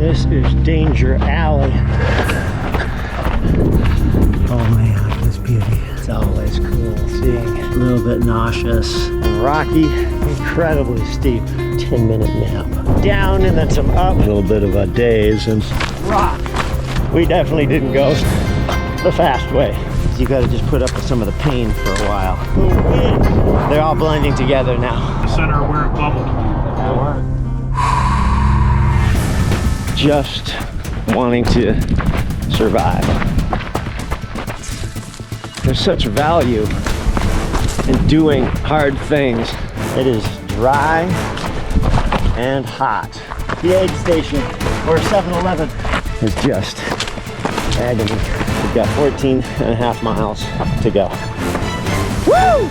This is Danger Alley. Oh man, this beauty. It's always cool seeing it. A little bit nauseous and rocky, incredibly steep. 10-minute nap. Down and then some up. A little bit of a daze and rock. We definitely didn't go the fast way. You gotta just put up with some of the pain for a while. They're all blending together now. The center where it bubbled. Just wanting to survive. There's such value in doing hard things. It is dry and hot. The aid station or 7-Eleven is just agony. We've got 14.5 miles to go. Woo!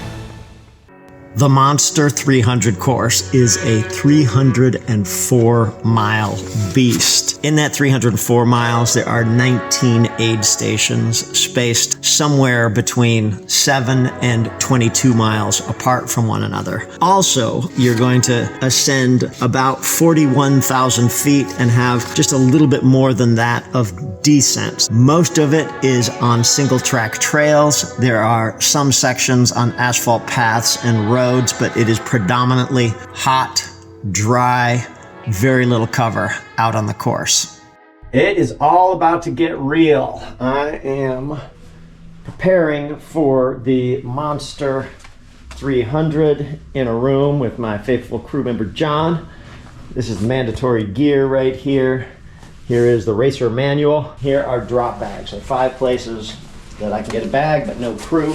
The Monster 300 course is a 304-mile beast. In that 304 miles, there are 19 aid stations spaced somewhere between 7 and 22 miles apart from one another. Also, you're going to ascend about 41,000 feet and have just a little bit more than that of descent. Most of it is on single-track trails. There are some sections on asphalt paths and roads, but it is predominantly hot, dry, very little cover out on the course. It is all about to get real. I am preparing for the Monster 300 in a room with my faithful crew member John. This is mandatory gear right here. Here is the racer manual. Here are drop bags. So 5 places that I can get a bag, but no crew.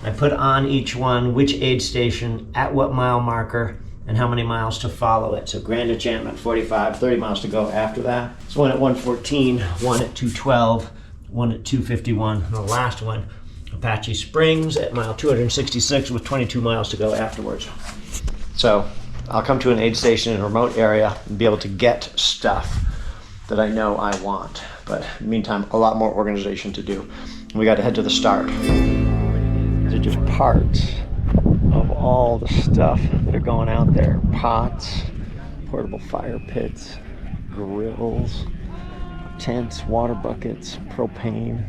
I put on each one which aid station, at what mile marker, and how many miles to follow it. So Grand Enchantment, 45, 30 miles to go after that. It's one at 114, one at 212, one at 251, and the last one, Apache Springs at mile 266 with 22 miles to go afterwards. So I'll come to an aid station in a remote area and be able to get stuff that I know I want. But in the meantime, a lot more organization to do. We got to head to the start. These are just parts of all the stuff that are going out there. Pots, portable fire pits, grills, tents, water buckets, propane.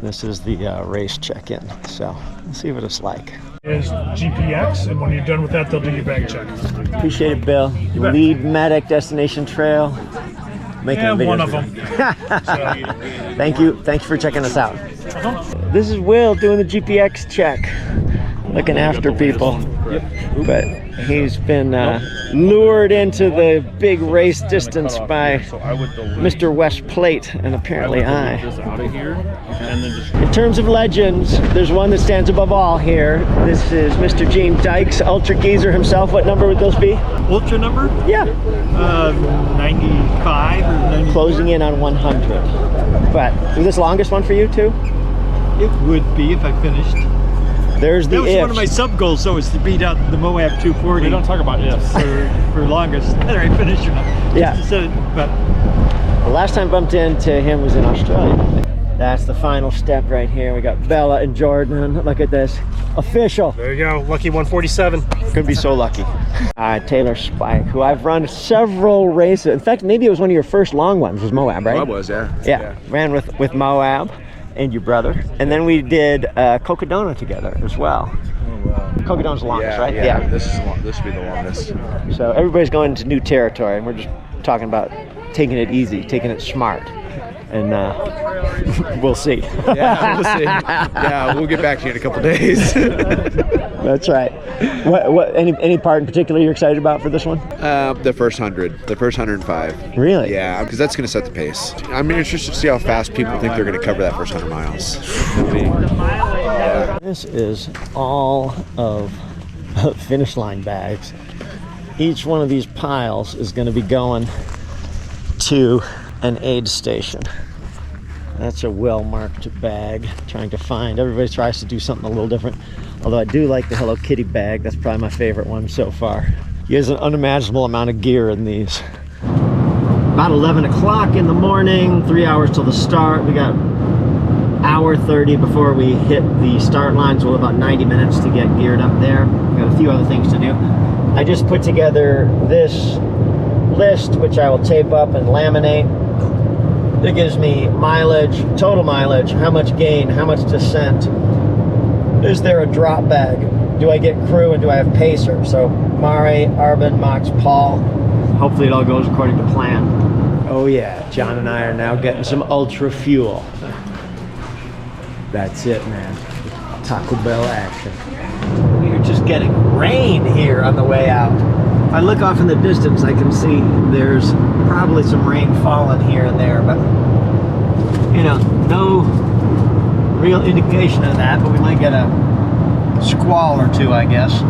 This is the race check-in, so let's see what it's like. Is GPX, and when you're done with that, they'll do your bag check. Appreciate it, Bill. Lead medic, destination trail. Making one of them. Thank you for checking us out. This is Will doing the GPX check, looking after people. But he's been lured into the big race distance by Mr. West Plate, and apparently I. In terms of legends, there's one that stands above all here. This is Mr. Gene Dykes, Ultra Geezer himself. What number would those be? Ultra number? Yeah. 95 or 94. Closing in on 100. But is this the longest one for you too? It would be if I finished. There's the That was one of my sub goals, so it's to beat out the Moab 240. We don't talk about ifs. For longest, whether I finish or not. Yeah. But the last time I bumped into him was in Australia. That's the final step right here. We got Bella and Jordan. Look at this. Official. There you go. Lucky 147. Could be so lucky. Taylor Spike, who I've run several races. In fact, maybe it was one of your first long ones. Was Moab, right? I was, yeah. Yeah. Ran with Moab and your brother. And then we did Cocodona together as well. Oh, wow. Cocodona's the longest, right? Yeah. This will be the longest. So everybody's going into new territory, and we're just talking about taking it easy, taking it smart. And we'll see. Yeah, we'll see. Yeah, we'll get back to you in a couple days. That's right. What? Any part in particular you're excited about for this one? The first 100, the first 105. Really? Yeah, because that's going to set the pace. I'm interested to see how fast people think they're going to cover that first 100 miles. Yeah. This is all of finish line bags. Each one of these piles is going to be going to an aid station. That's a well-marked bag. Trying to find. Everybody tries to do something a little different. Although I do like the Hello Kitty bag. That's probably my favorite one so far. There's an unimaginable amount of gear in these. About 11 o'clock in the morning, 3 hours till the start. We got hour 30 before we hit the start line, so about 90 minutes to get geared up there. We got a few other things to do. I just put together this list, which I will tape up and laminate. It gives me mileage, total mileage, how much gain, how much descent. Is there a drop bag? Do I get crew and do I have pacer? So Mare, Arbin, Max, Paul. Hopefully it all goes according to plan. Oh yeah, John and I are now getting some ultra fuel. That's it, man. Taco Bell action. We're just getting rain here on the way out. If I look off in the distance, I can see there's probably some rain falling here and there, but you know, no real indication of that, but we might get a squall or two, I guess.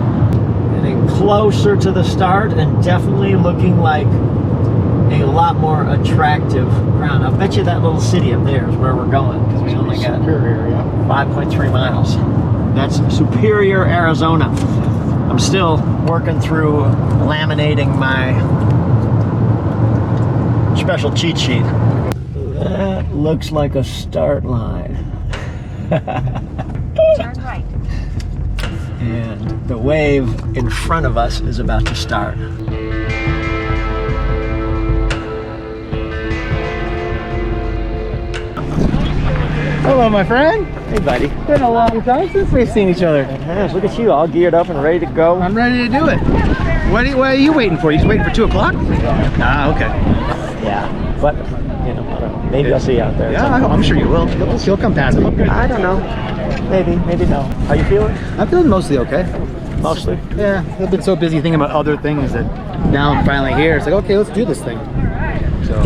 Getting closer to the start and definitely looking like a lot more attractive ground. I bet you that little city up there is where we're going, because we only got 5.3 miles. That's Superior, Arizona. I'm still working through laminating my special cheat sheet. That looks like a start line. Turn right. And the wave in front of us is about to start. Hello, my friend. Hey, buddy. Been a long time since we've seen each other. Yes, look at you, all geared up and ready to go. I'm ready to do it. What are you waiting for? You just waiting for 2 o'clock? Ah, okay. Yeah, but you know, I don't know. Maybe I'll see you out there. Yeah, I'm sure you will. You'll come past me. I don't know. Maybe no. How you feeling? I'm feeling mostly okay. Mostly. Yeah, I've been so busy thinking about other things that now I'm finally here. It's like, okay, let's do this thing. So.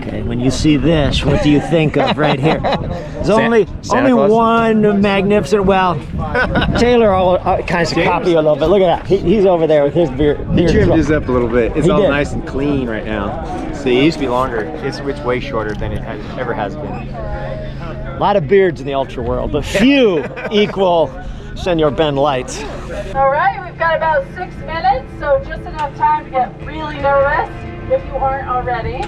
Okay, when you see this, what do you think of right here? There's Santa only Claus? one magnificent, well, Taylor kind of copy a little bit. Look at that. He's over there with his beard. He trimmed his up a little bit. It's He all did. nice and clean right now. See, it used to be longer. It's way shorter than it ever has been. A lot of beards in the ultra world, but few equal Senor Ben lights. All right, we've got about 6 minutes, so just enough time to get really nervous if you aren't already.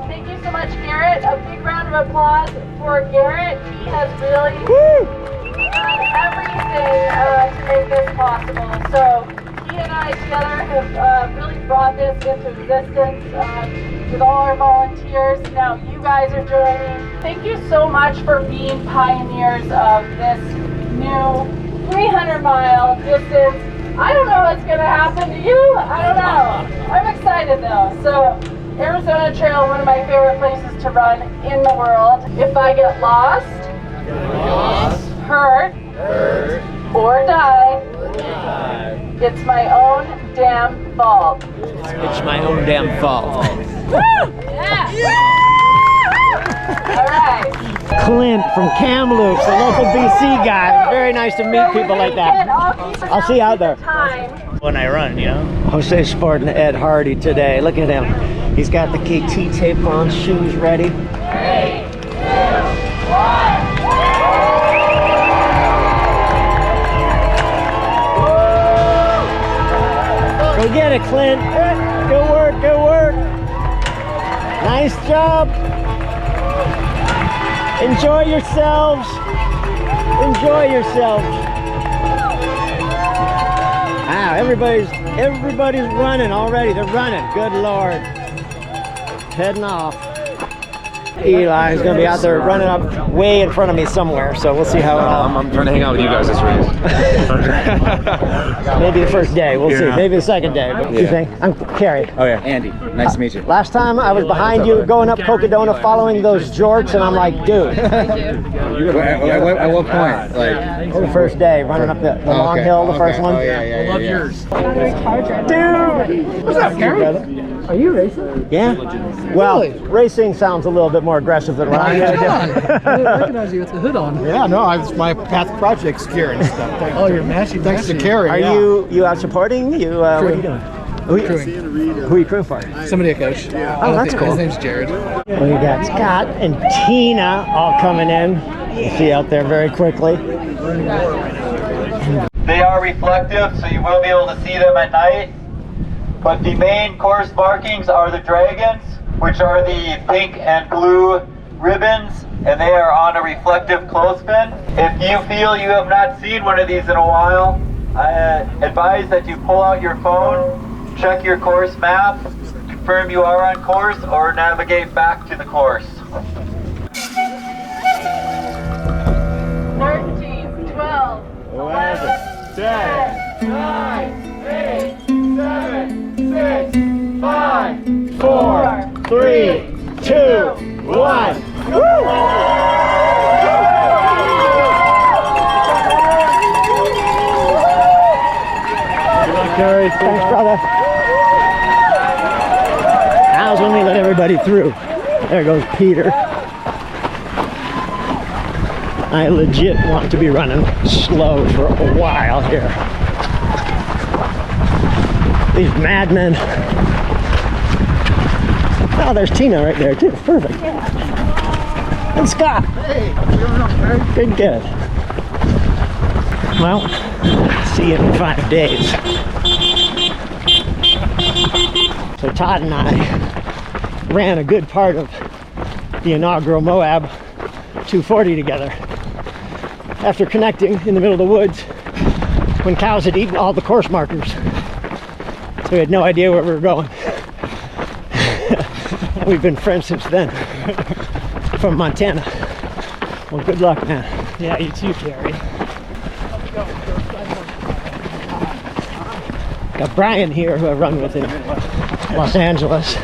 Thank you so much, Garrett. A big round of applause for Garrett. He has really done everything to make this possible. So he and I together have really brought this into existence with all our volunteers. Now you guys are joining. Thank you so much for being pioneers of this new 300-mile distance. I don't know what's going to happen to you. I don't know. I'm excited though. So Arizona Trail, one of my favorite places to run in the world. If I get lost, hurt, or die, it's my own damn fault. It's my own damn fault. All right. Clint from Kamloops, the local BC guy. Very nice to meet people like that. I'll see you out there. When I run, you know? Jose's sporting Ed Hardy today. Look at him. He's got the KT tape on, shoes ready. 3, 2, 1. Go get it, Clint. Good work, good work. Nice job. Enjoy yourselves. Enjoy yourselves. Wow, everybody's running already. They're running. Good Lord. Heading off. Eli's gonna be out there running up way in front of me somewhere, so we'll see how it all. I'm trying to hang out with you guys this race. Maybe the first day, we'll see. Maybe the second day. But what do you think? I'm Carrie. Oh yeah, Andy. Nice to meet you. Last time I was behind you going up Cocodona following those jorts, and I'm like, dude. At what point? Like The first day, running up the long hill, the first one. Oh yeah. Love yours. Dude! What's up, Gary? Are you racing? Yeah. Well, racing sounds a little bit more aggressive than what I'm gonna do. I didn't recognize you with the hood on. Yeah, no, it's my past projects gear and stuff. Oh, you're mashing. Thanks to Carrie. Are you out supporting? What are you doing? Who are you crewing for? Somebody a coach. Oh, that's cool. His name's Jared. Well, you got Scott and Tina all coming in. You'll see out there very quickly. They are reflective, so you will be able to see them at night. But the main course markings are the dragons, which are the pink and blue ribbons, and they are on a reflective clothespin. If you feel you have not seen one of these in a while, I advise that you pull out your phone, check your course map confirm you are on course or navigate back to the course. 13, 12, 11, 10, 9, 8, 7, 6, 5, 4, 3, 2, 1. Thanks, brother. Now's when we let everybody through. There goes Peter. I legit want to be running slow for a while here. These madmen. Oh, there's Tina right there too. Perfect. And Scott. Hey, good, good. Well, see you in 5 days. So Todd and I ran a good part of the inaugural Moab 240 together. After connecting in the middle of the woods when cows had eaten all the course markers. So we had no idea where we were going. We've been friends since then. From Montana. Well, good luck, man. Yeah, you too, Gary. Got Brian here, who I run with in Los Angeles.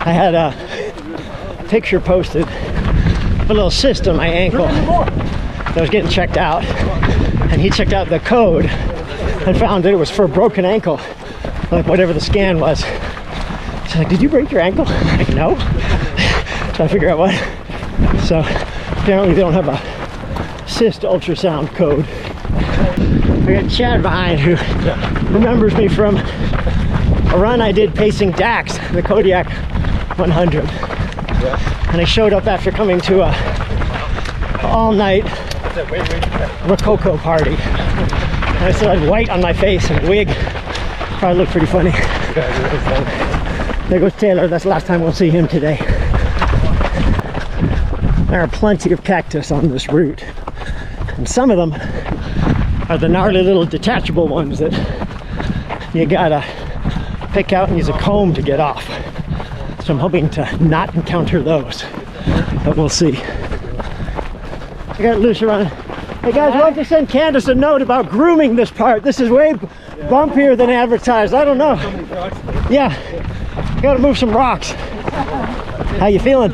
I had a picture posted of a little cyst on my ankle that was getting checked out, and he checked out the code and found that it was for a broken ankle, like whatever the scan was. She's like, did you break your ankle? I'm like, no. Trying to figure out what. So apparently they don't have a cyst ultrasound code. I got Chad behind who remembers me from a run I did pacing Dax, the Kodiak 100. And I showed up after coming to a all-night Rococo party. And I still had white on my face and a wig. Probably looked pretty funny. There goes Taylor. That's the last time we'll see him today. There are plenty of cactus on this route. And some of them are the gnarly little detachable ones that you gotta pick out and use a comb to get off. So I'm hoping to not encounter those, but we'll see. I got loose around. Hey guys, why don't you send Candace a note about grooming this part? This is way bumpier than advertised. I don't know. Yeah, gotta move some rocks. How you feeling?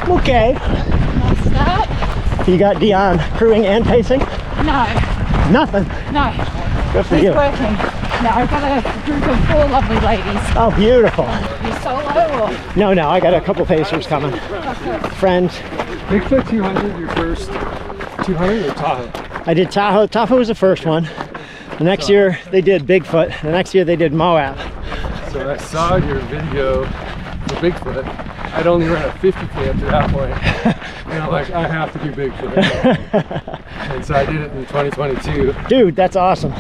Okay. You got Dion crewing and pacing? No, Nothing? no. Good for He's you. working. No, I've got a group of 4 lovely ladies. Oh, beautiful. You solo or? No, I got a couple pacers coming. Friends. Bigfoot 200, your first 200 or Tahoe? I did Tahoe. Tahoe was the first one. The next year they did Bigfoot. The next year they did Moab. So I saw your video for Bigfoot. I'd only run a 50K up to that point. And I'm like, I have to do Bigfoot. And so I did it in 2022. Dude, that's awesome.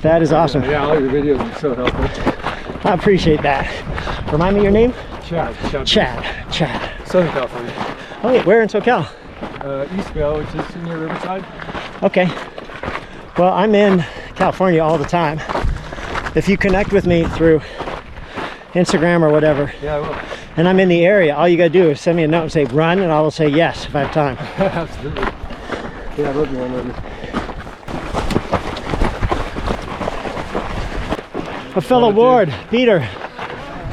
That is awesome. Yeah, all your videos are so helpful. I appreciate that. Remind me your name? Chad. Chad. Southern California. Oh wait, where in SoCal? Eastvale, which is near Riverside. Okay. Well, I'm in California all the time. If you connect with me through Instagram or whatever, Yeah, I will. and I'm in the area, all you gotta do is send me a note and say run, and I will say yes if I have time. Absolutely. Yeah, I love you, one. A fellow ward, Peter.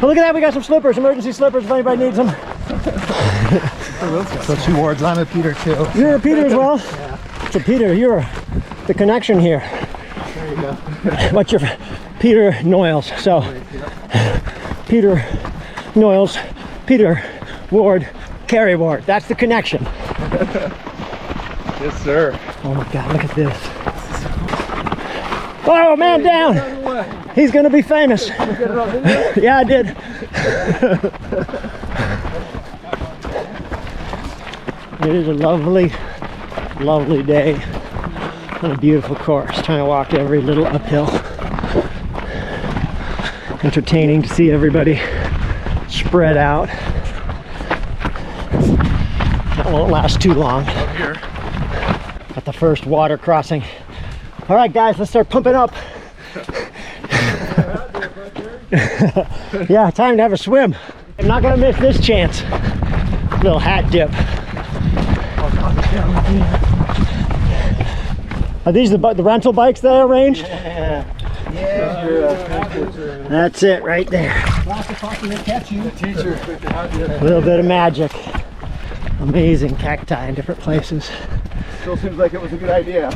Oh, look at that, we got some slippers, emergency slippers if anybody needs them. So 2 wards, I'm a Peter too. You're a Peter as well? Yeah. So Peter, you're the connection here. There you go. What's your Peter Noyles? So Peter Noyles, Peter Ward, Carrie Ward. That's the connection. Yes, sir. Oh my God, look at this. Oh, man down. He's gonna be famous. Yeah, I did. It is a lovely, lovely day on a beautiful course. Trying to walk every little uphill. Entertaining to see everybody spread out. That won't last too long. At the first water crossing. All right, guys, let's start pumping up. Yeah, time to have a swim. I'm not gonna miss this chance. Little hat dip. Are these the rental bikes they arranged? Yeah. That's it right there. A little bit of magic. Amazing cacti in different places. Still seems like it was a good idea.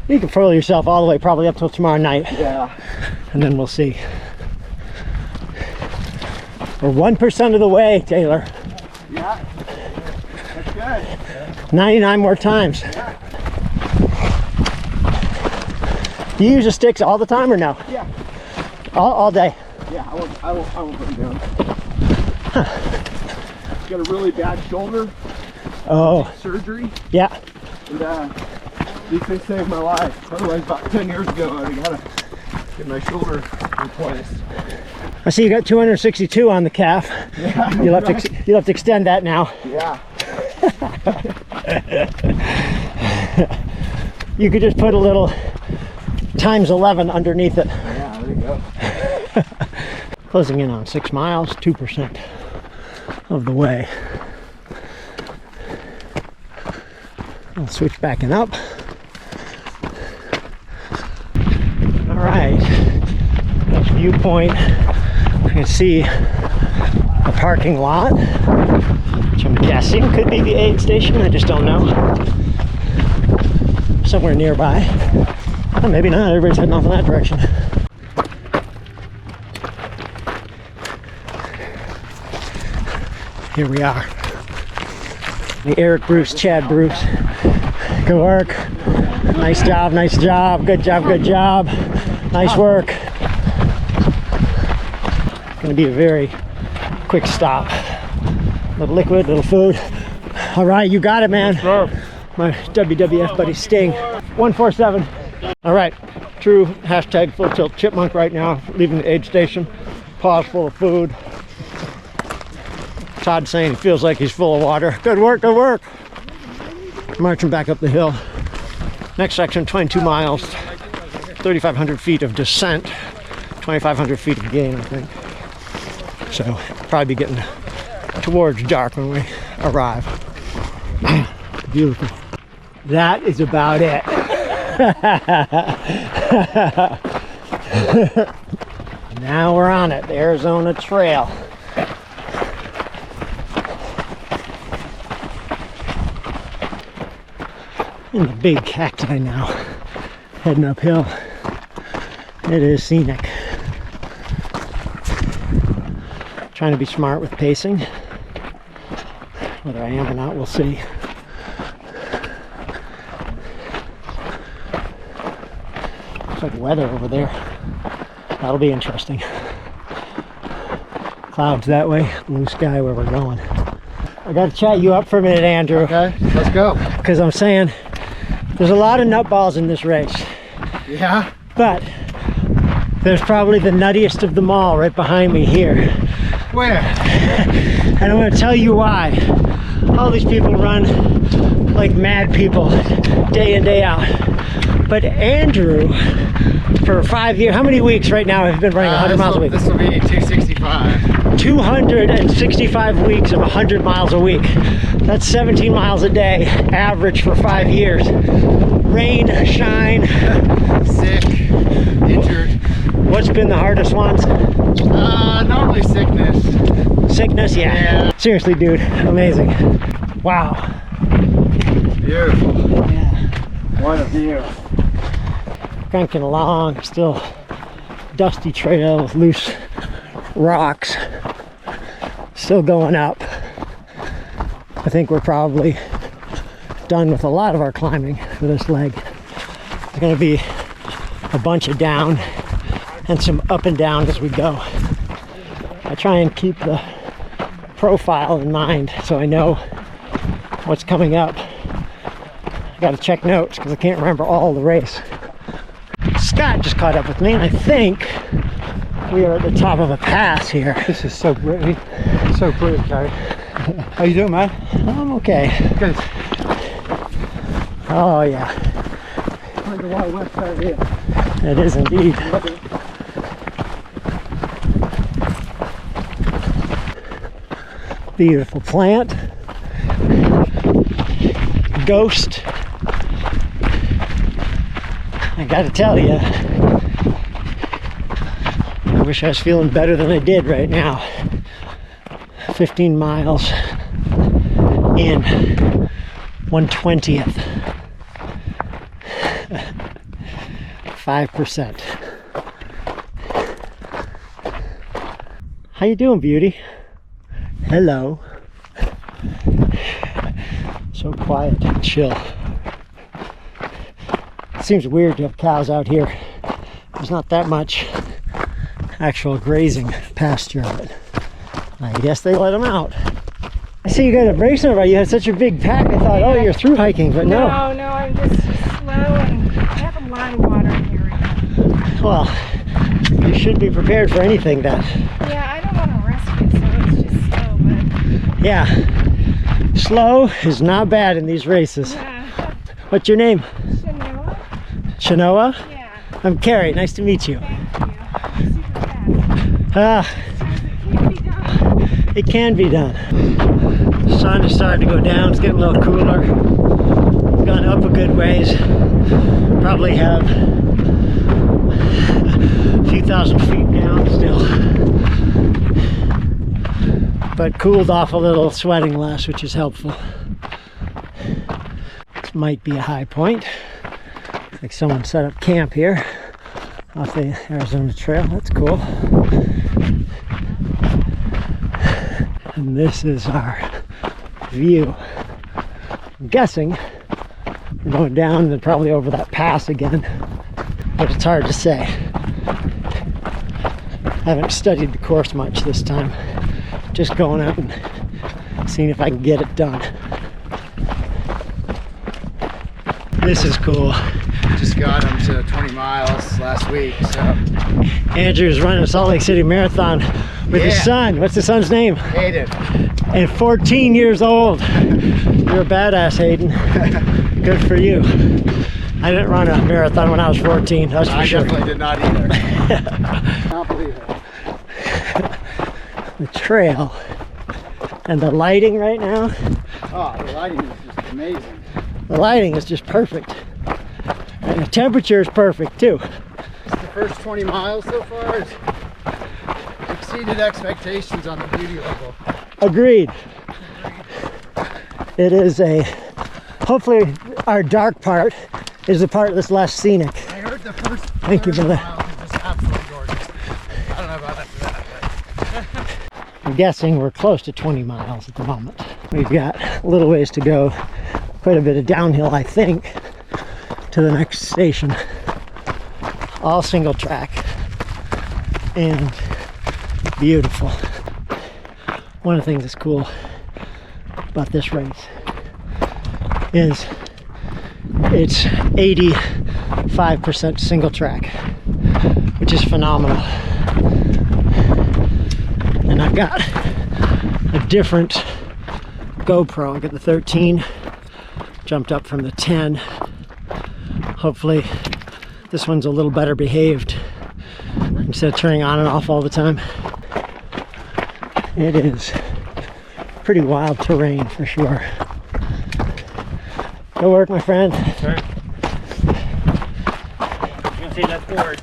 You can furl yourself all the way probably up till tomorrow night. Yeah. And then we'll see. We're 1% of the way, Taylor. Yeah. That's good. 99 more times. Yeah. Do you use the sticks all the time or no? Yeah. All day? Yeah, I won't put them down. Huh. Got a really bad shoulder. Oh. Surgery. Yeah. And these things saved my life. Otherwise, about 10 years ago, I'd have got to get my shoulder replaced. I see you got 262 on the calf. Yeah, you'll have to extend that now. Yeah. You could just put a little times 11 underneath it. Yeah, there you go. Closing in on 6 miles, 2% of the way. I'll switch backing up. All right, next viewpoint, you can see a parking lot, which I'm guessing could be the aid station. I just don't know. Somewhere nearby. Oh, maybe not. Everybody's heading off in that direction. Here we are. The Eric Bruce, Chad Bruce. Good work. Nice job, nice job. Good job, good job. Nice work. Gonna be a very quick stop. Little liquid, little food. All right, you got it, man. My WWF buddy Sting. 147. All right, true hashtag full tilt chipmunk right now, leaving the aid station. Paws full of food. Todd saying he feels like he's full of water. Good work, good work. Marching back up the hill. Next section, 22 miles, 3,500 feet of descent, 2,500 feet of gain, I think. So probably be getting towards dark when we arrive. Beautiful. That is about it. Now we're on it, the Arizona Trail. In the big cacti now, heading uphill. It is scenic. Trying to be smart with pacing. Whether I am or not, we'll see. Looks like weather over there. That'll be interesting. Clouds that way, blue sky where we're going. I gotta chat you up for a minute, Andrew. Okay, let's go. Because I'm saying there's a lot of nutballs in this race. Yeah? But there's probably the nuttiest of them all right behind me here. Where? And I'm going to tell you why. All these people run like mad people day in, day out. But Andrew, for 5 years, how many weeks right now have you been running 100 miles a week? This will be 265. 265 weeks of 100 miles a week. That's 17 miles a day, average for 5 years. Rain, shine. Sick, injured. What's been the hardest ones? Normally sickness. Sickness, yeah. Seriously, dude, amazing. Wow. Beautiful. Yeah. What a view. Cranking along, still dusty trail with loose rocks. Still going up. I think we're probably done with a lot of our climbing for this leg. There's going to be a bunch of down and some up and down as we go. I try and keep the profile in mind so I know what's coming up. I got to check notes because I can't remember all the race. Scott just caught up with me and I think we are at the top of a pass here. This is so pretty. So pretty, Gary. How you doing, man? I'm okay. Good. Oh yeah. Like the Wild West out here. It is indeed. Beautiful plant. Ghost. I gotta tell you, I wish I was feeling better than I did right now. 15 miles in 1/20th. 5%. How you doing, beauty? Hello. So quiet and chill. It seems weird to have cows out here. There's not that much actual grazing pasture, but I guess they let them out. I see you got a bracelet on. You had such a big pack. I thought, oh, you're through hiking, but no. No, I'm just slow, and I have a lot of water in here right now. Well, you should be prepared for anything then. Yeah, I don't want to risk it, so it's just slow, but... Yeah, slow is not bad in these races. Yeah. What's your name? Shanoa? Shanoa? Yeah. I'm Carrie. Nice to meet you. Thank you. I'm super fast. It can be done. The sun is starting to go down. It's getting a little cooler. We've gone up a good ways. Probably have a few thousand feet down still. But cooled off a little, sweating less, which is helpful. This might be a high point. Looks like someone set up camp here off the Arizona Trail. That's cool. And this is our view. I'm guessing we're going down and then probably over that pass again, but it's hard to say. I haven't studied the course much this time. Just going out and seeing if I can get it done. This is cool. Just got him to 20 miles last week, so. Andrew's running a Salt Lake City Marathon with his son. What's his son's name? Hayden. And 14 years old. You're a badass, Hayden. Good for you. I didn't run a marathon when I was 14, that's for sure. I definitely did not either. I can't believe it. The trail and the lighting right now. Oh, the lighting is just amazing. The lighting is just perfect. And the temperature is perfect too. The first 20 miles so far has exceeded expectations on the beauty level. Agreed. It is hopefully our dark part is the part that's less scenic. I heard the first Thank you, brother. miles is just absolutely gorgeous. I don't know about after that, but. I'm guessing we're close to 20 miles at the moment. We've got a little ways to go. Quite a bit of downhill, I think, to the next station. All single track and beautiful. One of the things that's cool about this race is it's 85% single track, which is phenomenal. And I've got a different GoPro. I got the 13, jumped up from the 10. Hopefully this one's a little better behaved instead of turning on and off all the time. It is pretty wild terrain for sure. Good work, my friend. Sure. You can see that board.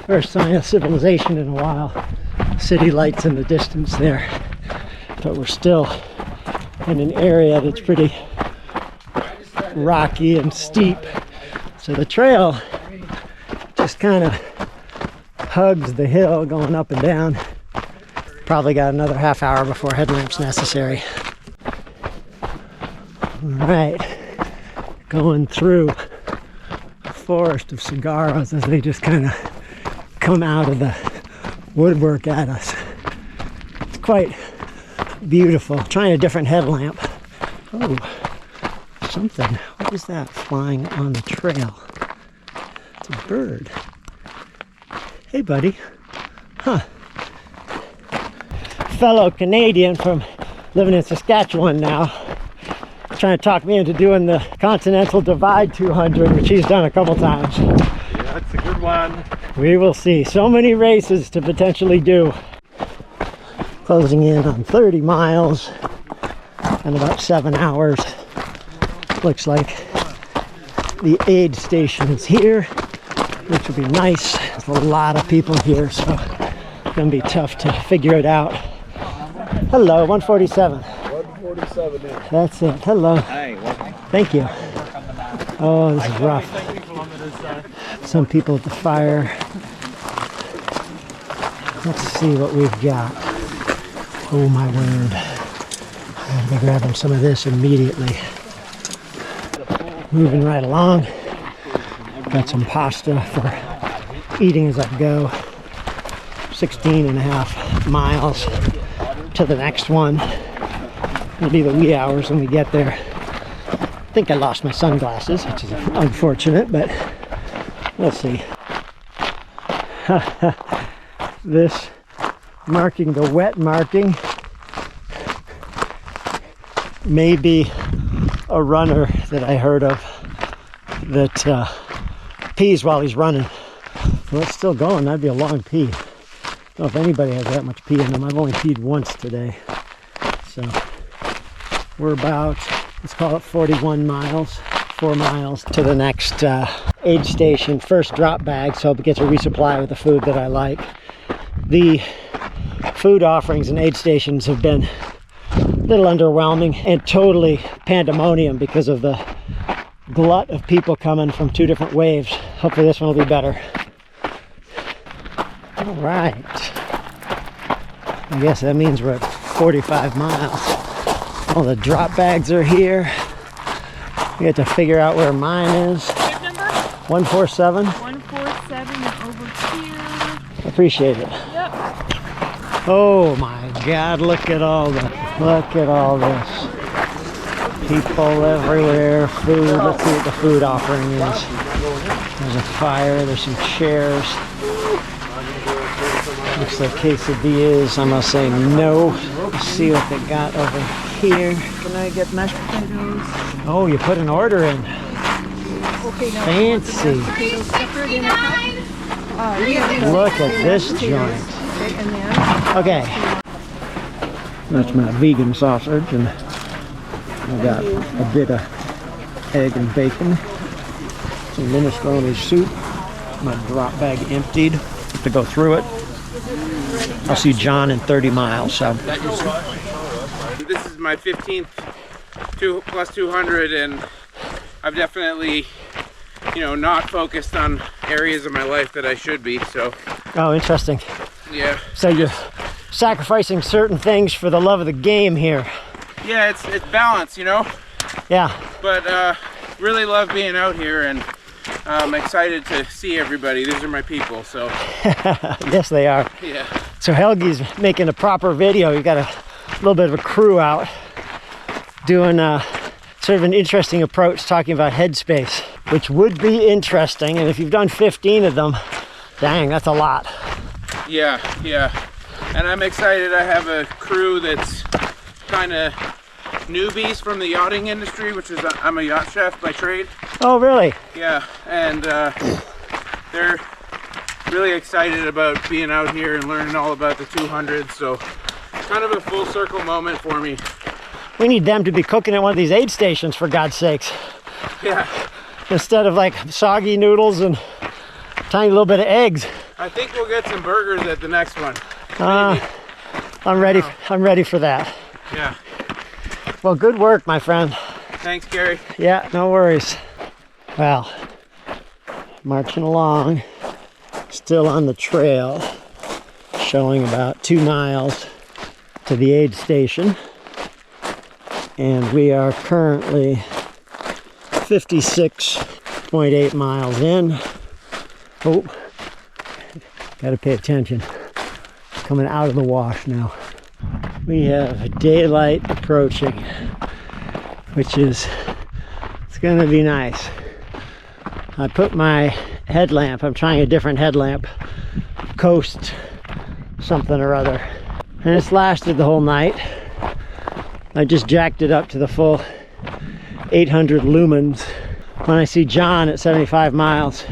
First sign of civilization in a while. City lights in the distance there. But we're still in an area that's pretty rocky and steep. So the trail just kind of hugs the hill going up and down. Probably got another half hour before headlamps necessary. All right, going through a forest of cigarros as they just kind of come out of the woodwork at us. It's quite beautiful. Trying a different headlamp. Oh, something. What is that flying on the trail? It's a bird. Hey, buddy. Huh. Fellow Canadian from living in Saskatchewan now. Trying to talk me into doing the Continental Divide 200, which he's done a couple times. Yeah, that's a good one. We will see. So many races to potentially do. Closing in on 30 miles in about 7 hours. Looks like the aid station is here, which would be nice. There's a lot of people here, so it's gonna be tough to figure it out. Hello, 147. 147. That's it. Hello. Hey, welcome. Thank you. Oh, this is rough. Some people at the fire. Let's see what we've got. Oh my word. I gotta be grabbing some of this immediately. Moving right along. Got some pasta for eating as I go. 16.5 miles to the next one. It'll be the wee hours when we get there. I think I lost my sunglasses, which is unfortunate, but we'll see. This marking, the wet marking, may be a runner that I heard of that pees while he's running. Well, it's still going. That'd be a long pee. I don't know if anybody has that much pee in them. I've only peed once today. So we're about, let's call it 41 miles, 4 miles to the next aid station. First drop bag, so it gets a resupply with the food that I like. The food offerings and aid stations have been a little underwhelming and totally pandemonium because of the glut of people coming from 2 different waves. Hopefully this one will be better. All right. I guess that means we're at 45 miles. All the drop bags are here. We have to figure out where mine is. Good number? 147. 147 and over here. Appreciate it. Yep. Oh my God! Look at all this. People everywhere. Food. Let's see what the food offering is. There's a fire. There's some chairs. Looks like quesadillas. I'm gonna say no. Let's see what they got over here. Can I get mashed potatoes? Oh, you put an order in. Okay, now Fancy. potatoes separate in a cup? Look at this joint. Okay, and then? Okay. That's my vegan sausage, and I got a bit of egg and bacon. Some minestrone soup. My drop bag emptied. Have to go through it. I'll see John in 30 miles. So. This is my 15th plus 200, and I've definitely, not focused on areas of my life that I should be. So. Oh, interesting. Yeah. So you're sacrificing certain things for the love of the game here. Yeah, it's balance, Yeah. But really love being out here, and I'm excited to see everybody. These are my people, so. Yes, they are. Yeah. So Helgi's making a proper video. You got a little bit of a crew out doing sort of an interesting approach, talking about headspace, which would be interesting. And if you've done 15 of them, dang, that's a lot. Yeah. And I'm excited. I have a crew that's kind of newbies from the yachting industry, which is, I'm a yacht chef by trade. Oh, really? Yeah, and they're really excited about being out here and learning all about the 200, so kind of a full circle moment for me. We need them to be cooking at one of these aid stations, for God's sakes. Yeah. Instead of like soggy noodles and tiny little bit of eggs. I think we'll get some burgers at the next one. I'm ready. I'm ready for that. Yeah. Well, good work, my friend. Thanks, Gary. Yeah, no worries. Well, marching along, still on the trail, showing about 2 miles to the aid station. And we are currently 56.8 miles in. Oh, gotta pay attention. Coming out of the wash now. We have daylight approaching, which is, it's gonna be nice. I put my headlamp, I'm trying a different headlamp, Coast something or other, and it's lasted the whole night. I just jacked it up to the full 800 lumens. When I see John at 75 miles,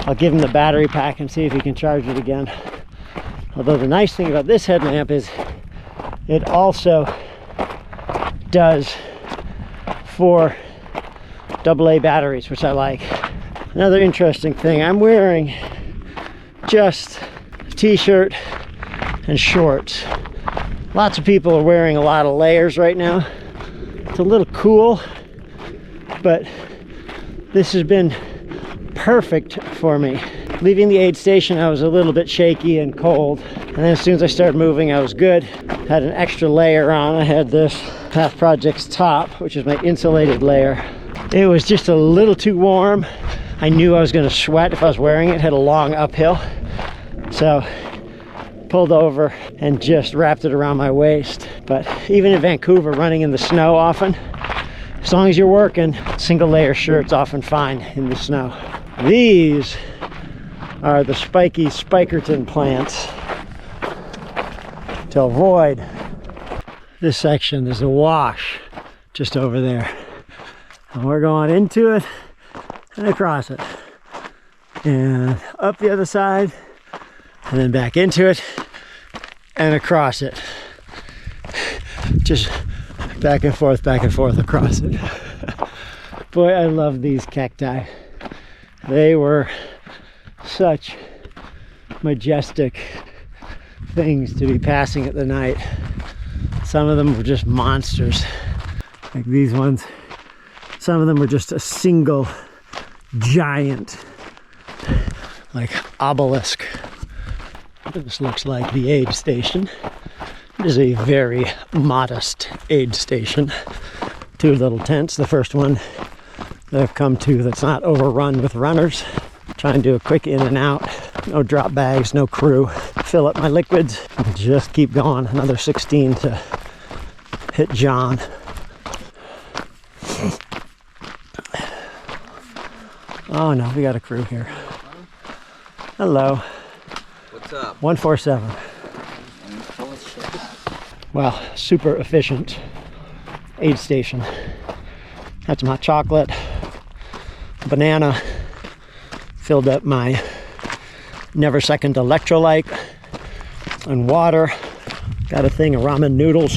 I'll give him the battery pack and see if he can charge it again. Although the nice thing about this headlamp is it also does 4 AA batteries, which I like. Another interesting thing, I'm wearing just a t-shirt and shorts. Lots of people are wearing a lot of layers right now. It's a little cool, but this has been perfect for me. Leaving the aid station, I was a little bit shaky and cold, and then as soon as I started moving, I was good. Had an extra layer on. I had this Path Project's top, which is my insulated layer. It was just a little too warm. I knew I was going to sweat if I was wearing it. It had a long uphill, so pulled over and just wrapped it around my waist. But even in Vancouver, running in the snow often, as long as you're working, single layer shirt's often fine in the snow. These are the spiky Spikerton plants to avoid this section. There's a wash just over there, and we're going into it and across it and up the other side and then back into it and across it, just back and forth across it. Boy, I love these cacti. They were such majestic things to be passing at the night. Some of them were just monsters, like these ones. Some of them were just a single giant, like obelisk. This looks like the aid station. It is a very modest aid station. 2 little tents. The first one that I've come to that's not overrun with runners. Try and do a quick in and out. No drop bags, no crew. Fill up my liquids and just keep going. Another 16 to hit John. Oh no, we got a crew here. Hello. What's up? 147. Wow, super efficient aid station. Had some hot chocolate, banana, filled up my Never Second electrolyte and water. Got a thing of ramen noodles.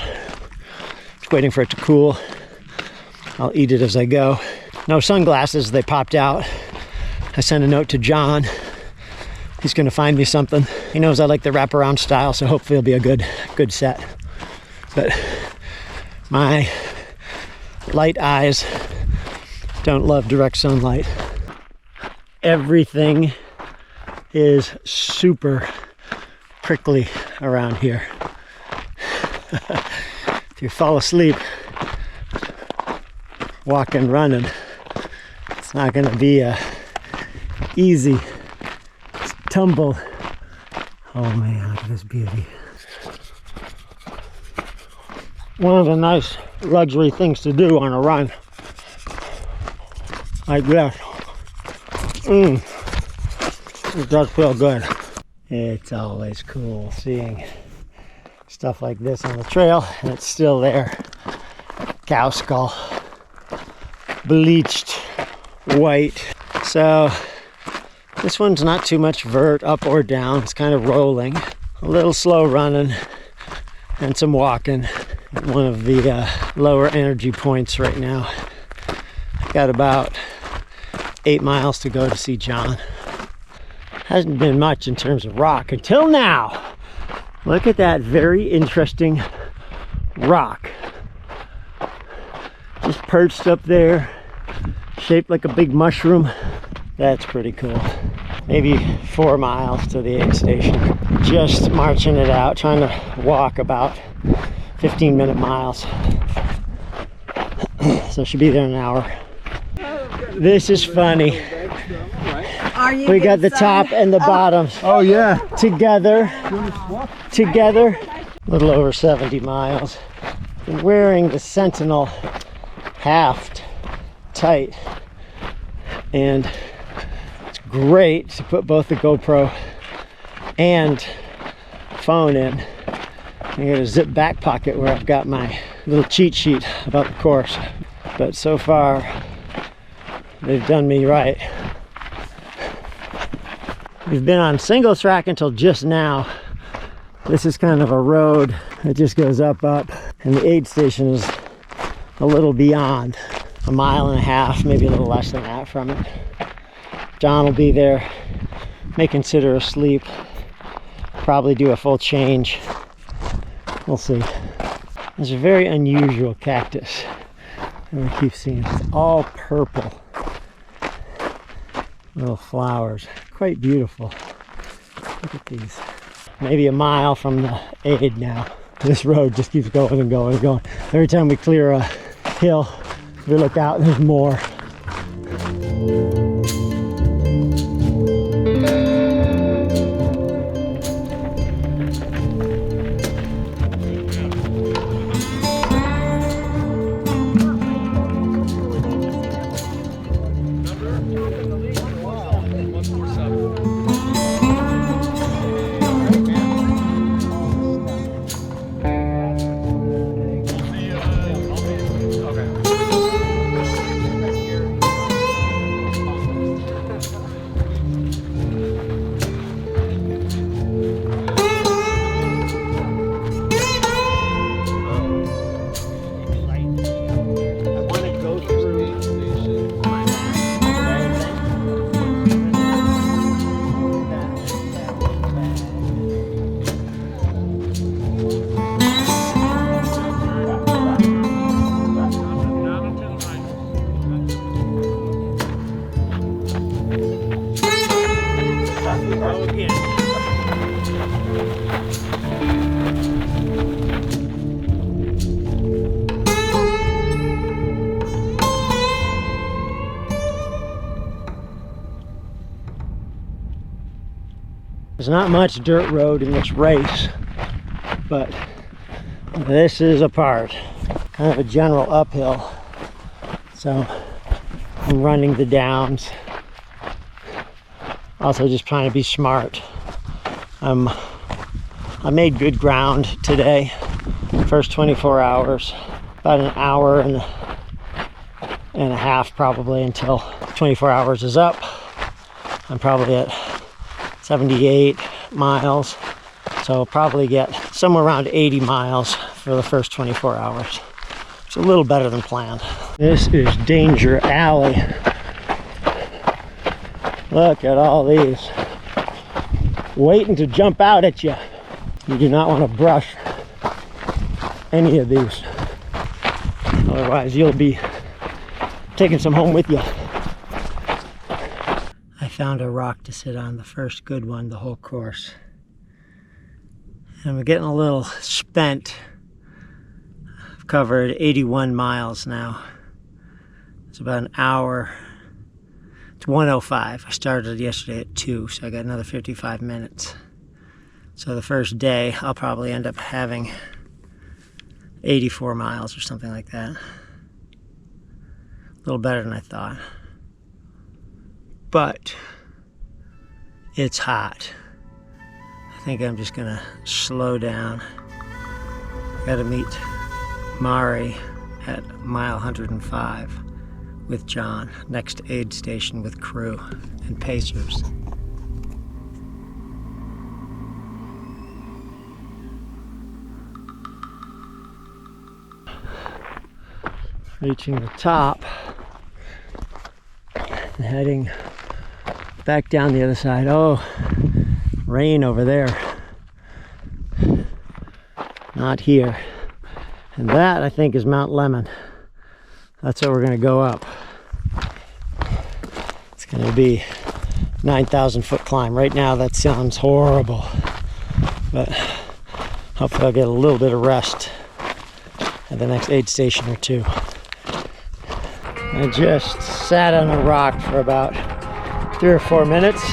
Just waiting for it to cool. I'll eat it as I go. No sunglasses, they popped out. I sent a note to John. He's gonna find me something. He knows I like the wraparound style, so hopefully it'll be a good set. But my light eyes don't love direct sunlight. Everything is super prickly around here. If you fall asleep walking, running, it's not going to be a easy tumble. Oh man, look at this beauty. One of the nice luxury things to do on a run like this. It does feel good. It's always cool seeing stuff like this on the trail, and it's still there. Cow skull, bleached white. So this one's not too much vert up or down. It's kind of rolling, a little slow running, and some walking. One of the lower energy points right now. Got about 8 miles to go to see John. Hasn't been much in terms of rock until now. Look at that very interesting rock. Just perched up there, shaped like a big mushroom. That's pretty cool. Maybe 4 miles to the aid station. Just marching it out, trying to walk about 15-minute miles. So should be there in an hour. This is funny. We got the top and the bottoms. Oh yeah. Together. A little over 70 miles. I'm wearing the Sentinel Haft tight. And it's great to put both the GoPro and phone in. I got a zip back pocket where I've got my little cheat sheet about the course. But so far, they've done me right. We've been on single track until just now. This is kind of a road that just goes up, and the aid station is a little beyond, 1.5 miles, maybe a little less than that from it. John will be there, may consider a sleep, probably do a full change. We'll see. There's a very unusual cactus that we keep seeing. It's all purple. Little flowers, quite beautiful. Look at these. Maybe 1 mile from the aid now. This road just keeps going and going and going. Every time we clear a hill, we look out and there's more. There's not much dirt road in this race, but this is a part, kind of a general uphill. So I'm running the downs. Also just trying to be smart. I made good ground today. First 24 hours, about an hour and a half probably until 24 hours is up. I'm probably at 78 miles, so I'll probably get somewhere around 80 miles for the first 24 hours. It's a little better than planned. This is Danger Alley. Look at all these, waiting to jump out at you. You do not want to brush any of these, otherwise you'll be taking some home with you. I found a rock to sit on, the first good one the whole course. And I'm getting a little spent. I've covered 81 miles now. It's about an hour. It's 1:05. I started yesterday at 2, so I got another 55 minutes. So the first day, I'll probably end up having 84 miles or something like that. A little better than I thought. But it's hot. I think I'm just gonna slow down. Gotta meet Mari at mile 105 with John, next aid station with crew and pacers. Reaching the top and heading back down the other side. Oh, rain over there. Not here. And that, I think, is Mount Lemon. That's where we're going to go up. It's going to be 9,000 foot climb. Right now that sounds horrible, but hopefully I'll get a little bit of rest at the next aid station or two. I just sat on a rock for about 3 or 4 minutes,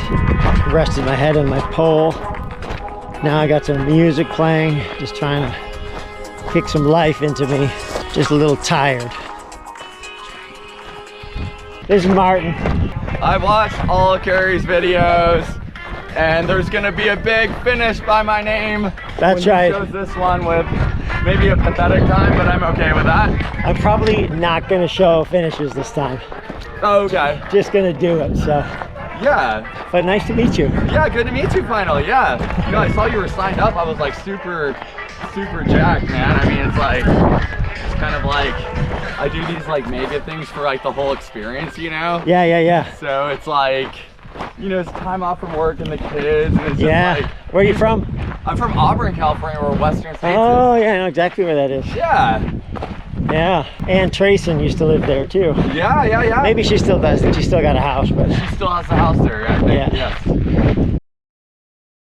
rested my head on my pole. Now I got some music playing, just trying to kick some life into me. Just a little tired. This is Martin. I've watched all of Carrie's videos, and there's gonna be a big finish by my name. That's when right. He shows this one with maybe a pathetic time, but I'm okay with that. I'm probably not gonna show finishes this time. Okay. Just gonna do it, so. Yeah. But nice to meet you. Yeah, good to meet you finally, yeah. You know, I saw you were signed up. I was like super jacked, man. I mean, it's like, it's kind of like, I do these like mega things for like the whole experience, you know? Yeah. So it's like, you know, it's time off from work and the kids. And it's just like, where are you from? I'm from Auburn, California, or Western States. Oh, yeah, I know exactly where that is. Yeah. Yeah, Ann Trayson used to live there too. Yeah. Maybe she still does. I think she still got a house, but she still has a house there, I think. Yes.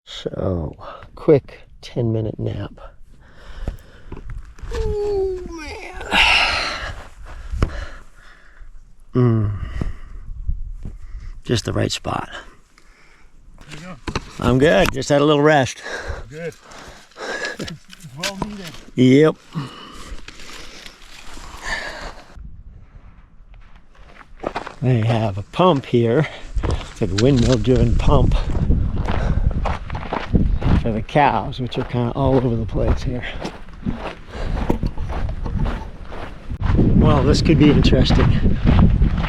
So, quick 10-minute nap. Oh man. Just the right spot. How you doing? I'm good. Just had a little rest. Good. Well needed. Yep. They have a pump here. It's like a windmill-driven pump for the cows, which are kind of all over the place here. Well, this could be interesting.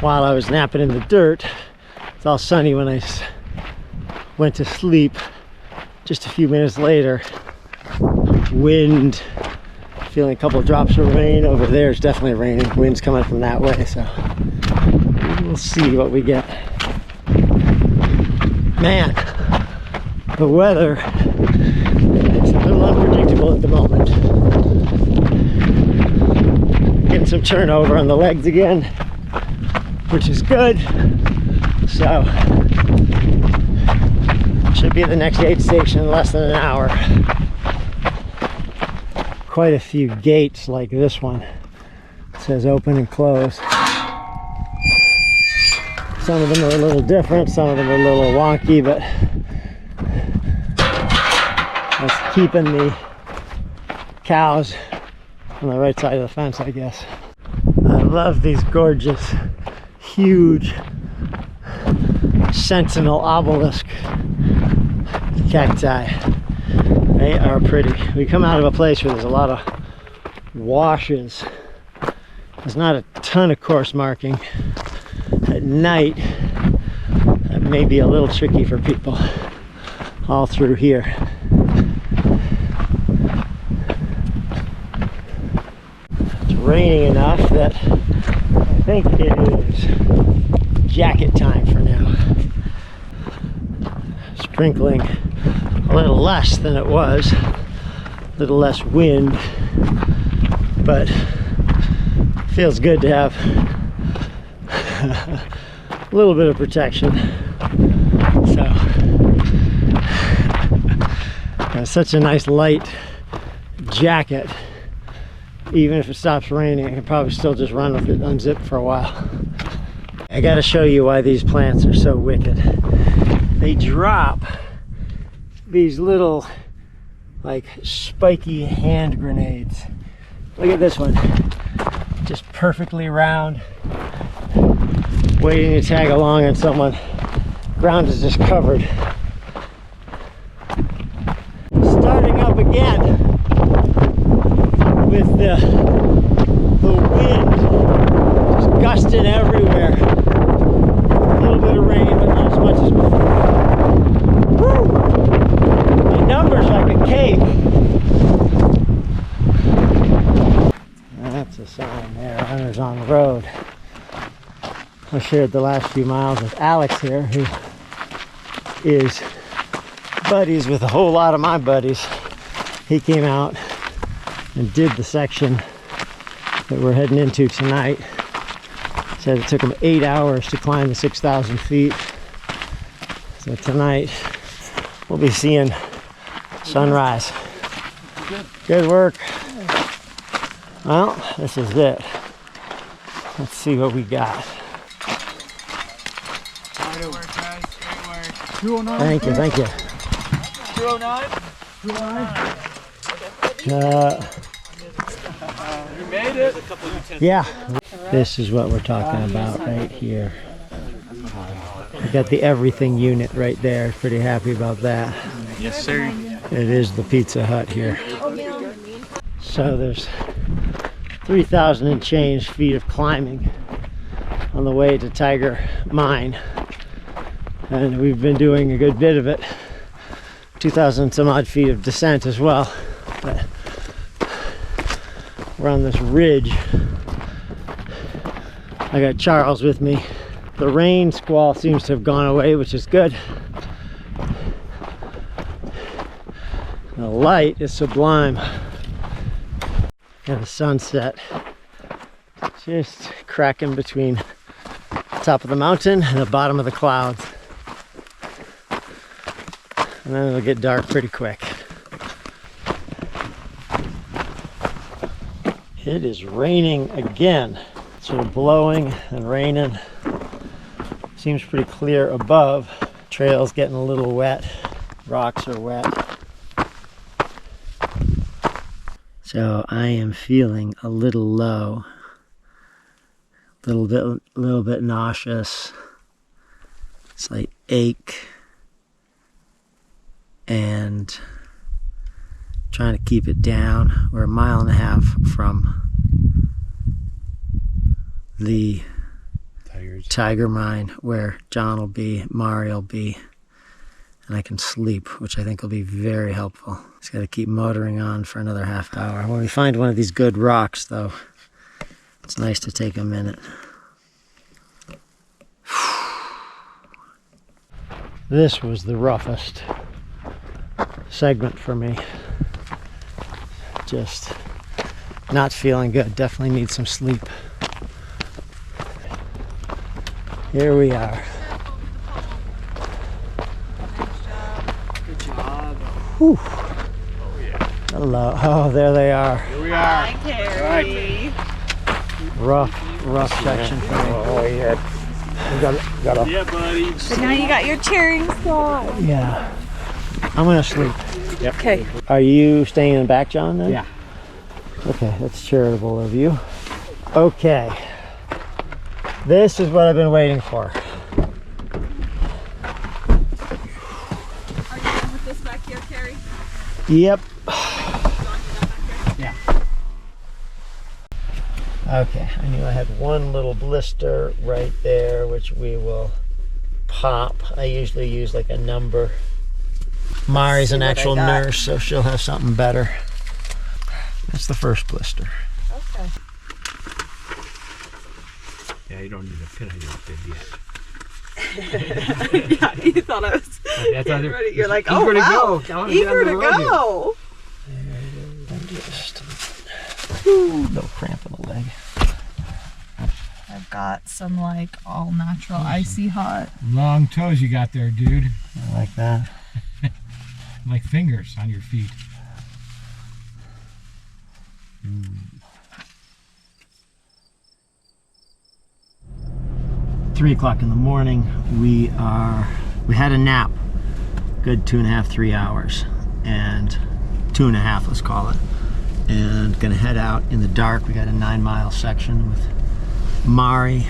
While I was napping in the dirt, it's all sunny when I went to sleep. Just a few minutes later, wind, feeling a couple of drops of rain. Over there it's definitely raining. Wind's coming from that way, so we'll see what we get. Man, the weather is a little unpredictable at the moment. Getting some turnover on the legs again, which is good. So, should be at the next aid station in less than an hour. Quite a few gates like this one. It says open and close. Some of them are a little different, some of them are a little wonky, but that's keeping the cows on the right side of the fence, I guess. I love these gorgeous, huge sentinel obelisk cacti. They are pretty. We come out of a place where there's a lot of washes. There's not a ton of course marking. At night, that may be a little tricky for people all through here. It's raining enough that I think it is jacket time for now. Sprinkling a little less than it was, a little less wind, but feels good to have a little bit of protection. So it's such a nice light jacket. Even if it stops raining, I can probably still just run with it unzipped for a while. I gotta show you why these plants are so wicked. They drop these little like spiky hand grenades. Look at this one, just perfectly round, waiting to tag along on someone. Ground is just covered. Starting up again with the wind just gusting everywhere. A little bit of rain, but not as much as before. Woo! My number's like a cake. That's a sign there, runners on the road. I shared the last few miles with Alex here, who is buddies with a whole lot of my buddies. He came out and did the section that we're heading into tonight. Said it took him 8 hours to climb the 6,000 feet. So tonight we'll be seeing sunrise. Good work. Well, this is it. Let's see what we got. Good work, guys. Great work. 209. Thank you, thank you. 209? 209. You made it. Yeah. This is what we're talking about right here. We got the everything unit right there. Pretty happy about that. Yes, sir. It is the Pizza Hut here. So there's 3,000 and change feet of climbing on the way to Tiger Mine. And we've been doing a good bit of it. 2,000 some odd feet of descent as well. But we're on this ridge. I got Charles with me. The rain squall seems to have gone away, which is good. The light is sublime. And the sunset just cracking between the top of the mountain and the bottom of the clouds. And then it'll get dark pretty quick. It is raining again. Sort of blowing and raining. Seems pretty clear above. Trail's getting a little wet. Rocks are wet. So I am feeling a little low. A little bit nauseous. Slight ache. And trying to keep it down. We're 1.5 miles from the tiger mine where John will be, Mari will be, and I can sleep, which I think will be very helpful. Just got to keep motoring on for another half hour. When we find one of these good rocks, though, it's nice to take a minute. This was the roughest segment for me. Just not feeling good. Definitely need some sleep. Here we are. Good job. Whew. Oh yeah. Hello. Oh, there they are. Here we are. Hi, Carrie. Rough section for me. Oh yeah. Got a. Yeah, buddy. But now you got your cheering squad. Yeah. I'm gonna sleep. Yep. Okay. Are you staying in the back, John, then? Yeah. Okay, that's charitable of you. Okay. This is what I've been waiting for. Are you done with this back here, Carrie? Yep. Yeah. Okay, I knew I had one little blister right there, which we will pop. I usually use like a number. Mari's an actual nurse, so she'll have something better. That's the first blister. Okay. Yeah, you don't need a pin on your bib yet. Yeah, you thought I was getting ready. You're like, oh wow, eager to go. Little cramp in the leg. I've got some like all natural icy hot. Long toes you got there, dude. I like that. Like fingers on your feet. 3 o'clock in the morning. We had a nap, good 2.5, 3 hours, and 2.5, let's call it, and gonna head out in the dark. We got a 9-mile section with Mari,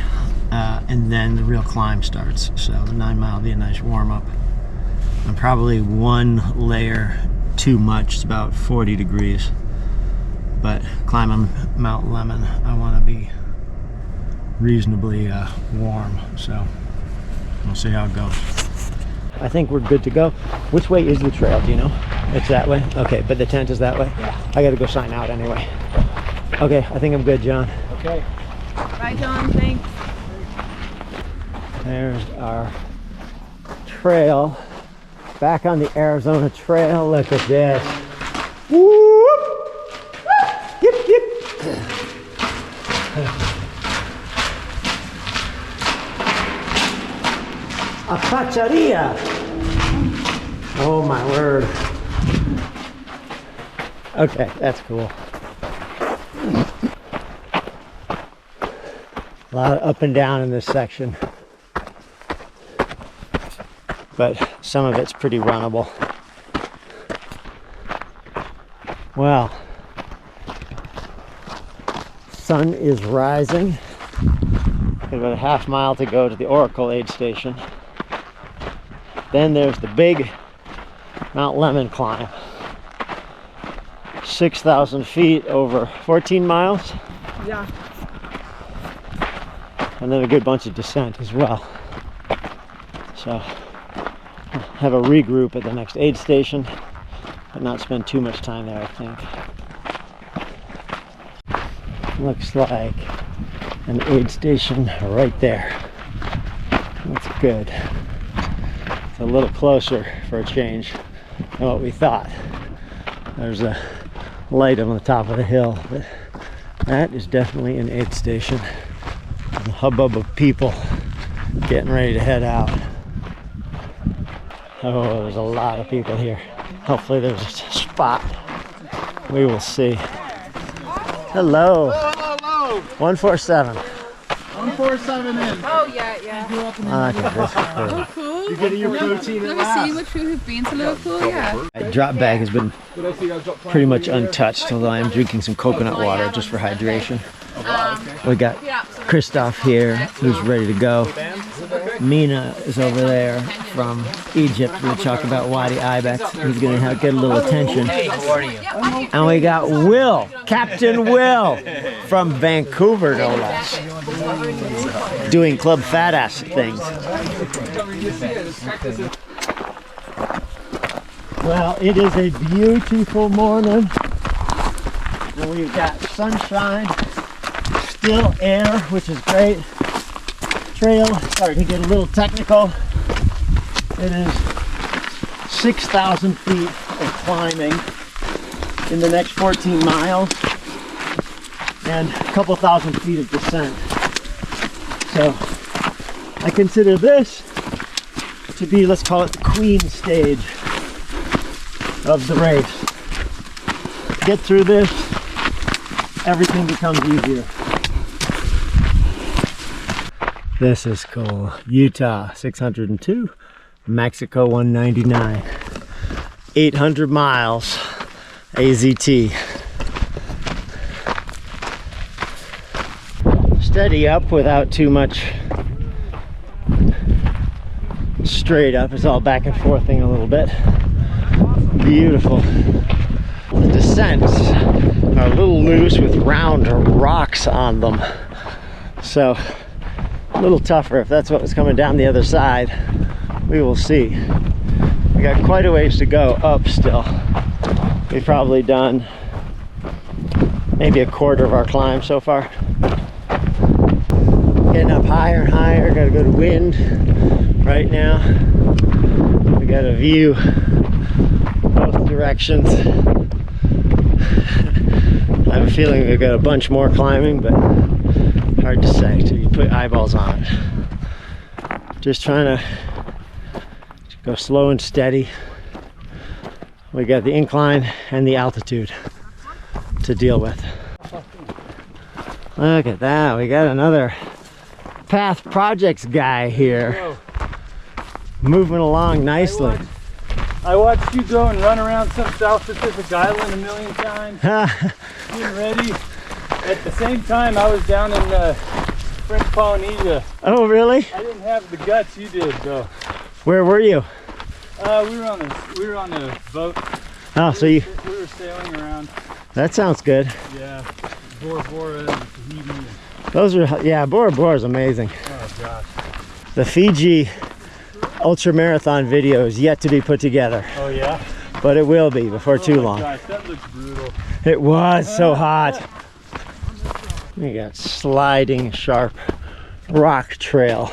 and then the real climb starts. So the 9 mile will be a nice warm up. I'm probably one layer too much. It's about 40 degrees, but climbing Mount Lemon, I want to be reasonably warm, so we'll see how it goes. I think we're good to go. Which way is the trail, do you know? It's that way? Okay, but the tent is that way? Yeah. I gotta go sign out anyway. Okay, I think I'm good, John. Okay. Bye, John, thanks. There's our trail. Back on the Arizona Trail. Look at this. Whoop! Yip, yip. A pacharia. Oh my word. Okay, that's cool. A lot of up and down in this section, but some of it's pretty runnable. Well, sun is rising. Got about a half mile to go to the Oracle aid station. Then there's the big Mount Lemon climb. 6,000 feet over 14 miles. Yeah. And then a good bunch of descent as well. So have a regroup at the next aid station, but not spend too much time there, I think. Looks like an aid station right there. That's good. It's a little closer for a change than what we thought. There's a light on the top of the hill, but that is definitely an aid station. The hubbub of people getting ready to head out. Oh, there's a lot of people here. Hopefully there's a spot. We will see. Hello. Hello, hello. 147. 147 in. Oh, yeah, yeah. Oh, cool. You're getting your protein at last. Let me see which food has been to Liverpool, yeah. My drop bag has been pretty much untouched, although I am drinking some coconut water just for hydration. We got Christoph here, who's ready to go. Mina is over there from Egypt. We'll talk about Wadi Ibex. He's going to get a little attention. And we got Will, Captain Will, from Vancouver, no less, doing Club Fat Ass things. Well, it is a beautiful morning, and we've got sunshine, still air, which is great. Trail starting to get a little technical. It is 6,000 feet of climbing in the next 14 miles and a couple thousand feet of descent. So I consider this to be, let's call it the queen stage of the race. Get through this, everything becomes easier. This is cool. Utah 602, Mexico 199. 800 miles AZT. Steady up without too much straight up. It's all back and forthing a little bit. Beautiful. The descents are a little loose with round rocks on them. So a little tougher if that's what was coming down the other side. We will see. We got quite a ways to go up still. We've probably done maybe a quarter of our climb so far. Getting up higher and higher. Got a good wind right now. We got a view both directions. I have a feeling we've got a bunch more climbing, but hard to say till you put eyeballs on it. Just trying to go slow and steady. We got the incline and the altitude to deal with. Look at that, we got another Path Projects guy here. Moving along nicely. I watched you go and run around some South Pacific island a million times. Getting ready. At the same time, I was down in French Polynesia. Oh, really? I didn't have the guts you did, though. Where were you? We were on a boat. Oh, so we were sailing around. That sounds good. Yeah, Bora Bora and Tahiti. Those are, yeah, Bora Bora is amazing. Oh gosh. The Fiji Ultramarathon video is yet to be put together. Oh yeah? But it will be before too long. Gosh, that looks brutal. It was so hot. We got sliding sharp rock trail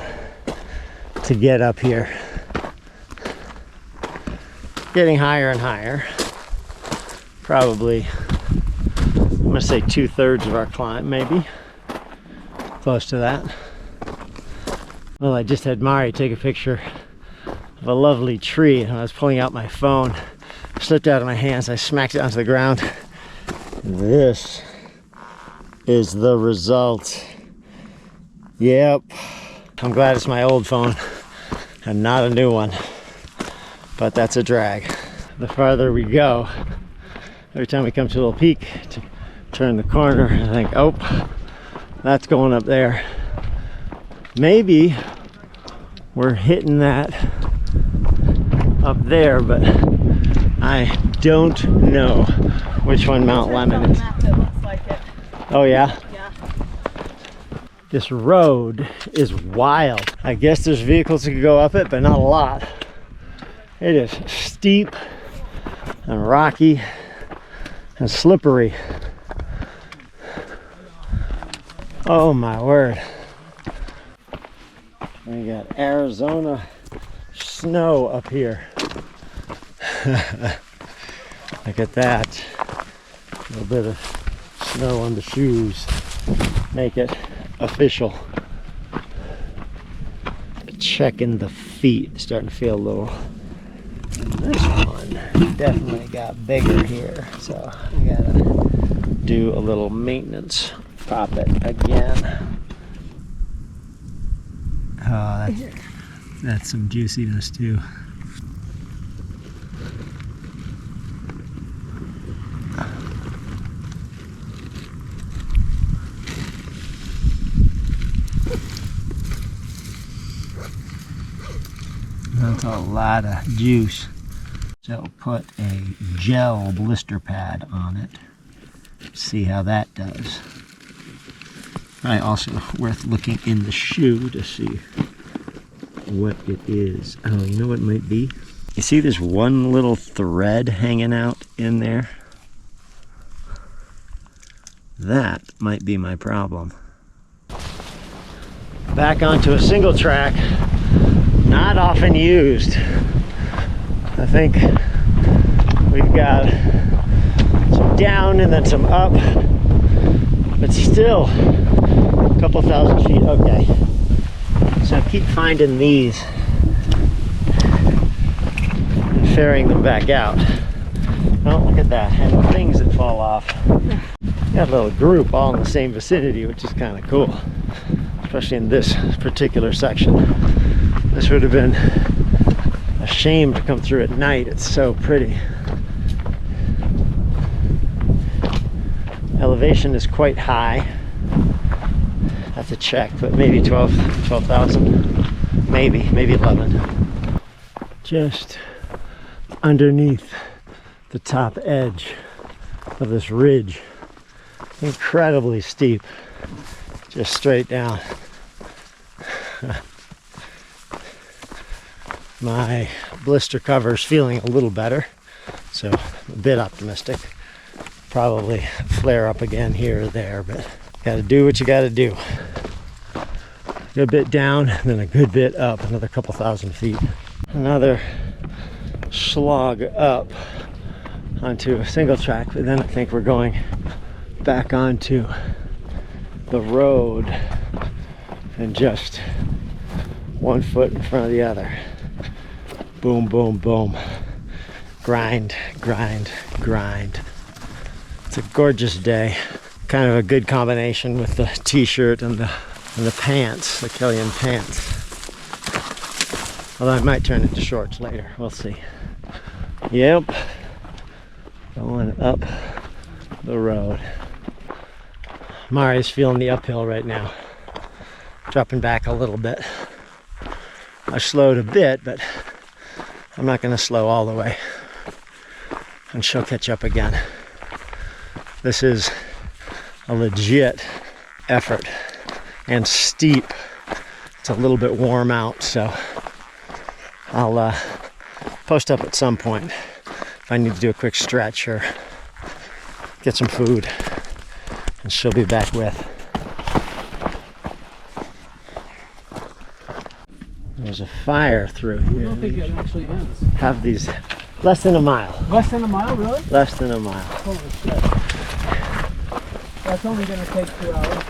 to get up here. Getting higher and higher. Probably, I'm gonna say 2/3 of our climb, maybe. Close to that. Well, I just had Mari take a picture of a lovely tree, and I was pulling out my phone. It slipped out of my hands, I smacked it onto the ground. This is the result. Yep. I'm glad it's my old phone and not a new one, but that's a drag. The farther we go, every time we come to a little peak, to turn the corner, I think, oh, that's going up there. Maybe we're hitting that up there, but I don't know which one Mount Lemon is. Oh yeah? Yeah. This road is wild. I guess there's vehicles that could go up it, but not a lot. It is steep and rocky and slippery. Oh my word. We got Arizona snow up here. Look at that. A little bit of snow on the shoes. Make it official. Checking the feet. Starting to feel a little. This one definitely got bigger here. So I gotta do a little maintenance. Pop it again. Oh, that's some juiciness too. That's a lot of juice. So put a gel blister pad on it. See how that does. Probably also worth looking in the shoe to see what it is. Oh, you know what it might be? You see this one little thread hanging out in there? That might be my problem. Back onto a single track, not often used. I think we've got some down and then some up, but still a couple thousand feet. Okay, so I keep finding these and ferrying them back out. Oh, look at that, and the things that fall off. Got a little group all in the same vicinity, which is kind of cool, especially in this particular section. This would have been a shame to come through at night. It's so pretty. Elevation is quite high. That's a check, but maybe 12,000, maybe 11. Just underneath the top edge of this ridge. Incredibly steep, just straight down. My blister cover is feeling a little better, so I'm a bit optimistic. Probably flare up again here or there, but gotta do what you gotta do. A good bit down, then a good bit up, another couple thousand feet. Another slog up onto a single track, but then I think we're going back onto the road and just one foot in front of the other. Boom, boom, boom. Grind, grind, grind. It's a gorgeous day. Kind of a good combination with the t-shirt and the pants, the Killian pants. Although I might turn into shorts later, we'll see. Yep, going up the road. Mari's feeling the uphill right now. Dropping back a little bit. I slowed a bit, but I'm not going to slow all the way. And she'll catch up again. This is a legit effort and steep. It's a little bit warm out, so I'll post up at some point if I need to do a quick stretch or get some food, and she'll be back with. There's a fire through here. I don't think it actually ends. Have these less than a mile. Less than a mile, really? Less than a mile. Holy shit. That's only gonna take 2 hours.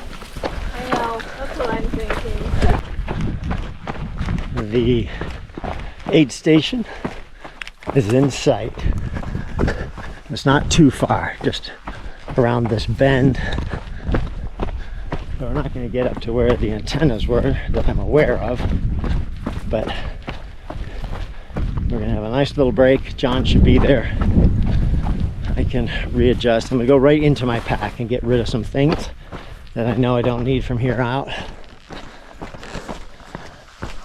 I know, that's what I'm thinking. The aid station is in sight. It's not too far, just around this bend. So we're not going to get up to where the antennas were that I'm aware of, but we're going to have a nice little break. John should be there. I can readjust. I'm going to go right into my pack and get rid of some things that I know I don't need from here out.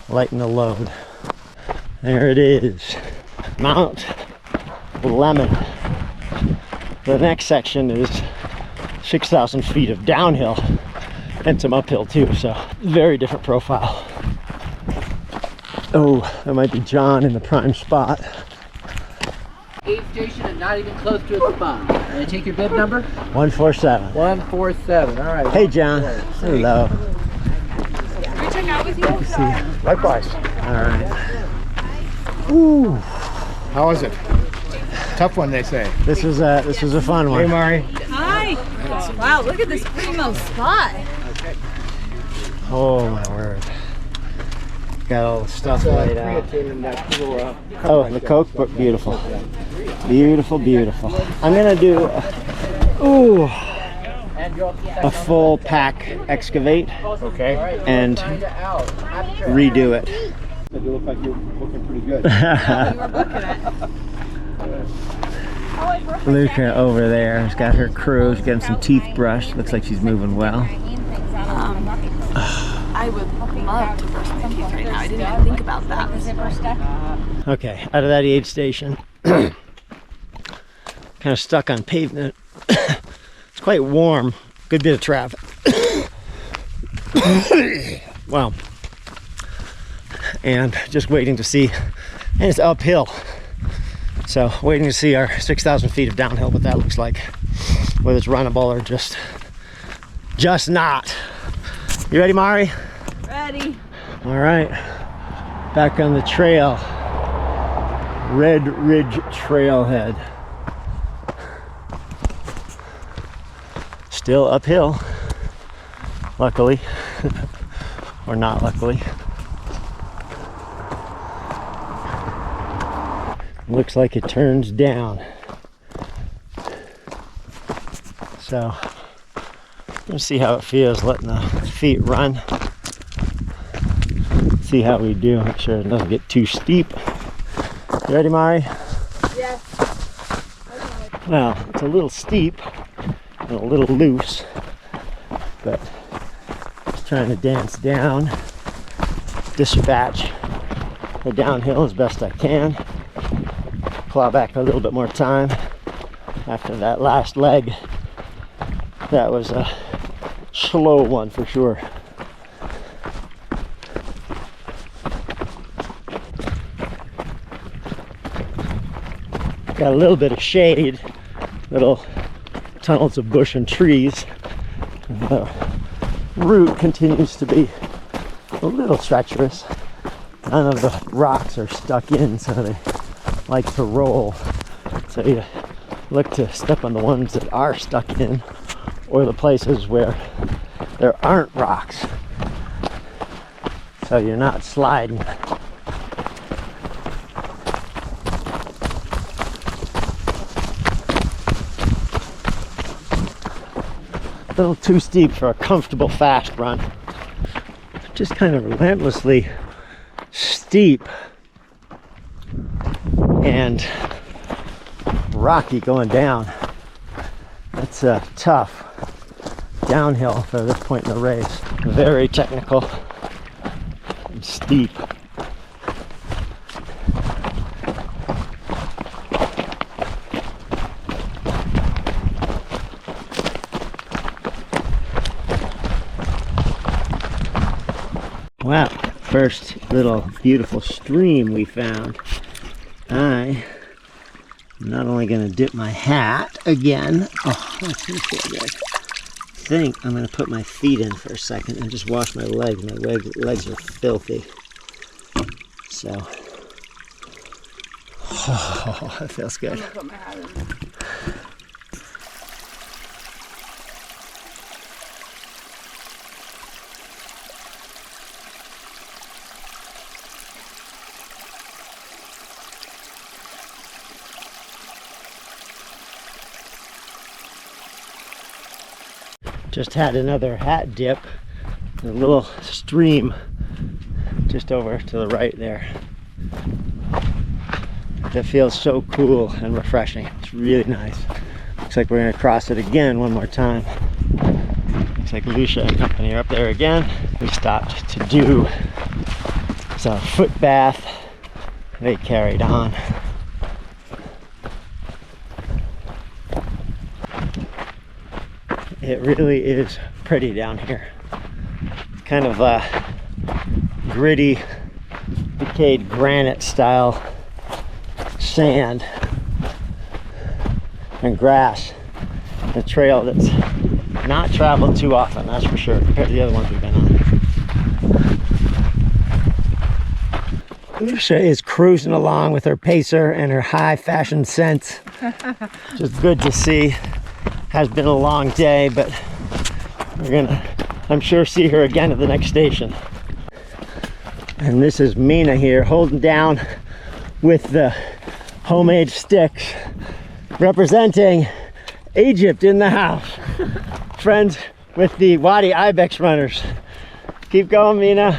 Lighten the load. There it is, Mount Lemon. The next section is 6,000 feet of downhill and some uphill too, so very different profile. Oh, that might be John in the prime spot. Aid station and not even close to its spot. Can I take your bib number? 147. 147. All right. Hey, John. Hello. Can we check out with you? Good to see you. Likewise. All right. Ooh. How was it? Tough one, they say. This was a fun one. Hey, Mari. Hi. Wow, look at this primo spot. Oh my word. Got all the stuff laid out. Oh, and the Coke, but beautiful. Beautiful, beautiful. I'm gonna do a full pack excavate. Okay. And redo it. You look like you're looking pretty good. Luca over there has got her crew. She's getting some teeth brushed. Looks like she's moving well. I would love to brush my teeth right now. I didn't even think about that. Okay, out of that aid station. Kind of stuck on pavement. It's quite warm. Good bit of traffic. Wow. And just waiting to see, and it's uphill. So waiting to see our 6,000 feet of downhill, what that looks like. Whether it's runnable or just not. You ready, Mari? Ready. All right, back on the trail. Red Ridge Trailhead. Still uphill, luckily, or not luckily. Looks like it turns down. So, let's see how it feels letting the feet run. See how we do, make sure it doesn't get too steep. You ready, Mari? Yes. Well, it's a little steep and a little loose, but just trying to dance down, dispatch the downhill as best I can. Claw back a little bit more time after that last leg. That was a slow one for sure. Got a little bit of shade, little tunnels of bush and trees. The route continues to be a little treacherous. None of the rocks are stuck in, so they like to roll. So you look to step on the ones that are stuck in, or the places where there aren't rocks, so you're not sliding. A little too steep for a comfortable fast run. Just kind of relentlessly steep and rocky going down. That's tough downhill for this point in the race. Very technical and steep. Wow, first little beautiful stream we found. I am not only going to dip my hat again. Oh, that's going to feel good. I think I'm going to put my feet in for a second and just wash my legs. My legs are filthy. So, oh, that feels good. Just had another hat dip, a little stream just over to the right there. That feels so cool and refreshing. It's really nice. Looks like we're gonna cross it again one more time. Looks like Lucia and company are up there again. We stopped to do some foot bath. They carried on. It really is pretty down here. It's kind of gritty. Cascade granite style sand and grass. A trail that's not traveled too often, that's for sure, compared to the other ones we've been on. Lucia is cruising along with her pacer and her high fashion sense. Just good to see. Has been a long day, but we're gonna, I'm sure, see her again at the next station. And this is Mina here, holding down with the homemade sticks, representing Egypt in the house. Friends with the Wadi Ibex runners. Keep going, Mina.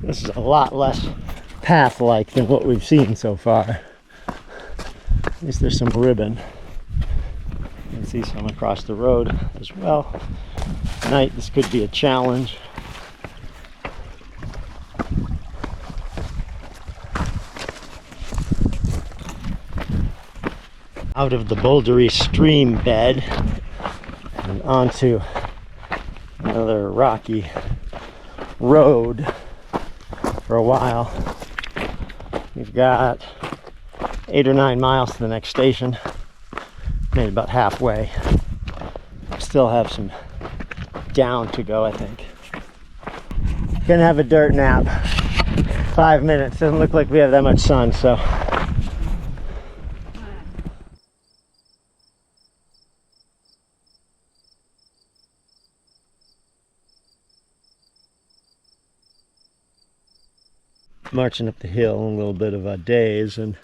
This is a lot less path-like than what we've seen so far. At least there's some ribbon. You can see some across the road as well. At night, this could be a challenge. Out of the bouldery stream bed and onto another rocky road. For a while. We've got 8 or 9 miles to the next station. Made about halfway. Still have some down to go, I think. Gonna have a dirt nap. 5 minutes. Doesn't look like we have that much sun, so. Marching up the hill in a little bit of a daze, and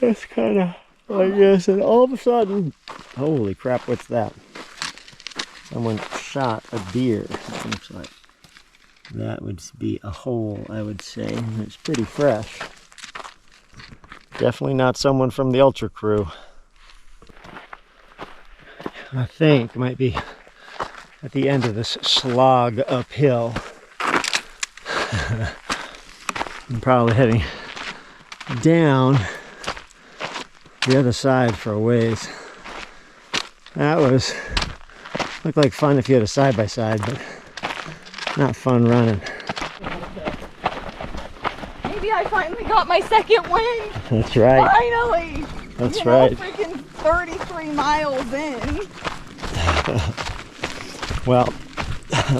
it's kind of like this, and all of a sudden, holy crap, what's that? Someone shot a deer, it looks like. That would be a hole, I would say, and it's pretty fresh. Definitely not someone from the ultra crew. I think might be at the end of this slog uphill. I'm probably heading down the other side for a ways. That looked like fun if you had a side-by-side, but not fun running. Maybe I finally got my second win. That's right. Finally. That's right. Freaking 33 miles in. Well,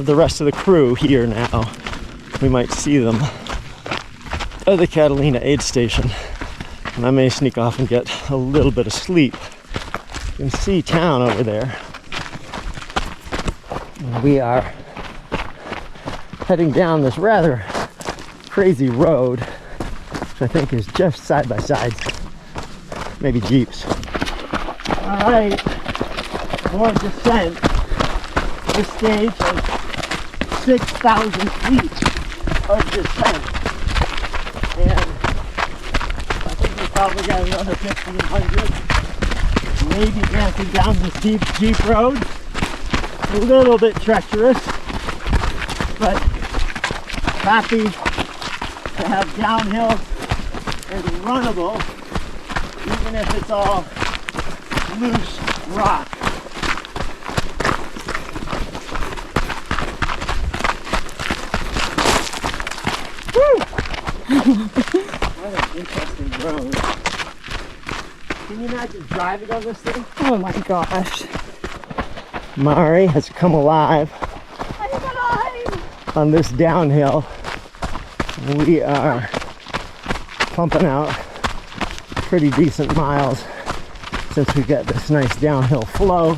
the rest of the crew here now, we might see them at the Catalina aid station, and I may sneak off and get a little bit of sleep. You can see town over there. And we are heading down this rather crazy road, which I think is just side by sides, maybe jeeps. All right, more descent. This stage has 6,000 feet of descent. And I think we probably got another 1,500, maybe dancing down this deep jeep road. A little bit treacherous, but happy to have downhill and runnable, even if it's all loose rock. What an interesting road. Can you imagine driving on this thing? Oh my gosh. Mari has come alive. I'm alive! On this downhill. We are pumping out pretty decent miles since we got this nice downhill flow.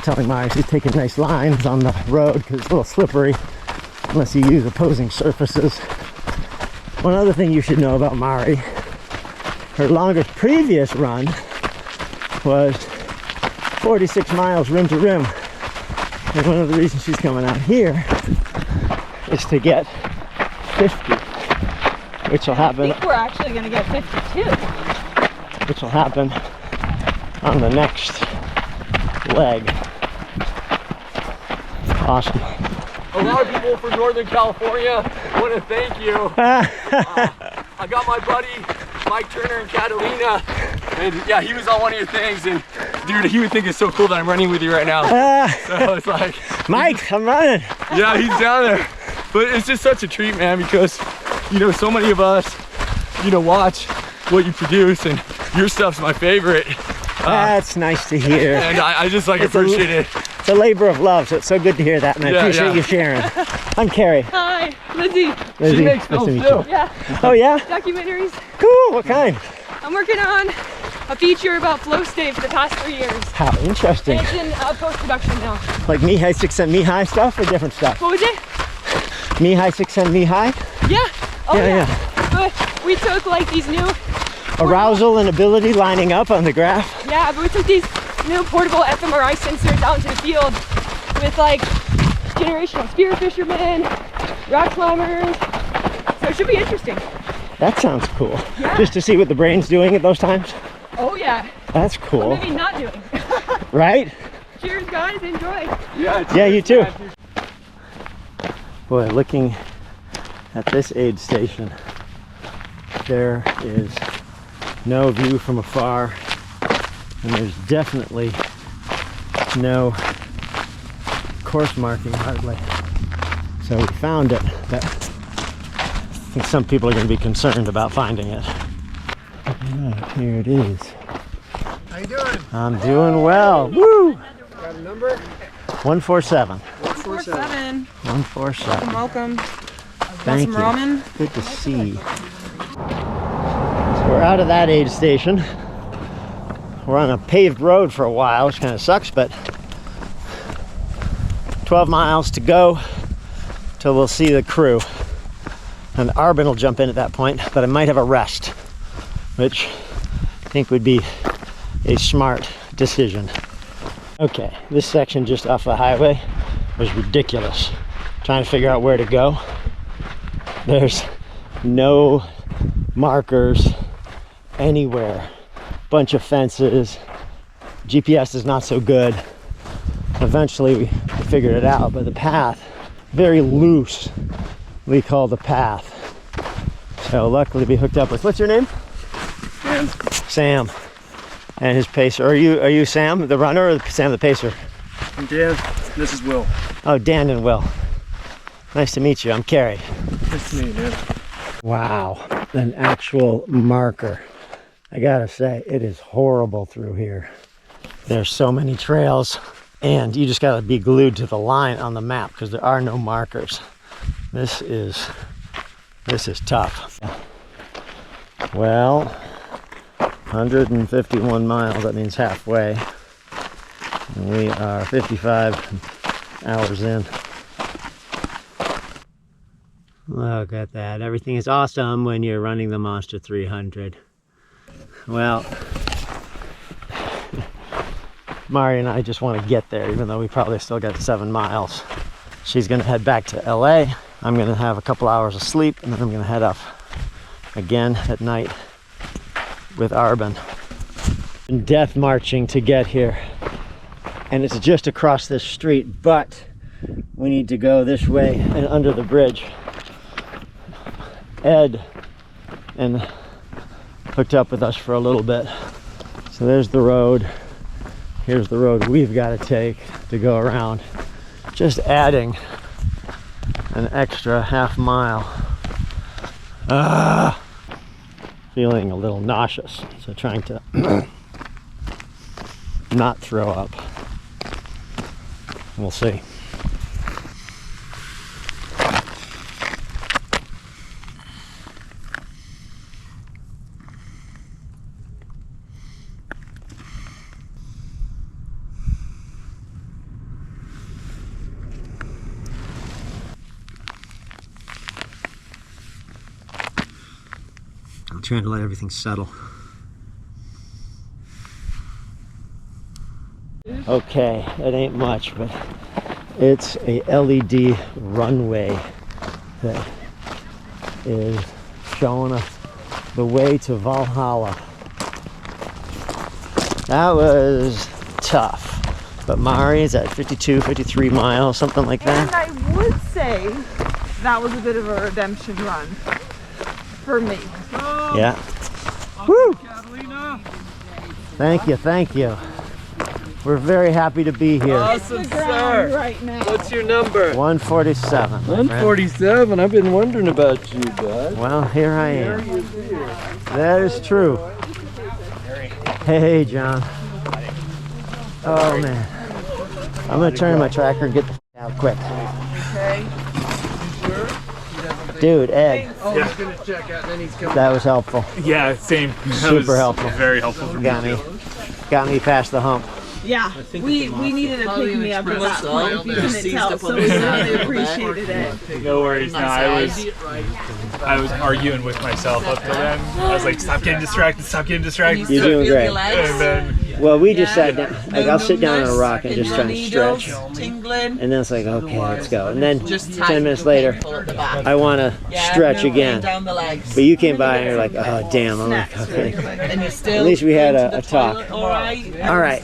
Telling Mari she's taking nice lines on the road because it's a little slippery unless you use opposing surfaces. One other thing you should know about Mari, her longest previous run was 46 miles rim to rim. And one of the reasons she's coming out here is to get 50, which will happen. I think we're actually going to get 52. which will happen on the next leg. Awesome. A lot of people from Northern California want to thank you. I got my buddy Mike Turner and Catalina, and yeah, he was on one of your things, and dude, he would think it's so cool that I'm running with you right now. So it's like, Mike, I'm running. Yeah, he's down there. But it's just such a treat, man, because, you know, so many of us, you know, watch what you produce, and your stuff's my favorite. That's nice to hear. And I just like appreciate it. It's a labor of love, so it's so good to hear that, and I appreciate you sharing. I'm Carrie. Hi, Lizzie. Lizzie. She makes nice films to meet too. Yeah. Oh yeah? Documentaries. Cool, what kind? I'm working on a feature about flow state for the past 3 years. How interesting. And it's in post-production now. Like Mihai 6M Mihai stuff or different stuff? What was it? Mihai 6M Mihai? Yeah. Oh yeah. But we took like these new Arousal and ability lining up on the graph. Yeah, but we took these new portable fMRI sensors out into the field with like generational spear fishermen, rock climbers. So it should be interesting. That sounds cool. Yeah. Just to see what the brain's doing at those times. Oh yeah. That's cool. Or maybe not doing. Right? Cheers guys, enjoy. Yeah, you too. Boy, looking at this aid station, there is no view from afar, and there's definitely no course marking hardly. So we found it, but I think some people are going to be concerned about finding it. Right, here it is. How you doing? I'm doing well. Woo! Got a number? 147. 147. 147. Welcome. Thank you. Ramen? Good to see. So we're out of that aid station. We're on a paved road for a while, which kind of sucks, but 12 miles to go till we'll see the crew. And Arbin will jump in at that point, but I might have a rest, which I think would be a smart decision. Okay, this section just off the highway was ridiculous. Trying to figure out where to go. There's no markers anywhere. Bunch of fences. GPS is not so good. Eventually we figured it out, but the path, very loose, we call the path. So luckily we hooked up with, what's your name? Sam. Sam. And his pacer. Are you Sam, the runner, or Sam, the pacer? I'm Dan. This is Will. Oh, Dan and Will. Nice to meet you. I'm Carrie. Nice to meet you, man. Wow, an actual marker. I gotta say, it is horrible through here. There's so many trails, and you just gotta be glued to the line on the map because there are no markers. This is tough. Well, 151 miles, that means halfway. And we are 55 hours in. Look at that. Everything is awesome when you're running the Monster 300. Well, Mari and I just want to get there, even though we probably still got 7 miles. She's going to head back to LA. I'm going to have a couple hours of sleep, and then I'm going to head up again at night with Arbin. Been death marching to get here. And it's just across this street, but we need to go this way and under the bridge. Ed and hooked up with us for a little bit. So there's the road. Here's the road we've got to take to go around. Just adding an extra half mile. Feeling a little nauseous, so trying to not throw up. We'll see. I'm trying to let everything settle. Okay, it ain't much, but it's a LED runway that is showing us the way to Valhalla. That was tough. But Mari is at 52, 53 miles, something like that. And I would say that was a bit of a redemption run for me. Yeah. Woo! Thank you, thank you. We're very happy to be here. Awesome, sir. Right now. What's your number? 147. 147. I've been wondering about you, bud. Well, here I am. That is true. Hey, John. Oh, man. I'm going to turn my tracker and get the out quick. Okay. Dude, Ed. Oh, he's going to check out, then he's coming. That was helpful. Yeah, same. Super helpful. Very helpful for Got me past the hump. Yeah, we needed a pick me up at that point, if you couldn't tell, so we really appreciated it. No worries. No, I was arguing with myself up to then. I was like, stop getting distracted, stop getting distracted. You're doing great. And then, well, we just sat down. Like, I'll sit down on a rock and just try and stretch. Tingling. And then it's like, okay, let's go. And then 10 minutes later, I want to stretch again. But you came by and you're like, oh, damn. I'm like, okay. At least we had a talk. All right.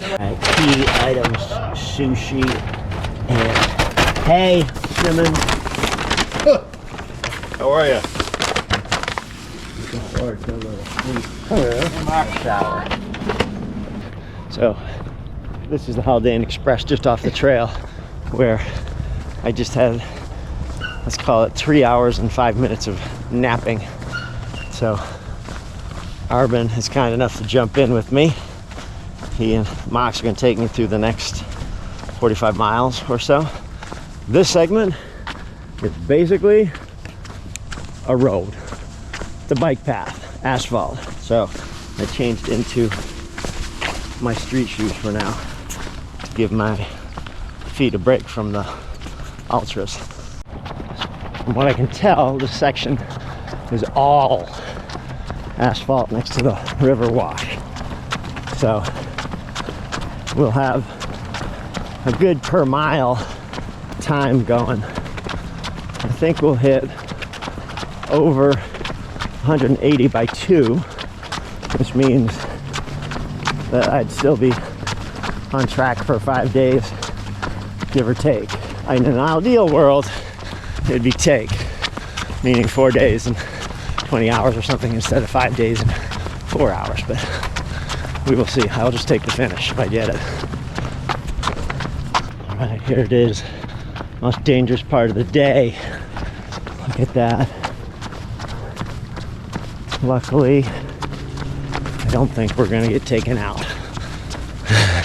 Key items, sushi, and hey, Shimon. How are you? Shower. So, this is the Haldane Express just off the trail where I just had, let's call it 3 hours and 5 minutes of napping. So, Arbin is kind enough to jump in with me. He and Mox are going to take me through the next 45 miles or so. This segment is basically a road. The bike path, asphalt. So I changed into my street shoes for now to give my feet a break from the ultras. From what I can tell, this section is all asphalt next to the river wash. So we'll have a good per mile time going. I think we'll hit over 180 by 2, which means that I'd still be on track for 5 days, give or take. In an ideal world, it'd be take, meaning 4 days and 20 hours or something instead of 5 days and 4 hours, but we will see. I'll just take the finish if I get it. All right, here it is. Most dangerous part of the day. Look at that. Luckily, I don't think we're gonna get taken out.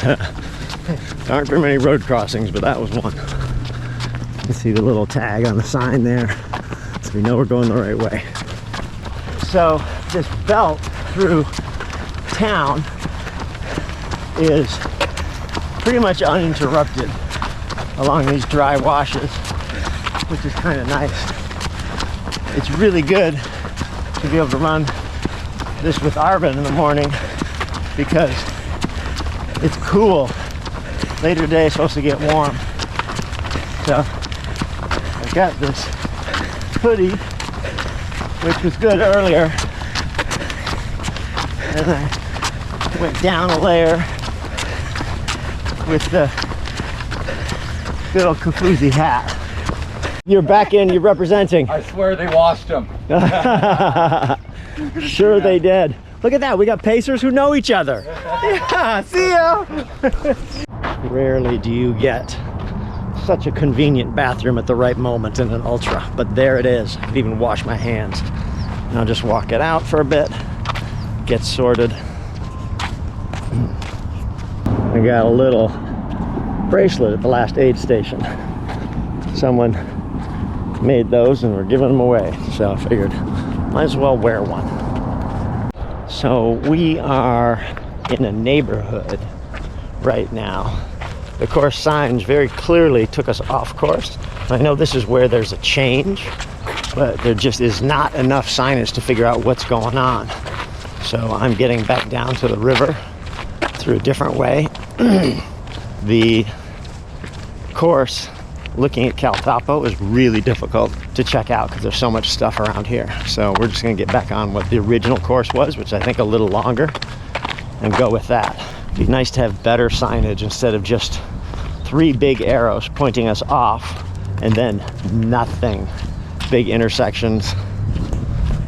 There aren't very many road crossings, but that was one. You see the little tag on the sign there, so we know we're going the right way. So this belt through town is pretty much uninterrupted along these dry washes, which is kind of nice. It's really good to be able to run this with Arvin in the morning because it's cool. Later today it's supposed to get warm. So I got this hoodie, which was good earlier, and I went down a layer with the good old Kafuzi hat. You're back in, you're representing. I swear they washed them. Sure they did. Look at that, we got pacers who know each other. Yeah, see ya. Rarely do you get such a convenient bathroom at the right moment in an ultra, but there it is. I can even wash my hands. And I'll just walk it out for a bit, get sorted. I got a little bracelet at the last aid station. Someone made those and we're giving them away, so I figured might as well wear one. So we are in a neighborhood right now. The course signs very clearly took us off course. I know this is where there's a change, but there just is not enough signage to figure out what's going on. So I'm getting back down to the river through a different way. The course looking at Cal Topo is really difficult to check out because there's so much stuff around here. So we're just gonna get back on what the original course was, which I think a little longer, and go with that. It'd be nice to have better signage instead of just 3 big arrows pointing us off and then nothing. Big intersections.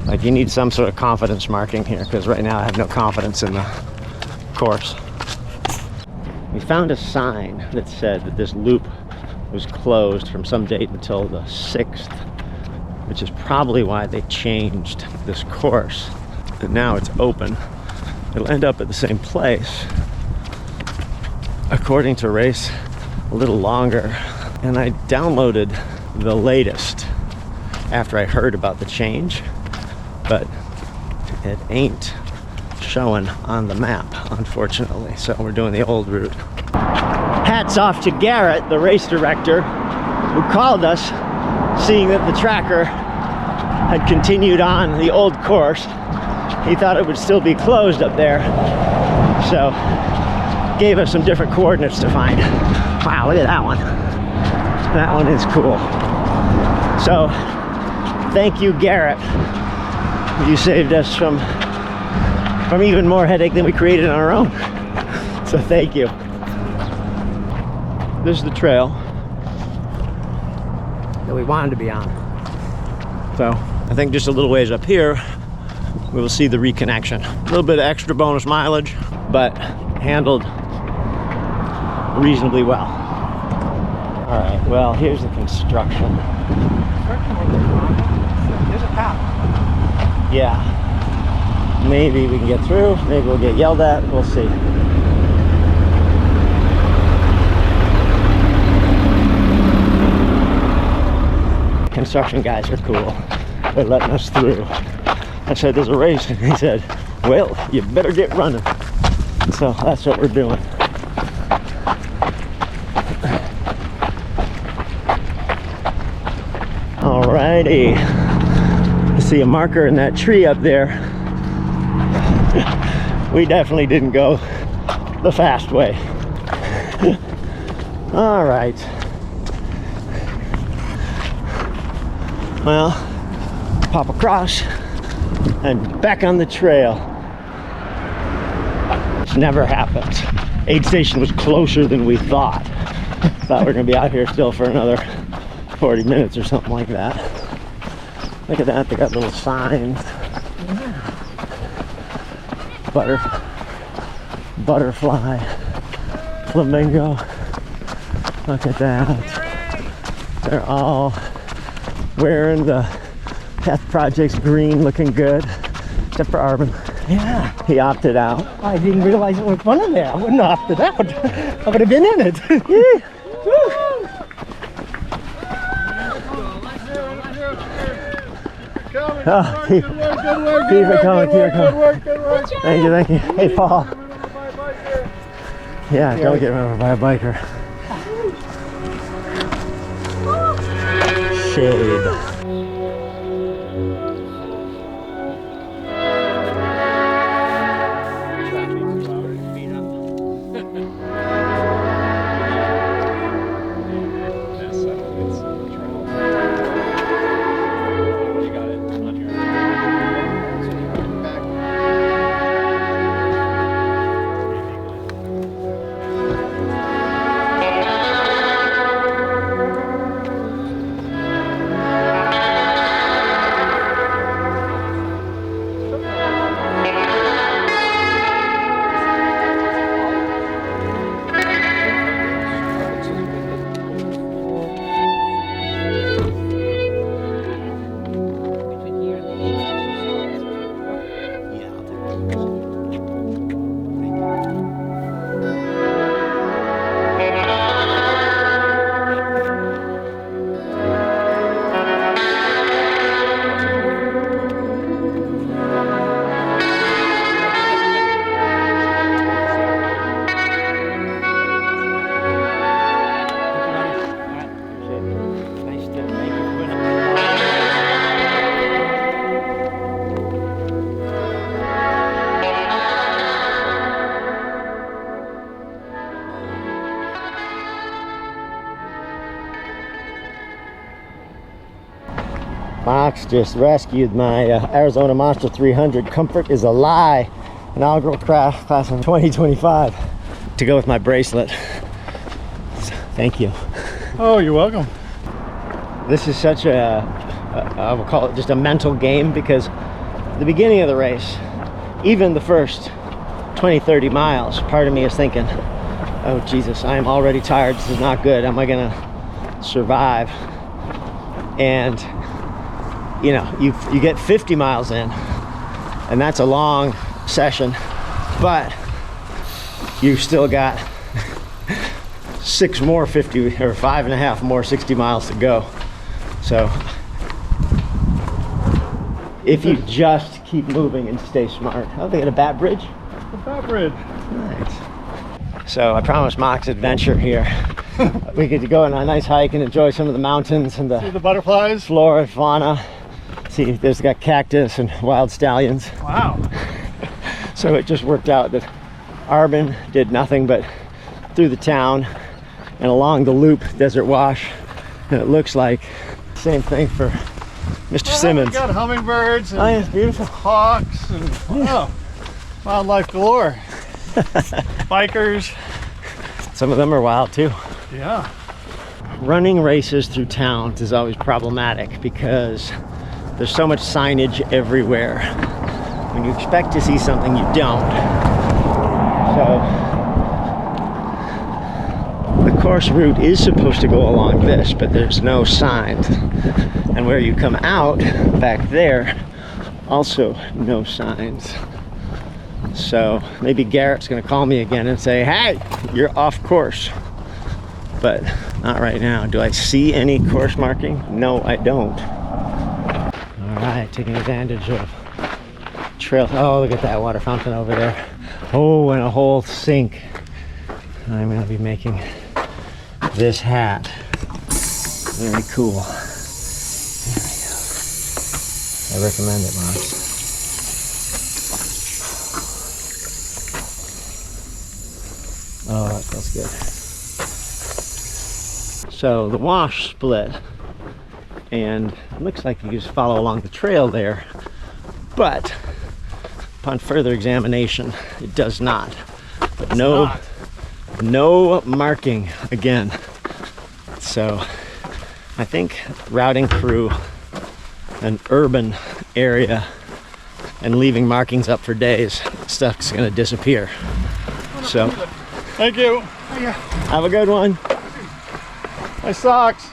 Like, you need some sort of confidence marking here, because right now I have no confidence in the course. We found a sign that said that this loop was closed from some date until the 6th, which is probably why they changed this course. And now it's open. It'll end up at the same place, according to Race, a little longer. And I downloaded the latest after I heard about the change, but it ain't showing on the map, unfortunately. So we're doing the old route. Hats off to Garrett, the race director, who called us, seeing that the tracker had continued on the old course. He thought it would still be closed up there, so gave us some different coordinates to find. Wow, look at that one. That one is cool. So, thank you, Garrett. You saved us from even more headache than we created on our own. So thank you. This is the trail that we wanted to be on. So I think just a little ways up here, we will see the reconnection. A little bit of extra bonus mileage, but handled reasonably well. All right, well, here's the construction. There's a path. Yeah. Maybe we can get through, maybe we'll get yelled at, we'll see. Construction guys are cool. They're letting us through. I said, there's a race, and he said, well, you better get running. So that's what we're doing. Alrighty. I see a marker in that tree up there. We definitely didn't go the fast way. All right. Well, pop across and back on the trail. It's never happened. Aid station was closer than we thought. Thought we were gonna be out here still for another 40 minutes or something like that. Look at that, they got little signs. Butterfly, flamingo. Look at that. They're all wearing the Path Project's green, looking good. Except for Arvin. Yeah. He opted out. I didn't realize it was fun in there. I wouldn't have opted out. I would have been in it. Yeah. Oh, keep it coming. Good work. Thank you. Hey, Paul. Yeah, don't get run over by a biker. Shade. Fox just rescued my Arizona Monster 300. Comfort is a lie. Inaugural crash class in 2025. to go with my bracelet. Thank you. Oh, you're welcome. This is such a I will call it just a mental game, because the beginning of the race, even the first 20-30 miles, part of me is thinking, oh Jesus, I am already tired, this is not good, am I gonna survive? And you know, you get 50 miles in, and that's a long session, but you still got 6 more 50, or 5.5 more 60 miles to go. So if you just keep moving and stay smart. Oh, they got a bat bridge? The bat bridge. Nice. So I promised Mox adventure here. We get to go on a nice hike and enjoy some of the mountains and see the butterflies, flora, fauna. See, there's got cactus and wild stallions. Wow. So it just worked out that Arbin did nothing but through the town and along the loop, Desert Wash. And it looks like same thing for Mr. Simmons. We got hummingbirds and yeah, beautiful hawks and wow, wildlife galore. Bikers. Some of them are wild too. Yeah. Running races through towns is always problematic because there's so much signage everywhere. When you expect to see something, you don't. So the course route is supposed to go along this, but there's no signs. And where you come out, back there, also no signs. So maybe Garrett's gonna call me again and say, hey, you're off course. But not right now. Do I see any course marking? No, I don't. All right, taking advantage of trail. Oh, look at that water fountain over there. Oh, and a whole sink. I'm gonna be making this hat. Very cool. There we go. I recommend it, Mom. Oh, that feels good. So the wash split, and it looks like you just follow along the trail there, but upon further examination, it does not. But no marking again. So I think routing through an urban area and leaving markings up for days, stuff's gonna disappear. So thank you. Have a good one. My socks.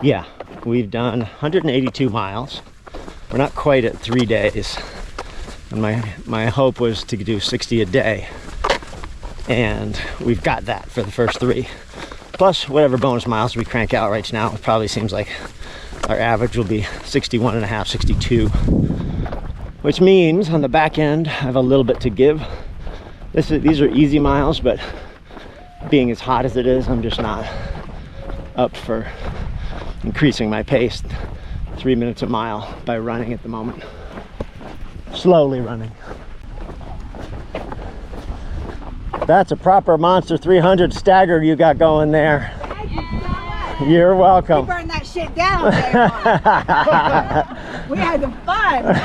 Yeah, we've done 182 miles. We're not quite at 3 days. And my hope was to do 60 a day. And we've got that for the first 3. Plus whatever bonus miles we crank out right now. It probably seems like our average will be 61.5, 62. Which means on the back end, I have a little bit to give. These are easy miles, but being as hot as it is, I'm just not up for increasing my pace 3 minutes a mile by running at the moment. Slowly running. That's a proper Monster 300 stagger you got going there. You're welcome. We burned that shit down. We had the fun.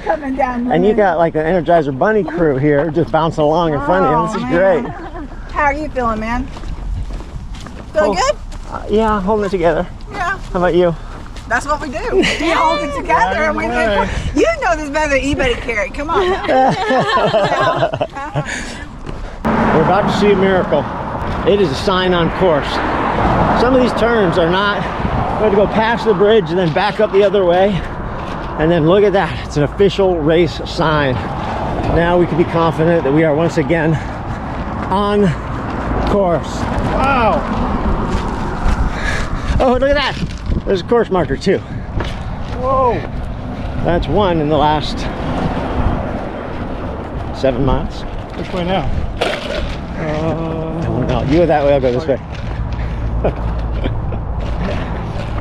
Coming down. And you got like an Energizer Bunny crew here just bouncing along in front of you. This is great. How are you feeling, man? Feeling good? Yeah, holding it together. Yeah. How about you? That's what we do. We hold it together. And you know this better than anybody carry. Come on. We're about to see a miracle. It is a sign on course. Some of these turns are not. We have to go past the bridge and then back up the other way. And then look at that. It's an official race sign. Now we can be confident that we are once again on course. Wow. Oh, look at that. There's a course marker too. Whoa. That's one in the last 7 miles. Which way now? No, you go that way, I'll go this way.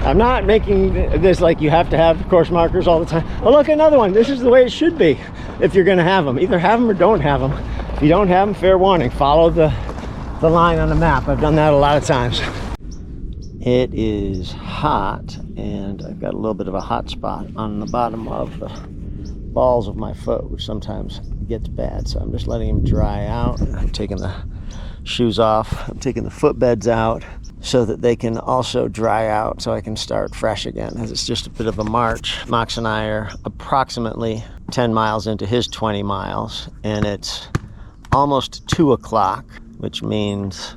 I'm not making this like you have to have course markers all the time. Oh, look, another one. This is the way it should be if you're going to have them. Either have them or don't have them. If you don't have them, fair warning. Follow the line on the map. I've done that a lot of times. It is hot, and I've got a little bit of a hot spot on the bottom of the balls of my foot, which sometimes gets bad. So I'm just letting him dry out. I'm taking the shoes off. I'm taking the footbeds out so that they can also dry out so I can start fresh again, as it's just a bit of a march. Max and I are approximately 10 miles into his 20 miles, and it's almost 2 o'clock, which means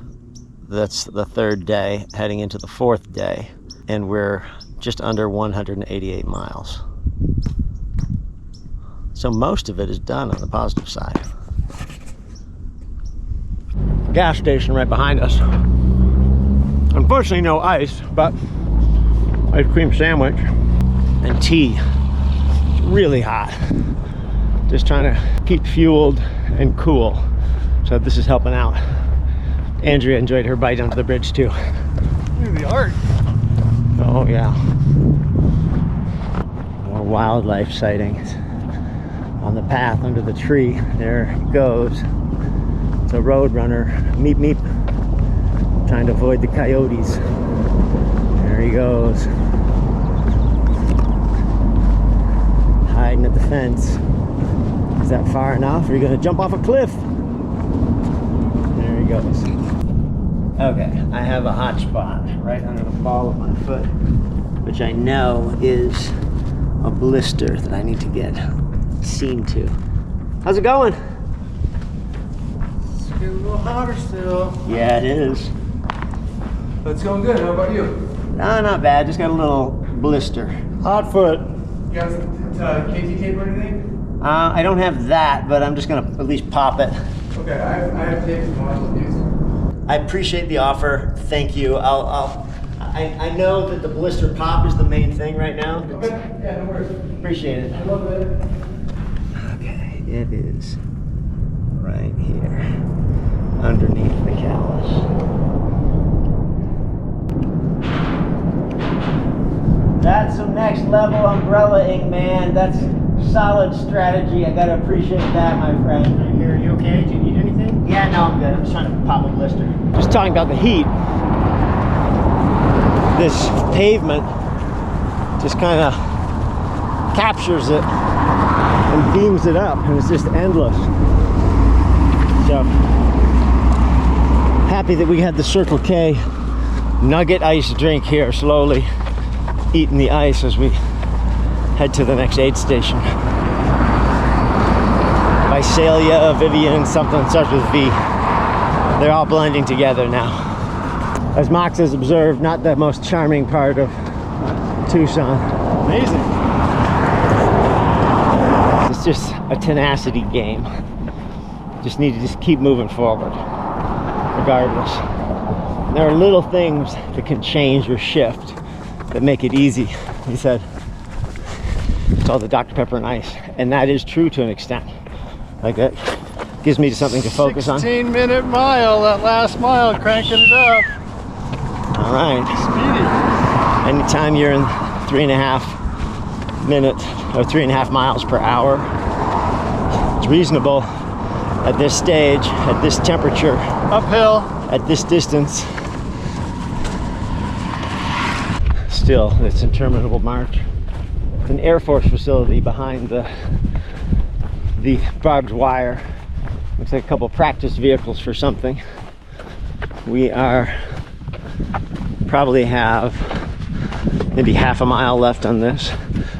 that's the 3rd day, heading into the 4th day, and we're just under 188 miles. So most of it is done on the positive side. Gas station right behind us. Unfortunately, no ice, but ice cream sandwich and tea. It's really hot. Just trying to keep fueled and cool. So this is helping out. Andrea enjoyed her bite under the bridge too. Look at the art. Oh yeah. More wildlife sightings. On the path under the tree, there he goes. It's a road runner. Meep meep. Trying to avoid the coyotes. There he goes. Hiding at the fence. Is that far enough? Are you gonna jump off a cliff? There he goes. Okay, I have a hot spot right under the ball of my foot, which I know is a blister that I need to get seen to. How's it going? It's getting a little hotter still. Yeah, it is. But it's going good. How about you? No, not bad. Just got a little blister. Hot foot. You got some KT tape or anything? I don't have that, but I'm just gonna at least pop it. Okay, I have tape if you want to use. I appreciate the offer. Thank you. I know that the blister pop is the main thing right now. Okay. Yeah, no worries. Appreciate it. I love it. Okay, it is right here, underneath the callus. That's some next level umbrella-ing, man. That's solid strategy. I gotta appreciate that, my friend. Are you okay? Do you need anything? Yeah, no, I'm good. I'm just trying to pop a blister. Just talking about the heat. This pavement just kind of captures it and beams it up, and it's just endless. So happy that we had the Circle K nugget ice drink here, slowly eating the ice as we head to the next aid station. Visalia, Vivian, something starts with V. They're all blending together now. As Max has observed, not the most charming part of Tucson. Amazing. It's just a tenacity game. Just need to just keep moving forward, regardless. And there are little things that can change or shift that make it easy. He said, it's all the Dr. Pepper and ice. And that is true to an extent. Like that gives me something to focus on. 16-minute mile, that last mile, cranking it up. All right. Speedy. Anytime you're in 3.5 minutes or 3.5 miles per hour, it's reasonable at this stage, at this temperature, uphill, at this distance. Still, it's an interminable march. It's an Air Force facility behind the barbed wire. Looks like a couple practice vehicles for something. We probably have maybe half a mile left on this,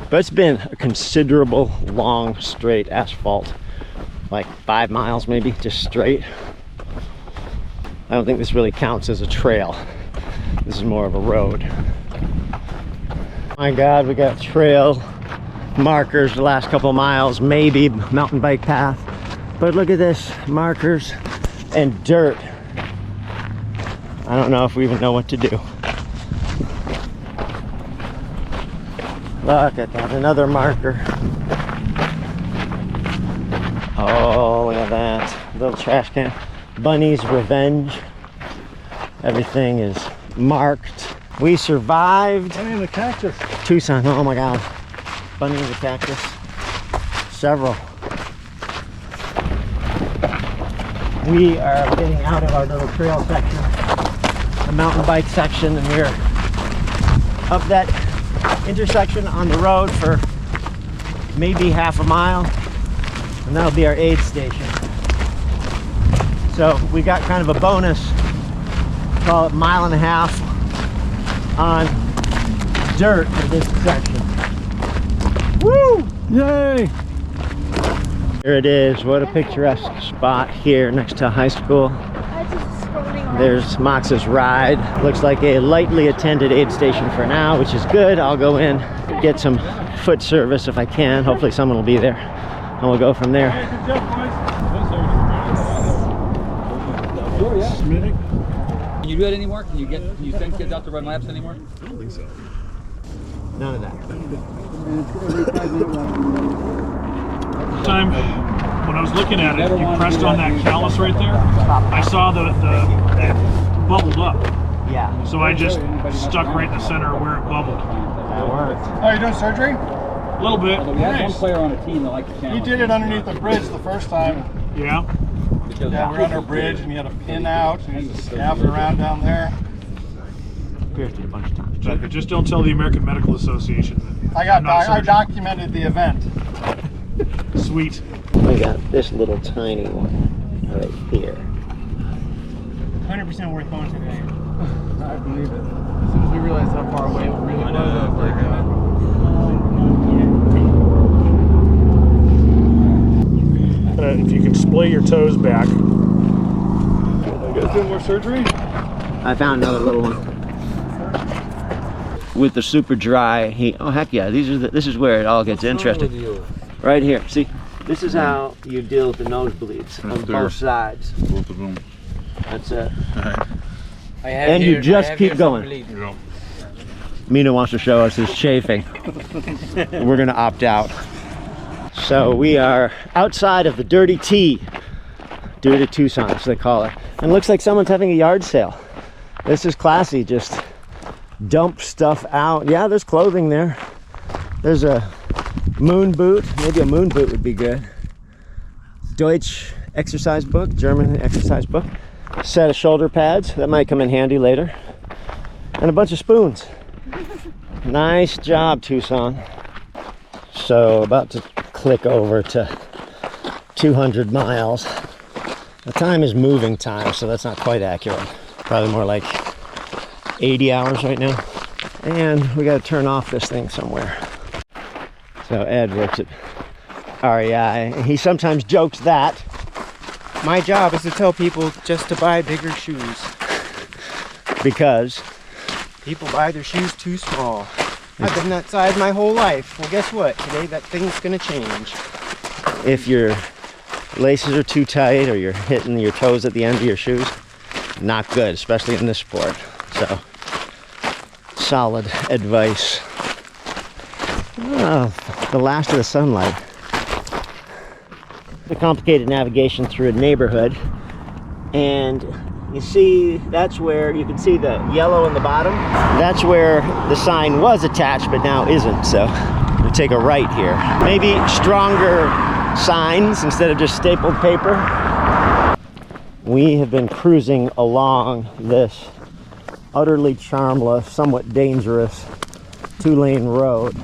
but it's been a considerable long straight asphalt, like 5 miles maybe, just straight. I don't think this really counts as a trail. This is more of a road. My God, we got trail markers the last couple miles, maybe mountain bike path, but look at this, markers and dirt. I don't know if we even know what to do. Look at that, another marker. Oh, look at that, little trash can. Bunny's Revenge. Everything is marked. We survived. Bunny in the cactus. Tucson, oh my God. Bunny in the cactus. Several. We are getting out of our little trail section, the mountain bike section, and we're up that intersection on the road for maybe half a mile. and that'll be our aid station. So we got kind of a bonus, call it 1.5 miles on dirt for this section. Woo! Yay! Here it is. What a picturesque spot here next to high school. There's Mox's ride. Looks like a lightly attended aid station for now, which is good. I'll go in, get some foot service if I can. Hopefully someone will be there, and we'll go from there. Can you do it anymore? Can you send kids out to run laps anymore? I don't think so. None of that. Time when I was looking at it, you pressed on that callus right there. I saw the it bubbled up. Yeah. So I just stuck right in the center where it bubbled. That worked. Oh, you're doing surgery? A little bit. We had one player on a team that liked the challenge. He did it underneath the bridge the first time. Yeah. Yeah, we're under a bridge and he had a pin out and he's just snapping around down there. Pierced it a bunch of times. Just don't tell the American Medical Association. I documented the event. Sweet. We got this little tiny one right here. 100% worth going today. I believe it. As soon as we realized how far away it really was, I was like, if you can splay your toes back. You guys doing more surgery? I found another little one. With the super dry heat. Oh heck yeah! This is where it all gets interesting. Right here. See, this is how you deal with the nosebleeds on both sides. Both of them. That's it. And you just keep going. Mina wants to show us his chafing. We're gonna opt out. So we are outside of the Dirty T, due to Tucson, so they call it. And it looks like someone's having a yard sale. This is classy, just dump stuff out. Yeah, there's clothing there. There's a moon boot, maybe a moon boot would be good. Deutsch exercise book, German exercise book. A set of shoulder pads, that might come in handy later. And a bunch of spoons. Nice job, Tucson. So about to click over to 200 miles. The time is moving time, so that's not quite accurate. Probably more like 80 hours right now. And we got to turn off this thing somewhere. So Ed works at REI. He sometimes jokes that my job is to tell people just to buy bigger shoes. Because people buy their shoes too small. I've been that size my whole life. Well, guess what? Today that thing's gonna change. If your laces are too tight or you're hitting your toes at the end of your shoes, not good, especially in this sport. So, solid advice. Oh, the last of the sunlight. The complicated navigation through a neighborhood, and you see that's where you can see the yellow in the bottom. That's where the sign was attached but now isn't, so we take a right here. Maybe stronger signs instead of just stapled paper. We have been cruising along this utterly charmless, somewhat dangerous 2-lane road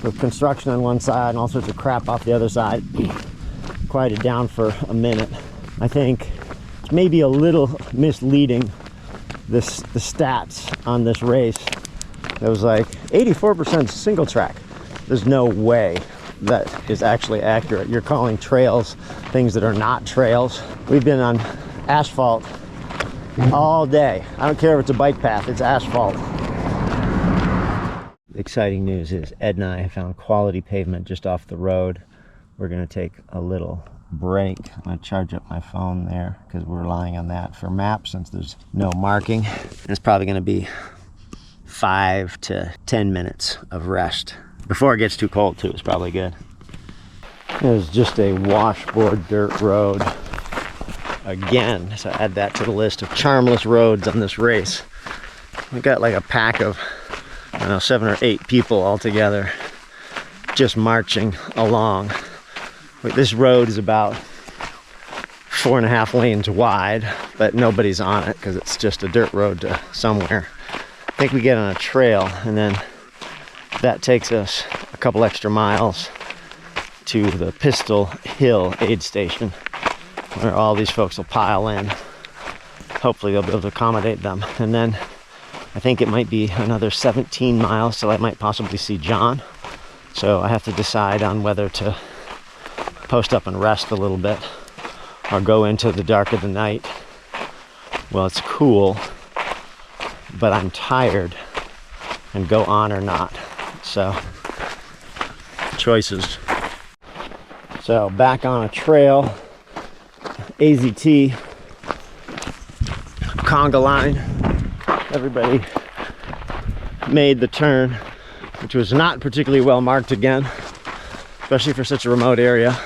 with construction on one side and all sorts of crap off the other side. Quieted down for a minute. I think it's maybe a little misleading, the stats on this race. It was like 84% single track. There's no way that is actually accurate. You're calling trails things that are not trails. We've been on asphalt all day. I don't care if it's a bike path, it's asphalt. The exciting news is Ed and I have found quality pavement just off the road. We're gonna take a little break. I'm gonna charge up my phone there because we're relying on that for maps since there's no marking. And it's probably gonna be 5 to 10 minutes of rest. Before it gets too cold too, it's probably good. It was just a washboard dirt road again. So add that to the list of charmless roads on this race. We got like a pack of, I don't know, 7 or 8 people all together just marching along. This road is about 4.5 lanes wide, but nobody's on it because it's just a dirt road to somewhere. I think we get on a trail and then that takes us a couple extra miles to the Pistol Hill aid station, where all these folks will pile in. Hopefully they'll be able to accommodate them. And then I think it might be another 17 miles till I might possibly see John. So I have to decide on whether to post up and rest a little bit or go into the dark of the night. Well, it's cool, but I'm tired, and go on or not. So, choices. So, back on a trail, AZT, conga line. Everybody made the turn, which was not particularly well marked again, especially for such a remote area.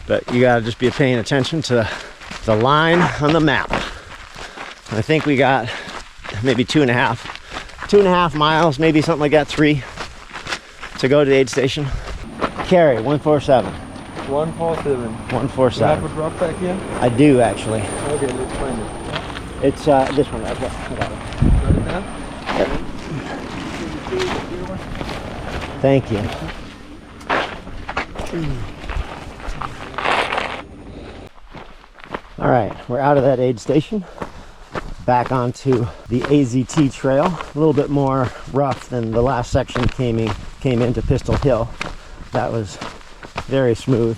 But you gotta just be paying attention to the line on the map. I think we got maybe 2.5 miles, maybe something like that, 3 to go to the aid station. Carry 147. 147. 147. You have a drop back here? I do actually. Okay, let's find it. It's this one. I got it. Got it now? Yep. Thank you. All right, we're out of that aid station. Back onto the AZT trail. A little bit more rough than the last section came into Pistol Hill. That was very smooth.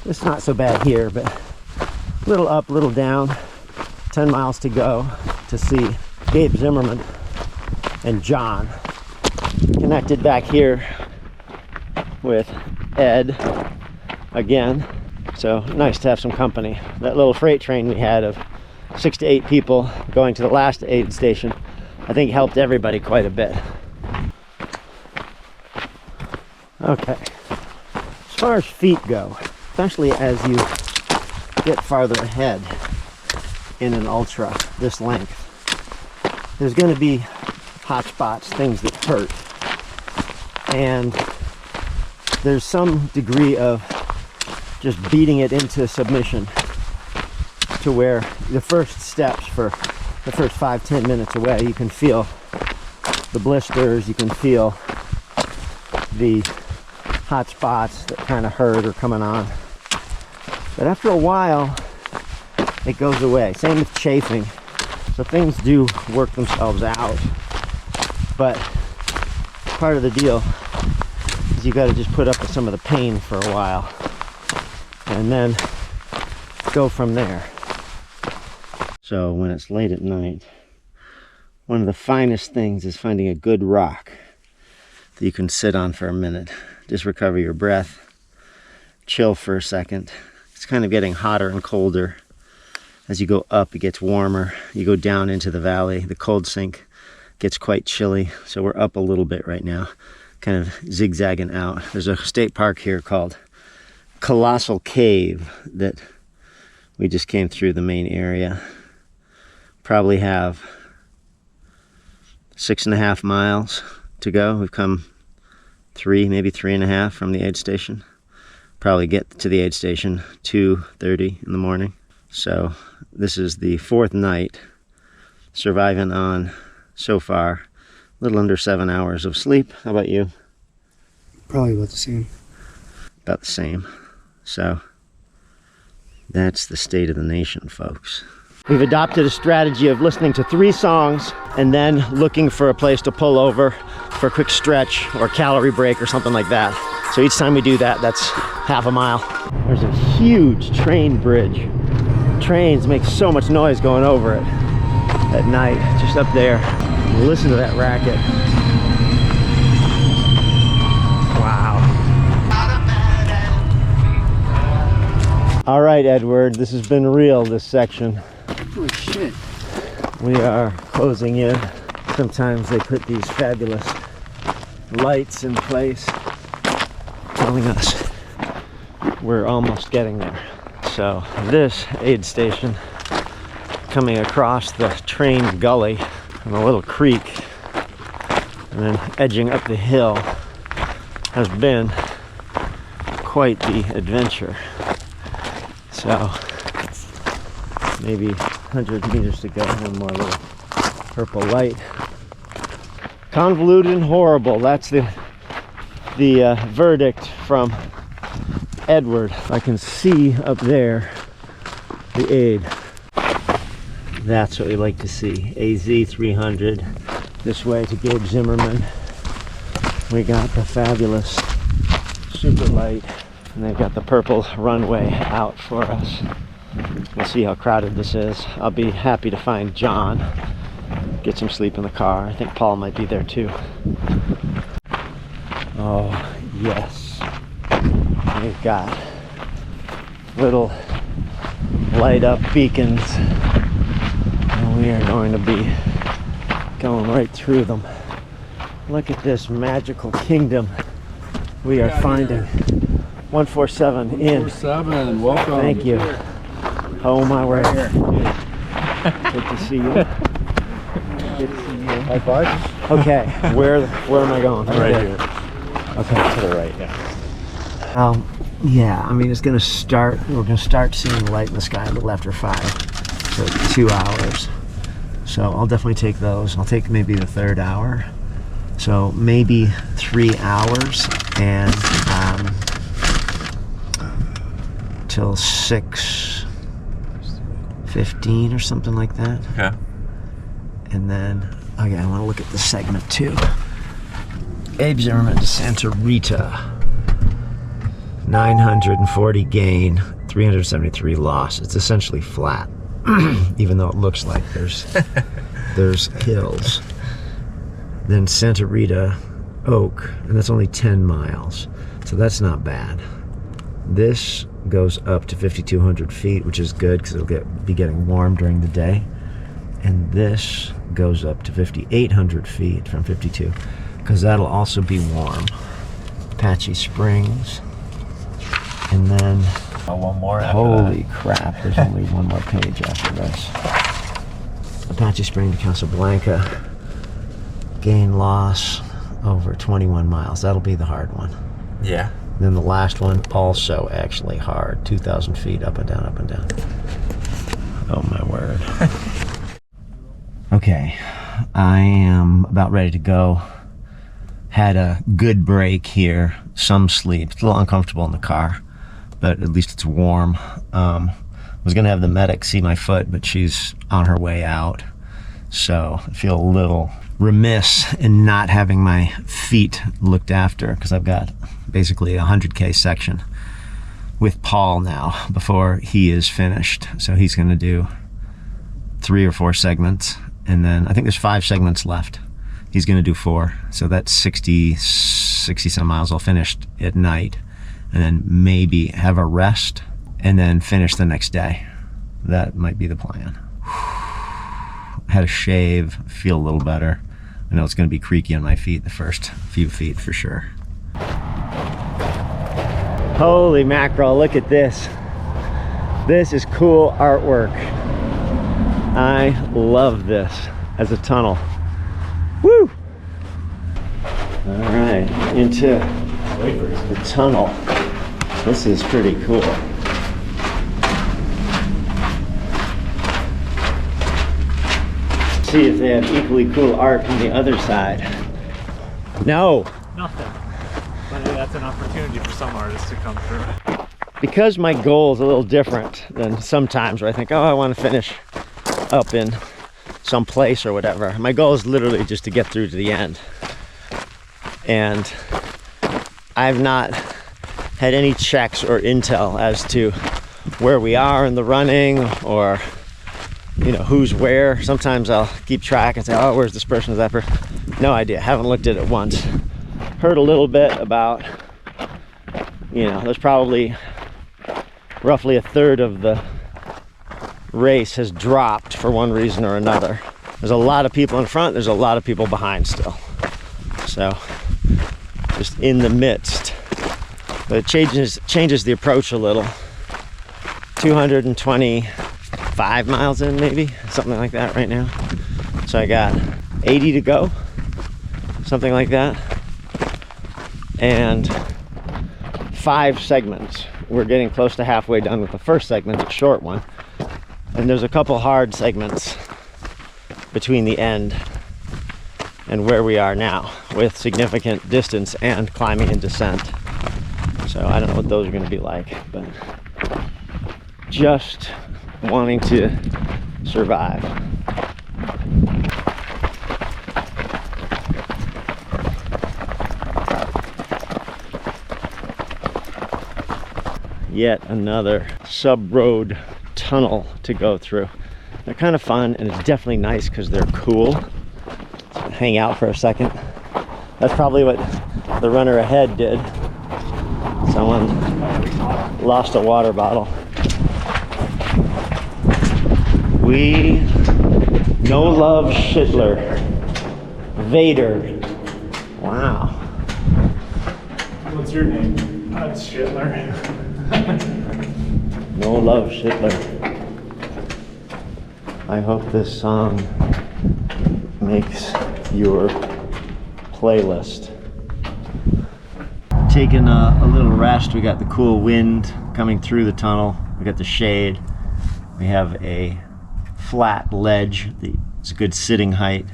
It's not so bad here, but a little up, little down. 10 miles to go to see Gabe Zimmerman and John. Connected back here with Ed again. So nice to have some company. That little freight train we had of 6 to 8 people going to the last aid station, I think helped everybody quite a bit. Okay, as far as feet go, especially as you get farther ahead in an ultra this length, there's going to be hot spots, things that hurt, and there's some degree of just beating it into submission to where the first steps for the first 5-10 minutes away, you can feel the blisters, you can feel the hot spots that kind of hurt or coming on. But after a while, it goes away. Same with chafing. So things do work themselves out. But part of the deal is you got to just put up with some of the pain for a while and then go from there. So when it's late at night, one of the finest things is finding a good rock that you can sit on for a minute. Just recover your breath, chill for a second. It's kind of getting hotter and colder. As you go up, it gets warmer. You go down into the valley, the cold sink gets quite chilly. So we're up a little bit right now, kind of zigzagging out. There's a state park here called Colossal Cave that we just came through the main area. Probably have 6.5 miles to go. We've come 3, maybe 3.5 from the aid station. Probably get to the aid station 2:30 in the morning. So this is the 4th night, surviving on, so far, a little under 7 hours of sleep. How about you? Probably about the same. About the same. So that's the state of the nation, folks. We've adopted a strategy of listening to 3 songs and then looking for a place to pull over for a quick stretch or calorie break or something like that. So each time we do that, that's half a mile. There's a huge train bridge. Trains make so much noise going over it at night, just up there. Listen to that racket. Wow. All right, Edward, this has been real, this section. Holy shit. We are closing in. Sometimes they put these fabulous lights in place, telling us we're almost getting there. So this aid station, coming across the train gully and a little creek and then edging up the hill, has been quite the adventure. So maybe 100 meters to go. One more little purple light. Convoluted and horrible. That's the verdict from Edward. I can see up there the aid. That's what we like to see. AZ 300 this way to Gabe Zimmerman. We got the fabulous super light, and they've got the purple runway out for us. We'll see how crowded this is. I'll be happy to find John, get some sleep in the car. I think Paul might be there too. Oh yes, we've got little light up beacons, and we are going to be going right through them. Look at this magical kingdom we are finding. 147 in. 147, welcome. Thank you. Oh my word. Good to see you. Good to see you. High five. Okay, where am I going? Right here. Okay, to the right, yeah. Yeah, I mean, it's gonna start, we're gonna start seeing light in the sky a little after 5 for 2 hours. So I'll definitely take those. I'll take maybe the 3rd hour. So maybe 3 hours and till 6:15 or something like that. Okay. And then, okay, I want to look at the segment too. Abe Zimmerman to Santa Rita. 940 gain, 373 loss. It's essentially flat, even though it looks like there's hills. Then Santa Rita Oak, and that's only 10 miles, so that's not bad. This goes up to 5,200 feet, which is good because it'll be getting warm during the day. And this goes up to 5,800 feet from 52, because that'll also be warm. Apache Springs, and then one more. Holy crap! There's only one more page after this. Apache Spring to Casablanca. Gain loss over 21 miles. That'll be the hard one. Yeah. Then the last one, also actually hard. 2,000 feet up and down, up and down. Oh my word. Okay, I am about ready to go. Had a good break here, some sleep. It's a little uncomfortable in the car, but at least it's warm. I was gonna have the medic see my foot, but she's on her way out. So I feel a little remiss in not having my feet looked after, because I've got basically a 100K section with Paul now before he is finished. So he's gonna do 3 or 4 segments, and then I think there's 5 segments left. He's gonna do 4, so that's 60 some miles. I'll finish at night, and then maybe have a rest, and then finish the next day. That might be the plan. Had a shave, feel a little better. I know it's gonna be creaky on my feet the first few feet for sure. Holy mackerel, look at this. This is cool artwork. I love this as a tunnel. Woo! All right, into the tunnel. This is pretty cool. See if they have equally cool art on the other side. No. Nothing. But that's an opportunity for some artists to come through. Because my goal is a little different than sometimes where I think, oh, I want to finish up in some place or whatever. My goal is literally just to get through to the end. And I've not had any checks or intel as to where we are in the running, or you know, who's where. Sometimes I'll keep track and say, oh, where's this person, is that person? No idea, haven't looked at it once. Heard a little bit about, you know, there's probably roughly a third of the race has dropped for one reason or another. There's a lot of people in front, there's a lot of people behind still. So, just in the midst. But it changes the approach a little. 225 miles in, maybe, something like that right now. So I got 80 to go, something like that. And 5 segments. We're getting close to halfway done with the first segment, a short one. And there's a couple hard segments between the end and where we are now, with significant distance and climbing and descent. So So I don't know what those are going to be like, but just wanting to survive. Yet another sub-road tunnel to go through. They're kind of fun, and it's definitely nice because they're cool. So hang out for a second. That's probably what the runner ahead did. Someone lost a water bottle. We no love Schittler. Vader. Wow. What's your name? That's Schittler. No love Schittler. I hope this song makes your playlist. Taking a little rest. We got the cool wind coming through the tunnel. We got the shade. We have a flat ledge. It's a good sitting height.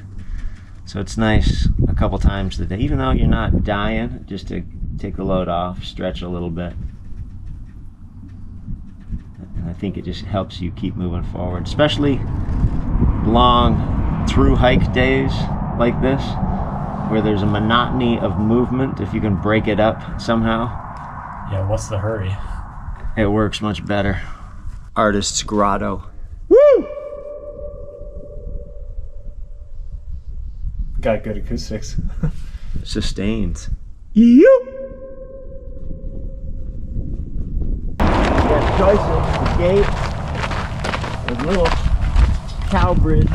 So it's nice a couple times a day, even though you're not dying, just to take the load off, stretch a little bit. And I think it just helps you keep moving forward, especially long through hike days like this, where there's a monotony of movement. If you can break it up somehow. Yeah, what's the hurry? It works much better. Artist's Grotto. Woo! Got good acoustics. Sustains. Yep. Got Joyce, the gate, a little cow bridge.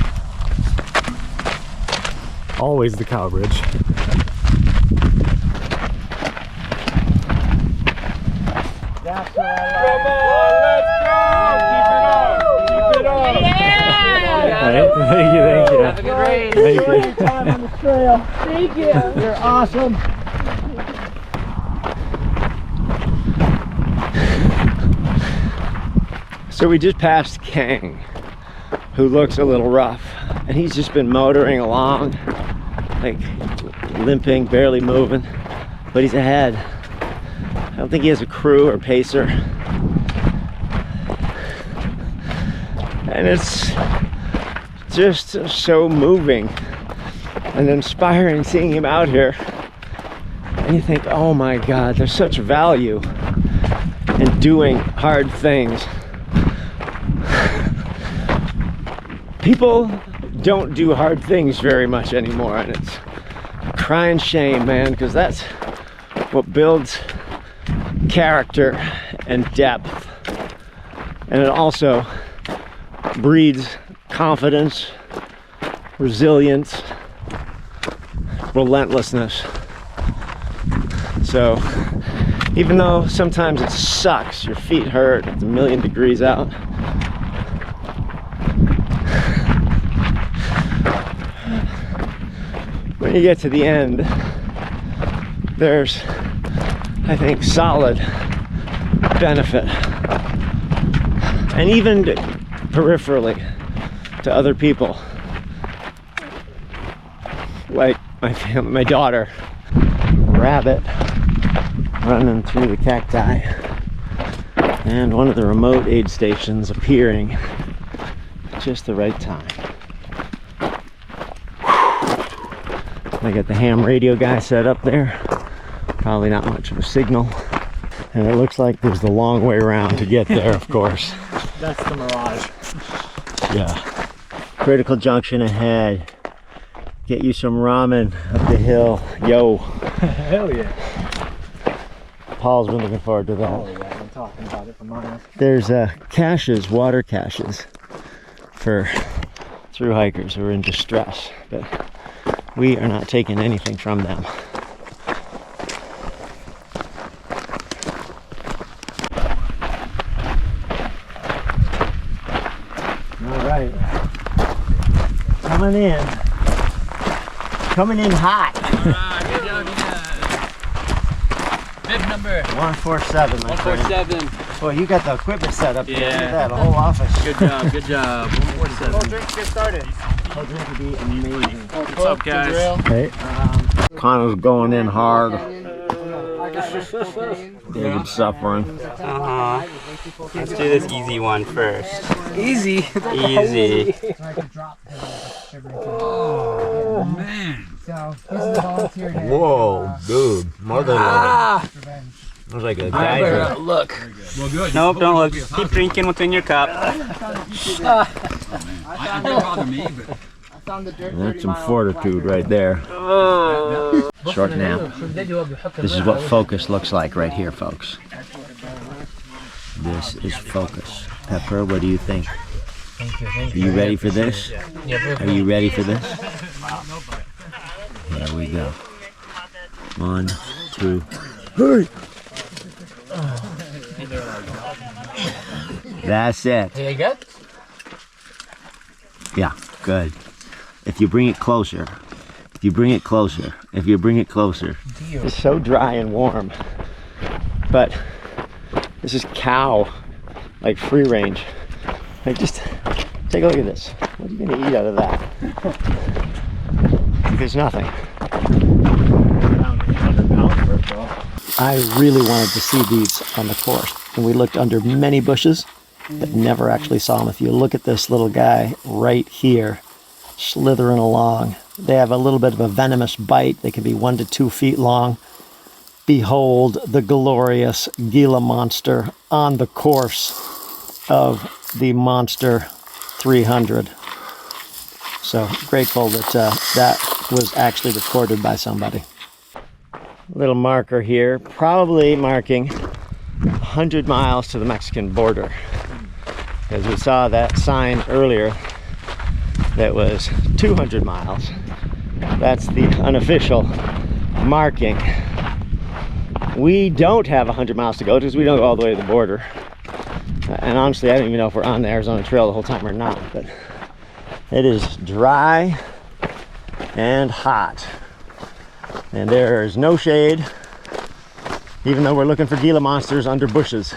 Always the cow bridge. That's what I like. Come on, let's go! Keep it up! Keep it up! Yeah! Right? Thank you, thank you. Have a good race. Thank you. Enjoy your time on the trail. Thank you. You're awesome. So we just passed Kang, who looks a little rough, and he's just been motoring along, like limping, barely moving, but he's ahead. I don't think he has a crew or pacer. And it's just so moving and inspiring seeing him out here. And you think, oh my God, there's such value in doing hard things. People don't do hard things very much anymore, and it's a crying shame, man, because that's what builds character and depth, and it also breeds confidence, resilience, relentlessness. So even though sometimes it sucks, your feet hurt, it's 1,000,000 degrees out, when you get to the end, there's, I think, solid benefit, and even peripherally to other people, like my family, my daughter, rabbit running through the cacti, and one of the remote aid stations appearing at just the right time. I got the ham radio guy set up there. Probably not much of a signal. And it looks like there's the long way around to get there, of course. That's the mirage. Yeah. Critical junction ahead. Get you some ramen up the hill. Yo. Hell yeah. Paul's been looking forward to that. Oh yeah, I've been talking about it for miles. There's caches, water caches, for through hikers who are in distress. But we are not taking anything from them. All right, coming in hot. Good job, you guys. Bib number 147. 147. Boy, you got the equipment set up here. Look at Yeah. that, a whole office. Good job, good job. 147. Cold drink, get started. Cold drink would be amazing. What's up, guys? Hey. Connor's going in hard. David's suffering. Let's do this easy one first. Easy. Easy. Oh man. So this is a volunteer day. Whoa, dude. Mother It was like a geyser. Look. Well, good. Nope, don't look. Just keep drinking what's in your cup. That's some fortitude right there. Short nap. This is what focus looks like right here, folks. This is focus. Pepper, what do you think? Are you ready for this? Are you ready for this? Here we go. 1, 2, 3. That's it. Did you good? Yeah, good. If you bring it closer, if you bring it closer, if you bring it closer. It's so dry and warm, but this is cow, like free range. Like just take a look at this. What are you gonna eat out of that? There's nothing. I really wanted to see these on the course, and we looked under many bushes, but never actually saw them. If you look at this little guy right here, slithering along, they have a little bit of a venomous bite. They can be 1 to 2 feet long. Behold the glorious Gila monster on the course of the Monster 300. So grateful that that was actually recorded by somebody. Little marker here, probably marking 100 miles to the Mexican border. Because we saw that sign earlier that was 200 miles. That's the unofficial marking. We don't have 100 miles to go because we don't go all the way to the border. And honestly, I don't even know if we're on the Arizona Trail the whole time or not, but it is dry and hot. And there is no shade, even though we're looking for Gila monsters under bushes.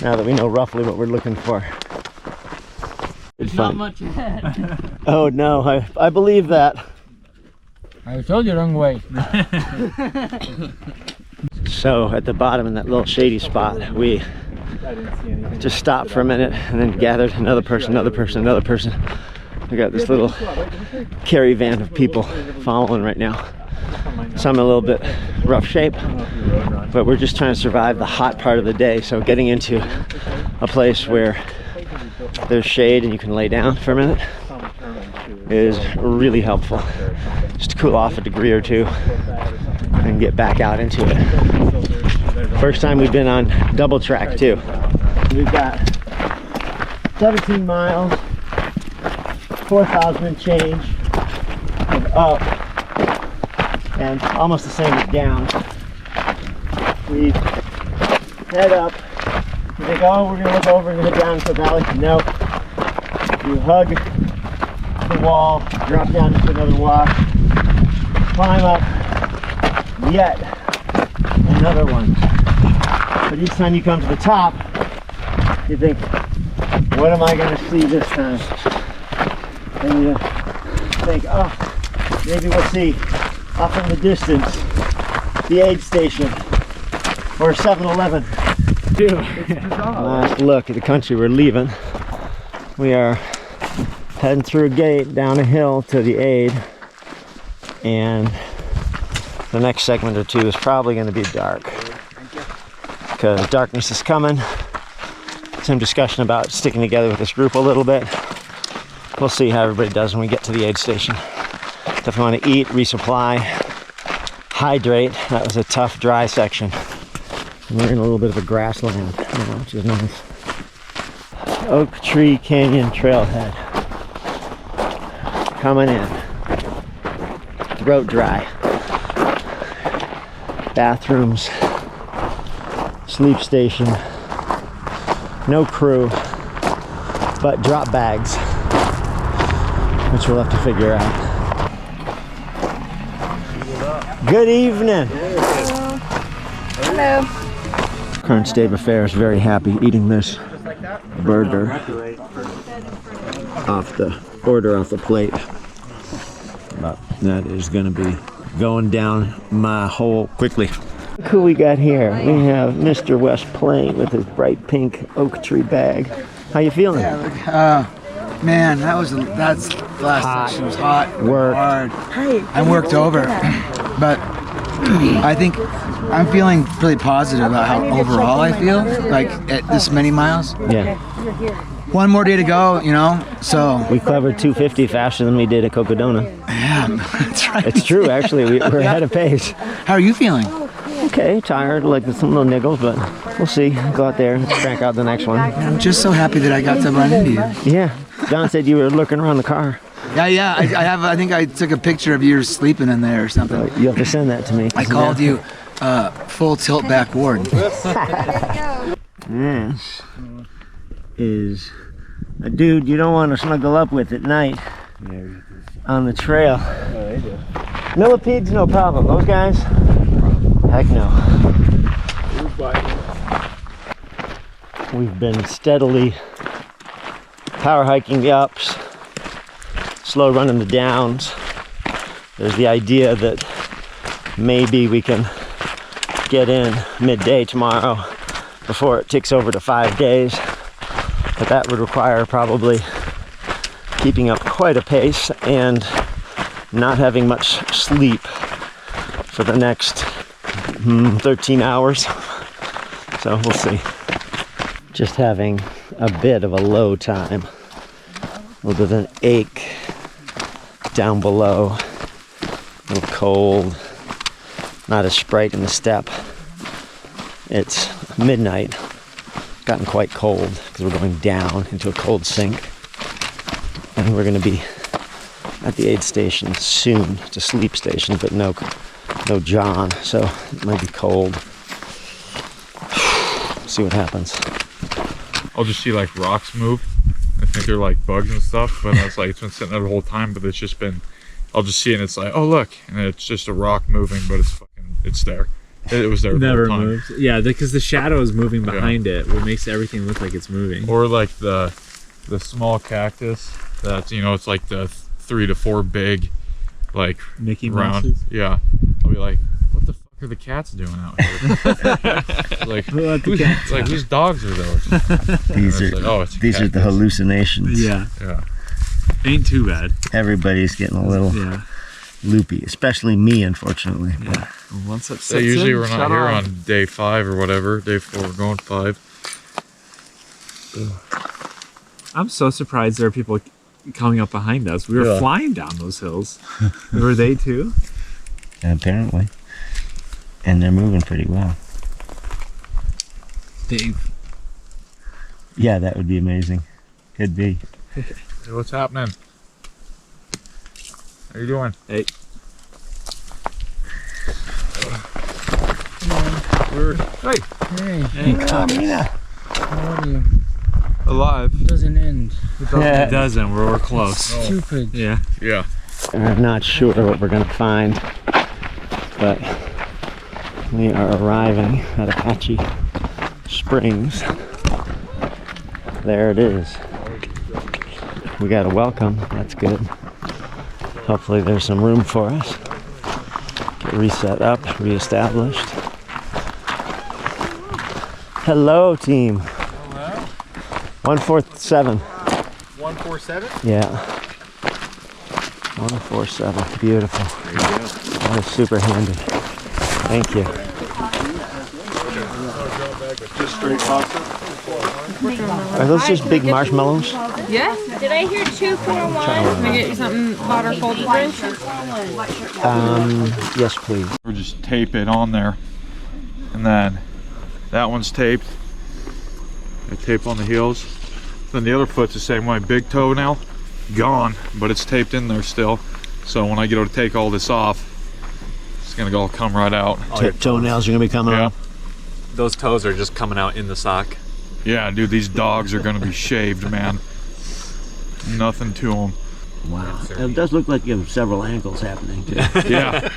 Now that we know roughly what we're looking for. It's not much ahead. Oh no, I believe that. I told you the wrong way. So at the bottom in that little shady spot, we just stopped for a minute and then gathered another person. We got this little caravan of people following right now. Some in a little bit rough shape, but we're just trying to survive the hot part of the day. So getting into a place where there's shade and you can lay down for a minute is really helpful. Just to cool off a degree or two and get back out into it. First time we've been on double track too. We've got 17 miles, 4,000 and change of up, and almost the same as down. We head up, you think, oh, we're gonna look over and head down into the valley. No, you hug the wall, drop down into another walk, climb up yet another one. But each time you come to the top, you think, what am I gonna see this time? And you think, oh, maybe we'll see off in the distance the aid station or 7-Eleven. Last look at the country we're leaving. We are heading through a gate down a hill to the aid, and the next segment or two is probably going to be dark because darkness is coming. Some discussion about sticking together with this group a little bit. We'll see how everybody does when we get to the aid station. Definitely want to eat, resupply, hydrate. That was a tough, dry section. And we're in a little bit of a grassland now, which is nice. Oak Tree Canyon Trailhead. Coming in. Throat dry. Bathrooms. Sleep station. No crew, but drop bags, which we'll have to figure out. Good evening. Hello. Current state of affairs, very happy eating this burger off the plate. But that is going to be going down my hole quickly. Look who we got here. We have Mr. West Plain with his bright pink oak tree bag. How you feeling? Man, that's the last session was hot, worked hard. I worked over, but I think I'm feeling really positive about how overall I feel, like at this many miles. Yeah. One more day to go, you know, so. We covered 250 faster than we did at Cocodona. Yeah, that's right. It's true, actually. We're ahead of pace. How are you feeling? Okay, tired, like some little niggles, but we'll see. Go out there, crank out the next one. I'm just so happy that I got to run into you. Yeah, John said you were looking around the car. Yeah, I think I took a picture of you sleeping in there or something. You have to send that to me. I called you full tilt back ward. This is a dude you don't want to snuggle up with at night on the trail. Millipedes, no problem. Those guys, heck no. We've been steadily power hiking the ups, slow running the downs. There's the idea that maybe we can get in midday tomorrow before it ticks over to 5 days, but that would require probably keeping up quite a pace and not having much sleep for the next 13 hours, so we'll see. Just having a bit of a low time, a little bit of an ache down below, a little cold, not as sprite in the step. It's midnight, gotten quite cold because we're going down into a cold sink, and we're going to be at the aid station soon. It's a sleep station, but no John, so it might be cold. See what happens. I'll just see like rocks move. I think they're like bugs and stuff, but it's like it's been sitting there the whole time, but it's just been, I'll just see it and it's like, oh look, and it's just a rock moving, but it's there. It was there the never whole time. moves. Yeah, because the shadow is moving behind it, what makes everything look like it's moving. Or like the small cactus that's, you know, it's like the 3 to 4 big, like Mickey round. Mouses? Yeah, I'll be like, what the fuck are the cats doing out here? like, whose dogs are those? These are these are the hallucinations. Yeah. Yeah. Ain't too bad. Everybody's getting a little loopy, especially me, unfortunately. Yeah. Once it So usually we're not here on day 5 or whatever. Day 4, we're going 5. I'm so surprised there are people coming up behind us. We were flying down those hills. Were they too? Apparently. And they're moving pretty well. Dave. Yeah, that would be amazing. Could be. Hey, what's happening? How you doing? Hey. Hey. Mina. How are you? Alive. It doesn't end. It doesn't. We're close. Stupid. Yeah. Yeah. I'm not sure what we're going to find, but we are arriving at Apache Springs. There it is. We got a welcome. That's good. Hopefully there's some room for us. Get reset up, reestablished. Hello, team. Hello? 147. 147? Yeah. 147. Beautiful. That is super handy. Thank you. Just straight pasta? Are those just big marshmallows? Yeah. Did I hear 2 for $1? Can I get you something hot or cold to drink? Yes, please. Or just tape it on there, and then that one's taped. I tape on the heels. Then the other foot's the same way. Big toenail, gone, but it's taped in there still. So when I get to take all this off, it's gonna all come right out. Toenails are gonna be coming out. Those toes are just coming out in the sock. Yeah, dude, these dogs are gonna be shaved, man. Nothing to them. Wow. It does look like you have several ankles happening too. Yeah.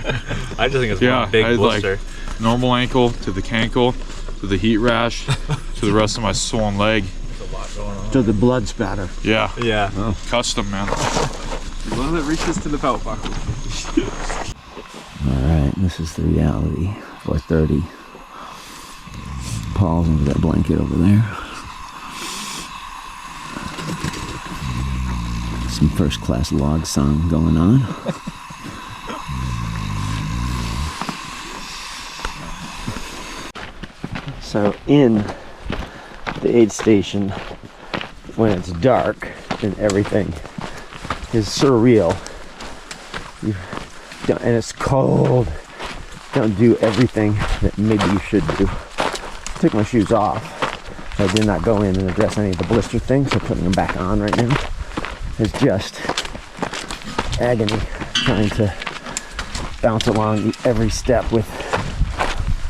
I just think it's one big blister. Like normal ankle to the cankle to the heat rash to the rest of my swollen leg. There's a lot going on. To the blood spatter. Yeah. Yeah. Oh. Custom, man. One that reaches to the belt buckle. Alright, this is the reality. 4:30. Paul's under that blanket over there. Some first class log song going on. So in the aid station, when it's dark and everything is surreal, and it's cold, don't do everything that maybe you should do. I took my shoes off. I did not go in and address any of the blister things, so putting them back on right now is just agony, trying to bounce along every step with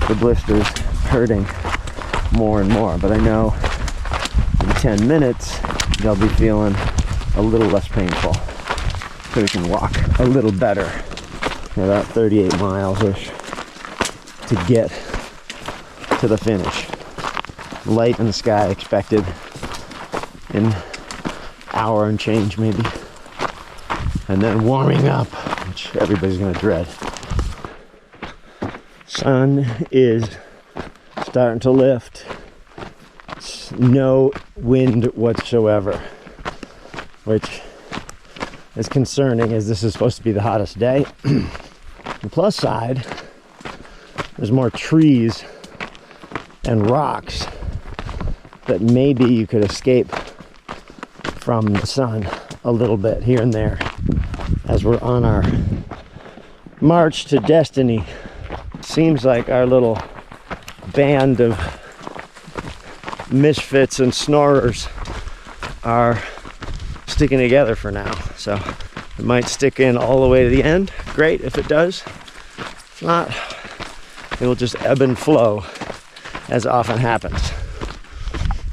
the blisters hurting more and more. But I know in 10 minutes they'll be feeling a little less painful, so we can walk a little better. About 38 miles-ish to get to the finish. Light in the sky expected in an hour and change maybe. And then warming up, which everybody's gonna dread. Sun is starting to lift. No wind whatsoever, which is concerning, as this is supposed to be the hottest day. The plus side, there's more trees and rocks that maybe you could escape from the sun a little bit here and there as we're on our march to destiny. Seems like our little band of misfits and snorers are sticking together for now, so it might stick in all the way to the end. Great if it does. If not, it will just ebb and flow, as often happens.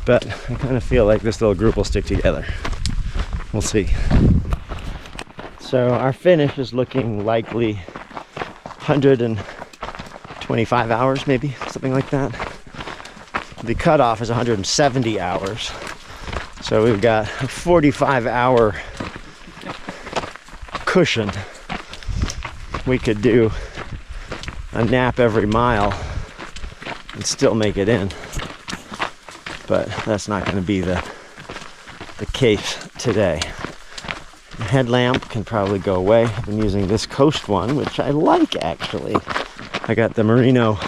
But I kind of feel like this little group will stick together. We'll see. So our finish is looking likely 125 hours, maybe, something like that. The cutoff is 170 hours. So we've got a 45-hour cushion. We could do a nap every mile and still make it in. But that's not going to be the case today. The headlamp can probably go away. I've been using this Coast one, which I like actually. I got the merino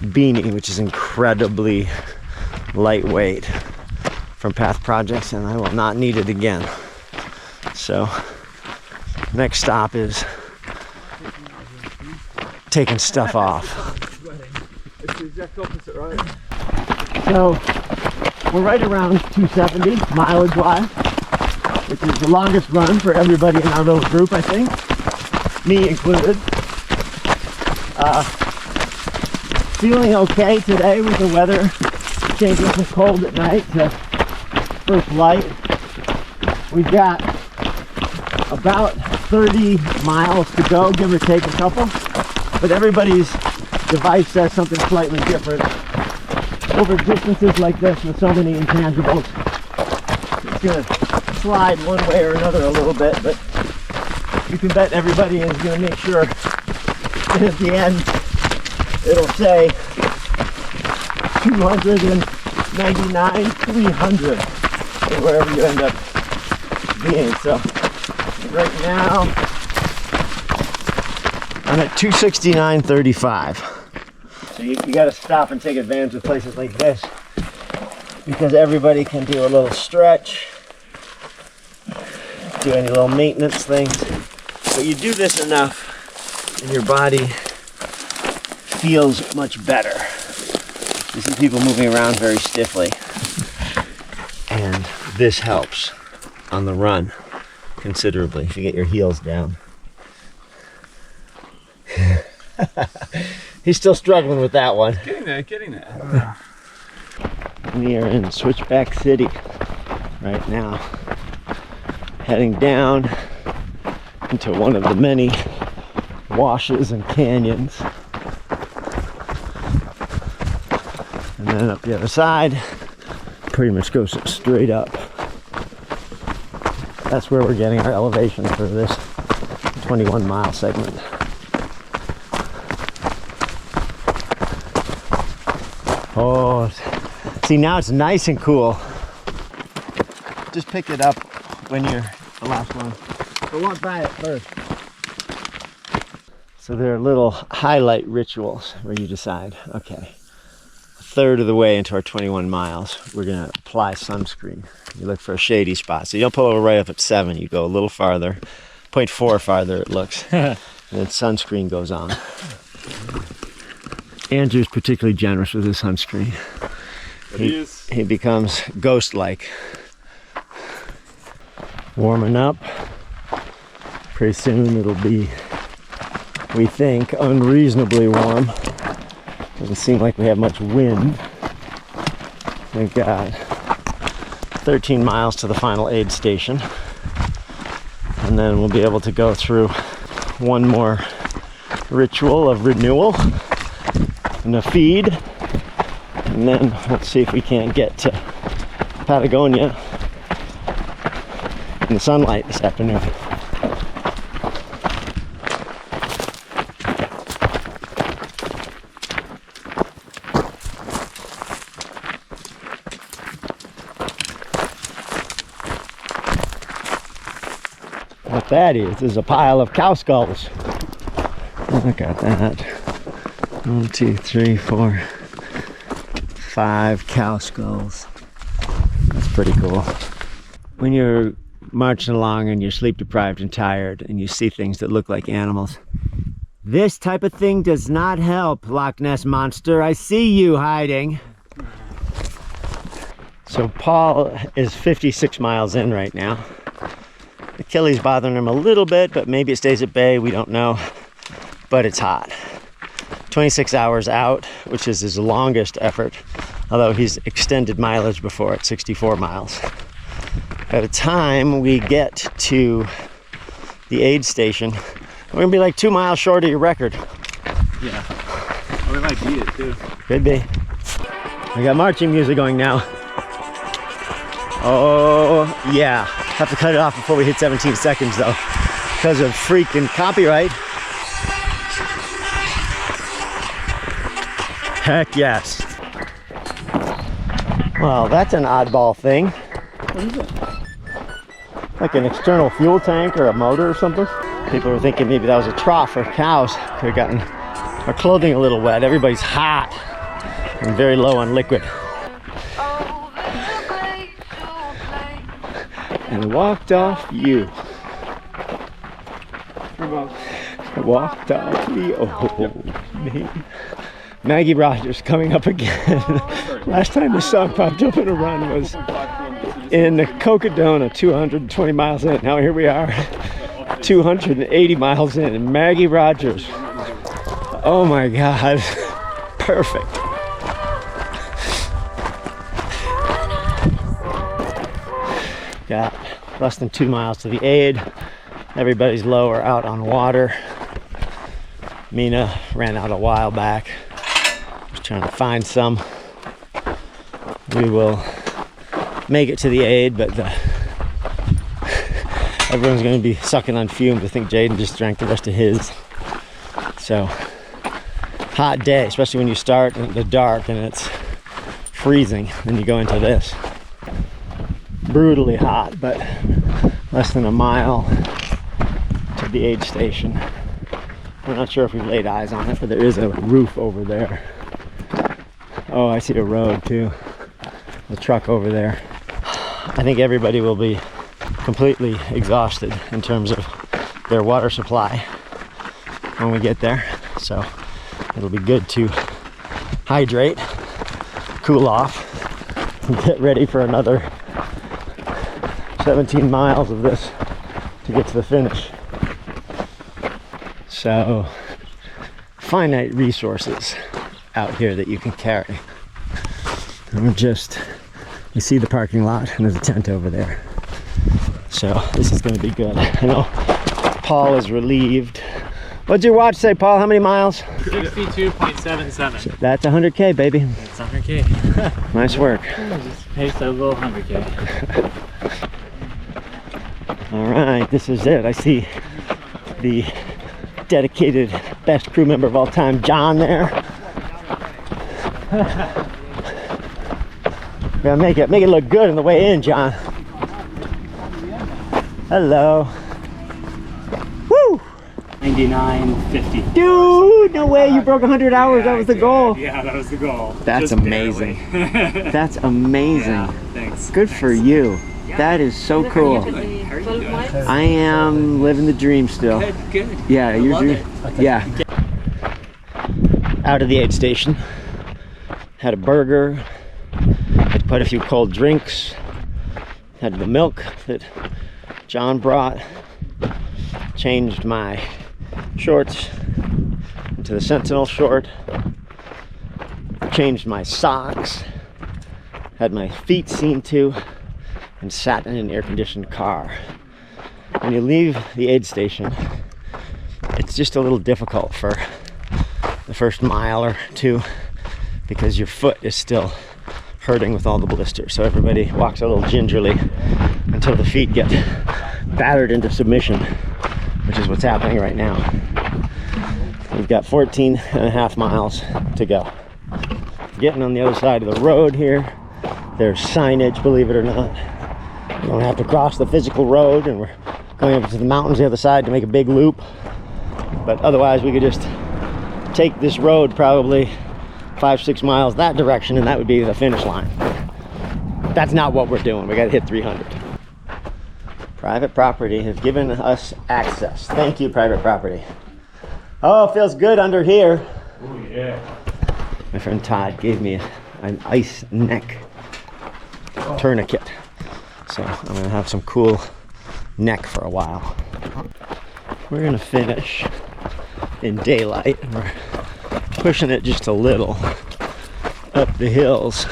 beanie, which is incredibly lightweight, from past projects, and I will not need it again. So next stop is taking stuff off. It's the exact opposite, right? So we're right around 270 mileage wise, which is the longest run for everybody in our little group, I think, me included. Feeling okay today with the weather changing from cold at night to first light. We've got about 30 miles to go, give or take a couple, but everybody's device says something slightly different. Over distances like this with so many intangibles, it's going to slide one way or another a little bit, but you can bet everybody is going to make sure that at the end it'll say 299, 300, or wherever you end up being. So right now I'm at 269.35. So you got to stop and take advantage of places like this, because everybody can do a little stretch, do any little maintenance things. But you do this enough and your body feels much better. You see people moving around very stiffly, and this helps on the run considerably if you get your heels down. He's still struggling with that one. Getting there. We are in Switchback City right now, heading down into one of the many washes and canyons. And then up the other side, pretty much goes straight up. That's where we're getting our elevation for this 21-mile segment. Oh, see, now it's nice and cool. Just pick it up when you're the last one. So walk by it first. So there are little highlight rituals where you decide, okay, a third of the way into our 21 miles, we're gonna apply sunscreen. You look for a shady spot. So you don't pull over right up at 7, you go a little farther, 0.4 farther it looks, and then sunscreen goes on. Andrew's particularly generous with his sunscreen. He becomes ghost-like. Warming up. Pretty soon it'll be, we think, unreasonably warm. Doesn't seem like we have much wind. We've got 13 miles to the final aid station. And then we'll be able to go through one more ritual of renewal and a feed. And then let's see if we can't get to Patagonia in the sunlight this afternoon. What that is a pile of cow skulls. Look at that. 1, 2, 3, 4, 5 cow skulls. That's pretty cool. When you're marching along and you're sleep deprived and tired and you see things that look like animals, this type of thing does not help, Loch Ness Monster. I see you hiding. So Paul is 56 miles in right now. Achilles bothering him a little bit, but maybe it stays at bay, we don't know. But it's hot. 26 hours out, which is his longest effort, although he's extended mileage before at 64 miles. By the time we get to the aid station, we're gonna be like 2 miles short of your record. Yeah. Oh, we might beat it too. Could be. We got marching music going now. Oh, yeah. Have to cut it off before we hit 17 seconds though, because of freaking copyright. Heck yes. Well, that's an oddball thing. What is it? Like an external fuel tank or a motor or something. People were thinking maybe that was a trough for cows. Could have gotten our clothing a little wet. Everybody's hot and very low on liquid. And walked off you. Walked off me. Oh, me. Maggie Rogers coming up again. Last time the song popped up in a run was in Cocodona, 220 miles in. Now here we are, 280 miles in. And Maggie Rogers. Oh my God. Perfect. Got less than 2 miles to the aid. Everybody's low or out on water. Mina ran out a while back. Just trying to find some. We will make it to the aid, but everyone's going to be sucking on fumes. I think Jaden just drank the rest of his. So, hot day, especially when you start in the dark and it's freezing. Then you go into this. Brutally hot, but less than a mile to the aid station. We're not sure if we've laid eyes on it, but there is a roof over there. Oh, I see a road too. The truck over there. I think everybody will be completely exhausted in terms of their water supply when we get there. So it'll be good to hydrate, cool off, and get ready for another 17 miles of this to get to the finish. So, finite resources out here that you can carry. And you see the parking lot and there's a tent over there. So this is going to be good. I know Paul is relieved. What'd your watch say, Paul? How many miles? 62.77. So that's 100K, baby. That's 100K. Nice work. Just paced a little 100K. All right, this is it. I see the dedicated best crew member of all time, John, there. Gotta make it look good on the way in, John. Hello. Woo! 99.50. Dude, no way, you broke 100 hours. That was the goal. Yeah, that was the goal. That's Just amazing. barely. That's amazing. Yeah, thanks. Good for you. That is so cool. How are you doing? I am living the dream still. Good. Yeah, I you're love doing. it. Yeah. Out of the aid station. Had a burger. Had quite a few cold drinks. Had the milk that John brought. Changed my shorts into the Sentinel short. Changed my socks. Had my feet seen to. And sat in an air-conditioned car. When you leave the aid station, it's just a little difficult for the first mile or two because your foot is still hurting with all the blisters. So everybody walks a little gingerly until the feet get battered into submission, which is what's happening right now. We've got 14 and a half miles to go. Getting on the other side of the road here. There's signage, believe it or not. We don't have to cross the physical road, and we're going up to the mountains the other side to make a big loop. But otherwise we could just take this road probably 5-6 miles that direction, and that would be the finish line. That's not what we're doing. We got to hit 300. Private property has given us access. Thank you, private property. Oh, it feels good under here. Oh yeah. My friend Todd gave me an ice neck tourniquet. So I'm gonna have some cool neck for a while. We're gonna finish in daylight, and we're pushing it just a little up the hills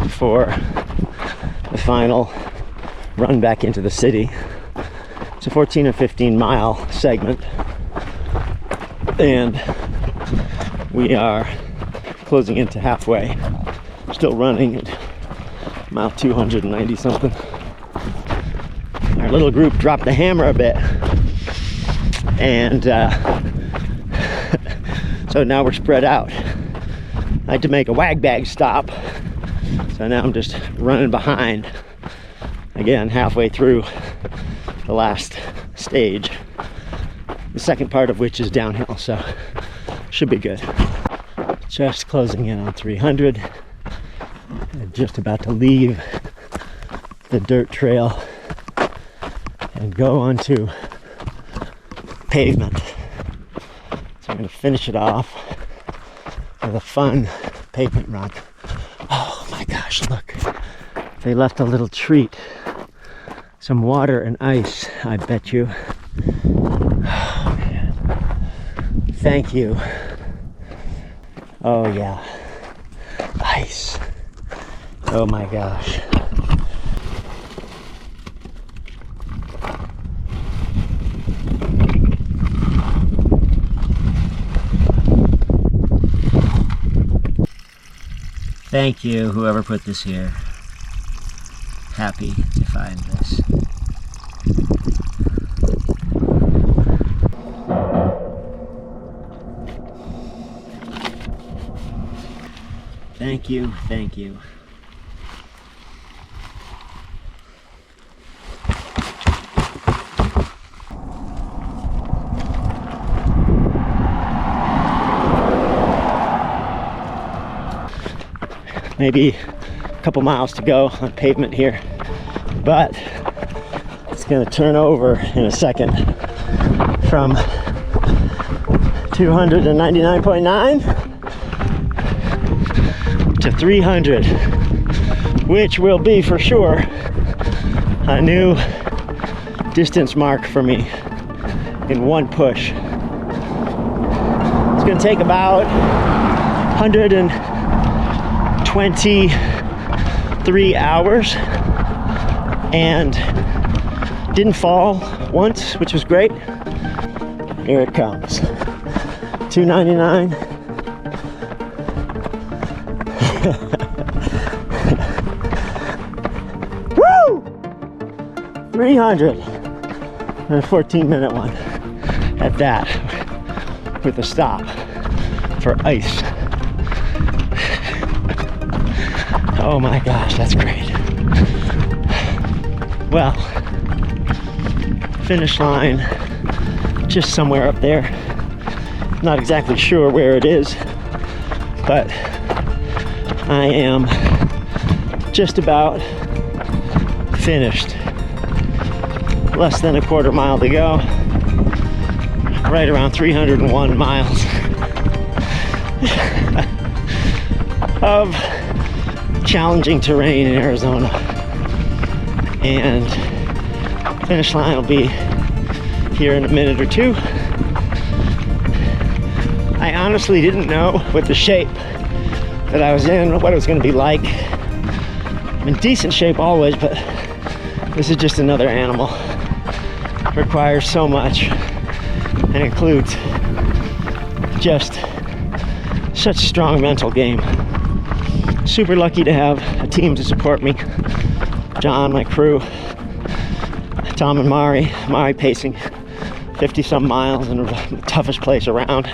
for the final run back into the city. It's a 14 or 15 mile segment, and we are closing into halfway. Still running at mile 290 something. Our little group dropped the hammer a bit, and so now we're spread out. I had to make a wag bag stop, so now I'm just running behind again, halfway through the last stage, the second part of which is downhill, so should be good. Just closing in on 300. Just about to leave the dirt trail and go onto pavement. So I'm going to finish it off with a fun pavement run. Oh my gosh, look. They left a little treat. Some water and ice, I bet you. Oh man. Thank you. Oh yeah. Ice. Oh my gosh. Thank you, whoever put this here. Happy to find this. Thank you, thank you. Maybe a couple miles to go on pavement here, but it's going to turn over in a second from 299.9 to 300, which will be for sure a new distance mark for me in one push. It's going to take about 123 hours, and didn't fall once, which was great. Here it comes. 299. Woo! 300. And a 14-minute one at that, with a stop for ice. Oh my gosh, that's great. Well, finish line just somewhere up there. Not exactly sure where it is, but I am just about finished. Less than a quarter mile to go. Right around 301 miles of challenging terrain in Arizona. And finish line will be here in a minute or two. I honestly didn't know what the shape that I was in, what it was going to be like. I'm in decent shape always, but this is just another animal. It requires so much and includes just such strong mental game. Super lucky to have a team to support me. John, my crew, Tom and Mari pacing 50 some miles in the toughest place around.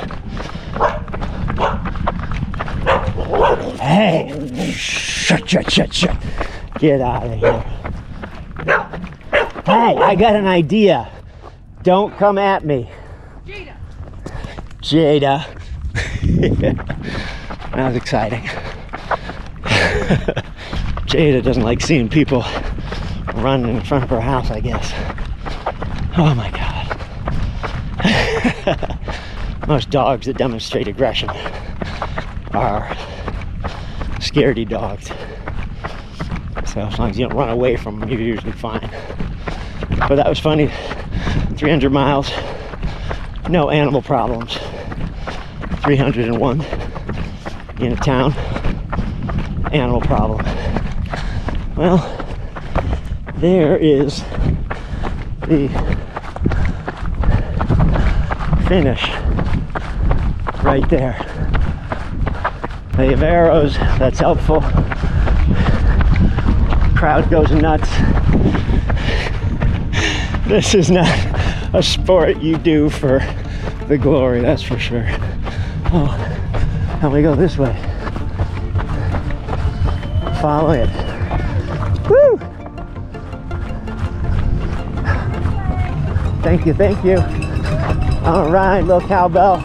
Hey, shut. Get out of here. Hey, I got an idea. Don't come at me. Jada. That was exciting. Jada doesn't like seeing people running in front of her house, I guess. Oh my God. Most dogs that demonstrate aggression are scaredy dogs. So as long as you don't run away from them, you're usually fine. But that was funny. 300 miles, no animal problems. 301 in a town, animal problem. Well, there is the finish right there. They have arrows, that's helpful. Crowd goes nuts. This is not a sport you do for the glory, that's for sure. Oh, how we go this way? Follow it. Woo! Thank you. All right, little cowbell.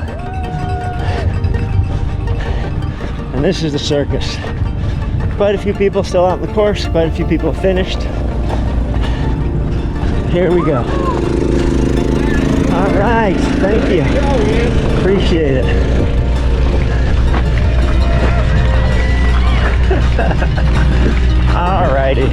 And this is the circus. Quite a few people still out on the course, quite a few people finished. Here we go. All right, thank you. Appreciate it. All righty.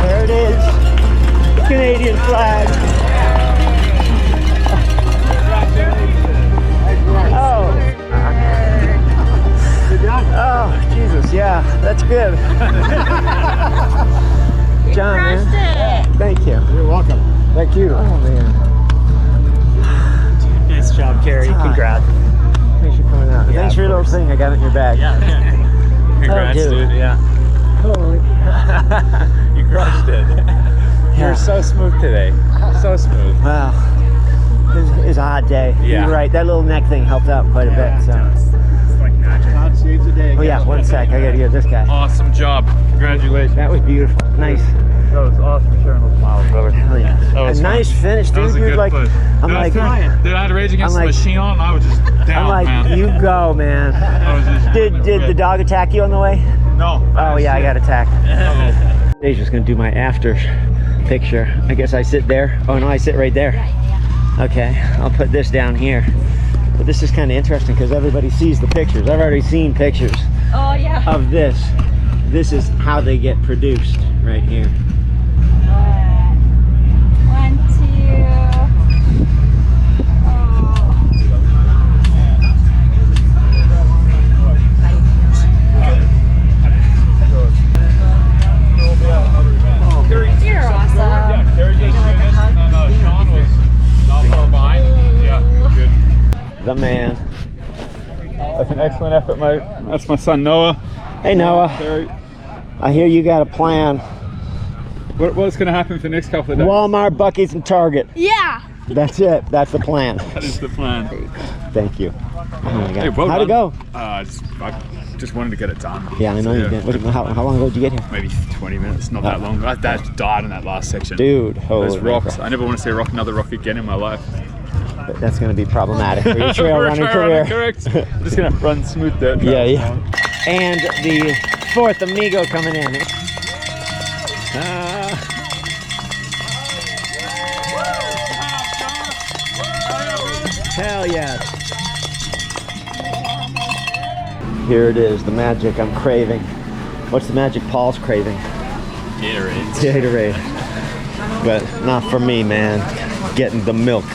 There it is. The Canadian flag. Oh, Jesus, yeah, that's good. John, man. Thank you. You're welcome. Thank you. Oh, man. Nice job, Carrie. Congrats. Thanks for coming out. Yeah, thanks for your little thing I got in your bag. Yeah. Congrats, dude. Yeah. Holy. You crushed it. You're so smooth today. So smooth. Wow. It's a hot day. Yeah. You're right. That little neck thing helped out quite a bit. So. It's like magic. God saves the day. Oh yeah, one sec. I gotta get this guy. Awesome job. Congratulations. That was beautiful. Nice. That was awesome sharing those miles, brother. Hell yeah. That was A nice fun. finish, That dude. was a You're good like, push. I'm like, dude, I had to rage against I'm the like- machine on, and I was just down, I'm like, man. you go, man. I was just Did the dog attack you on the way? No. Oh yeah, I got attacked. They's just gonna do my after picture. I guess I sit there. Oh no, I sit right there. Okay, I'll put this down here. But this is kind of interesting because everybody sees the pictures. I've already seen pictures of this. This is how they get produced right here. 1, 2. You're awesome. Yeah, Carrie just finished, and Sean was not far behind. Yeah, good. The man. That's an excellent effort, mate. That's my son Noah. Hey Noah. I hear you got a plan. What's going to happen for the next couple of days? Walmart, Buc-ee's, and Target. Yeah. That's it. That's the plan. That is the plan. Thank you. Oh my God. Hey, well How'd it go? I just wanted to get it done. Yeah, I know you did. How long ago did you get here? Maybe 20 minutes, not that long. I died in that last section. Dude, those rocks. I never want to see another rock again in my life. But that's going to be problematic for your trail running career. Correct. I'm just going to run smooth dirt. Yeah. And the fourth amigo coming in. Hell yes. Here it is, the magic I'm craving. What's the magic Paul's craving? Gatorade. But not for me, man. Getting the milk.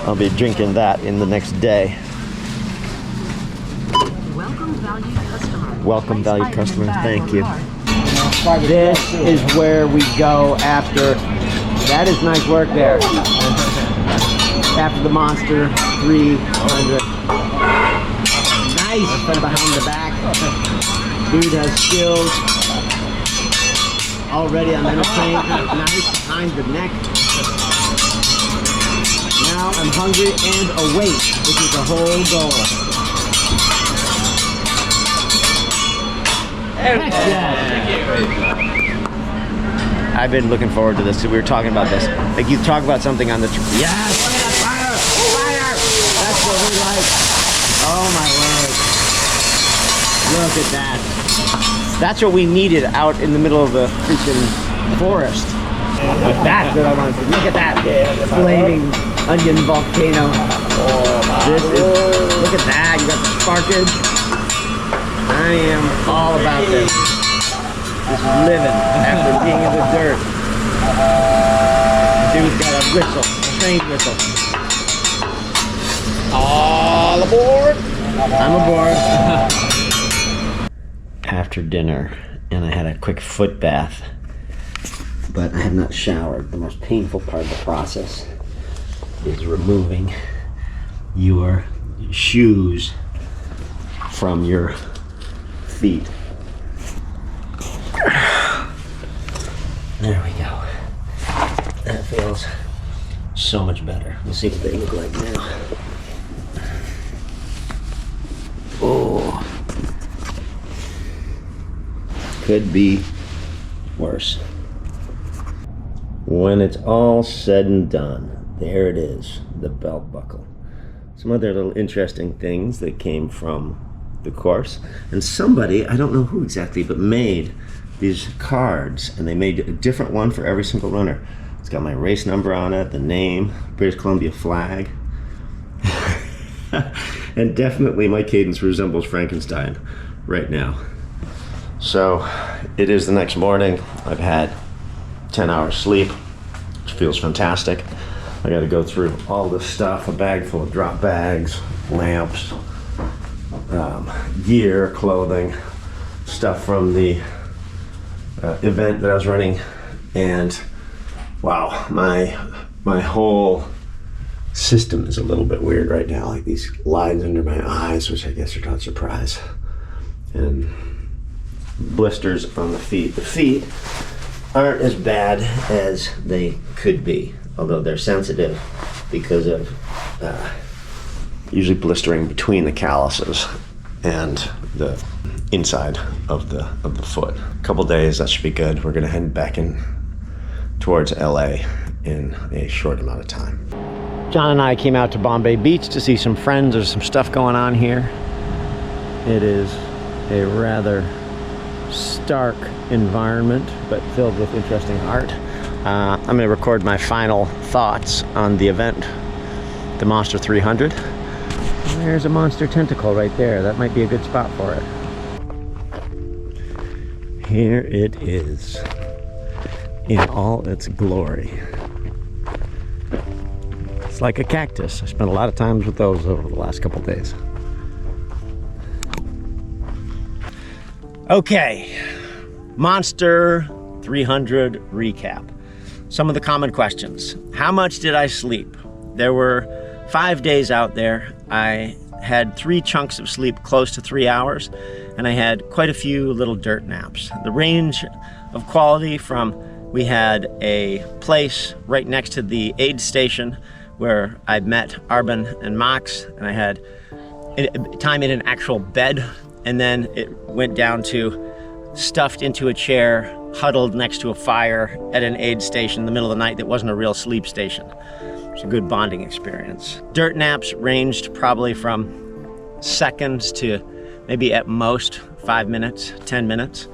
I'll be drinking that in the next day. Welcome, valued customer. Thank you. This is where we go after. That is nice work there. After the Monster 300. Nice from behind the back. Dude has skills. Already I'm entertained. Nice behind the neck. Now I'm hungry and awake. This is the whole goal. I've been looking forward to this. We were talking about this. Like you talk about something on the yes! Fire! Fire! That's what we like. Oh my word. Look at that. That's what we needed out in the middle of the freaking forest. That's what I wanted to. Look at that. Flaming onion volcano. This is, look at that. You got the sparkage. I am all about this. Just living after being in the dirt. Dude's got a whistle, a train whistle. All aboard! I'm aboard. After dinner, and I had a quick foot bath, but I have not showered. The most painful part of the process is removing your shoes from your feet. There we go. That feels so much better. Let's see what they look like now. Oh. Could be worse. When it's all said and done, there it is, the belt buckle. Some other little interesting things that came from the course. And somebody, I don't know who exactly, but made these cards, and they made a different one for every single runner. It's got my race number on it, the name, British Columbia flag. And definitely my cadence resembles Frankenstein right now. So it is the next morning. I've had 10 hours sleep, which feels fantastic. I got to go through all this stuff, a bag full of drop bags, lamps, gear, clothing, stuff from the event that I was running, and wow, my whole system is a little bit weird right now, like these lines under my eyes, which I guess are not a surprise, and blisters on the feet. The feet aren't as bad as they could be, although they're sensitive because of usually blistering between the calluses and the inside of the foot. A couple days, that should be good. We're gonna head back in towards LA in a short amount of time. John and I came out to Bombay Beach to see some friends. There's some stuff going on here. It is a rather stark environment, but filled with interesting art. I'm gonna record my final thoughts on the event, the Monster 300. There's a monster tentacle right there. That might be a good spot for it. Here it is in all its glory. It's like a cactus. I spent a lot of time with those over the last couple days. Okay, Monster 300 recap. Some of the common questions. How much did I sleep? There were 5 days out there. I had 3 chunks of sleep close to 3 hours, and I had quite a few little dirt naps. The range of quality from, we had a place right next to the aid station where I met Arben and Max, and I had time in an actual bed, and then it went down to stuffed into a chair, huddled next to a fire at an aid station in the middle of the night that wasn't a real sleep station. It was a good bonding experience. Dirt naps ranged probably from seconds to maybe at most 5 minutes, 10 minutes.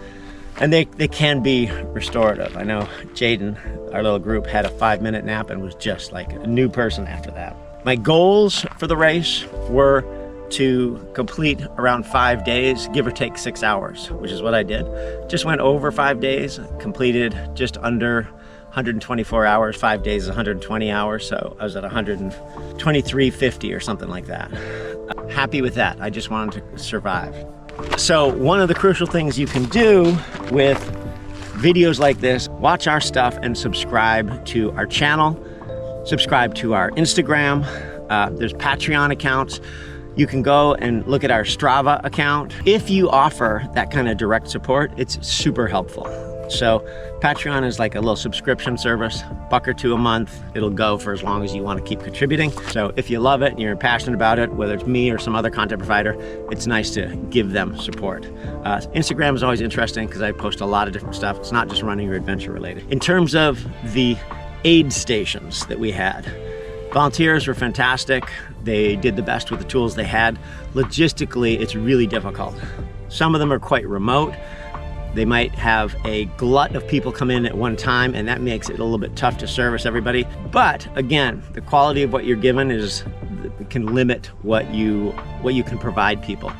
And they can be restorative. I know Jaden, our little group, had a 5-minute nap and was just like a new person after that. My goals for the race were to complete around 5 days, give or take 6 hours, which is what I did. Just went over 5 days, completed just under 124 hours. 5 days is 120 hours, so I was at 123.50 or something like that. Happy with that. I just wanted to survive. So one of the crucial things you can do with videos like this, watch our stuff and subscribe to our channel, subscribe to our Instagram. There's Patreon accounts. You can go and look at our Strava account. If you offer that kind of direct support, it's super helpful. So Patreon is like a little subscription service, $1 or $2 a month. It'll go for as long as you want to keep contributing. So if you love it and you're passionate about it, whether it's me or some other content provider, it's nice to give them support. Instagram is always interesting because I post a lot of different stuff. It's not just running or adventure related. In terms of the aid stations that we had, volunteers were fantastic. They did the best with the tools they had. Logistically, it's really difficult. Some of them are quite remote. They might have a glut of people come in at one time, and that makes it a little bit tough to service everybody. But again, the quality of what you're given can limit what you can provide people.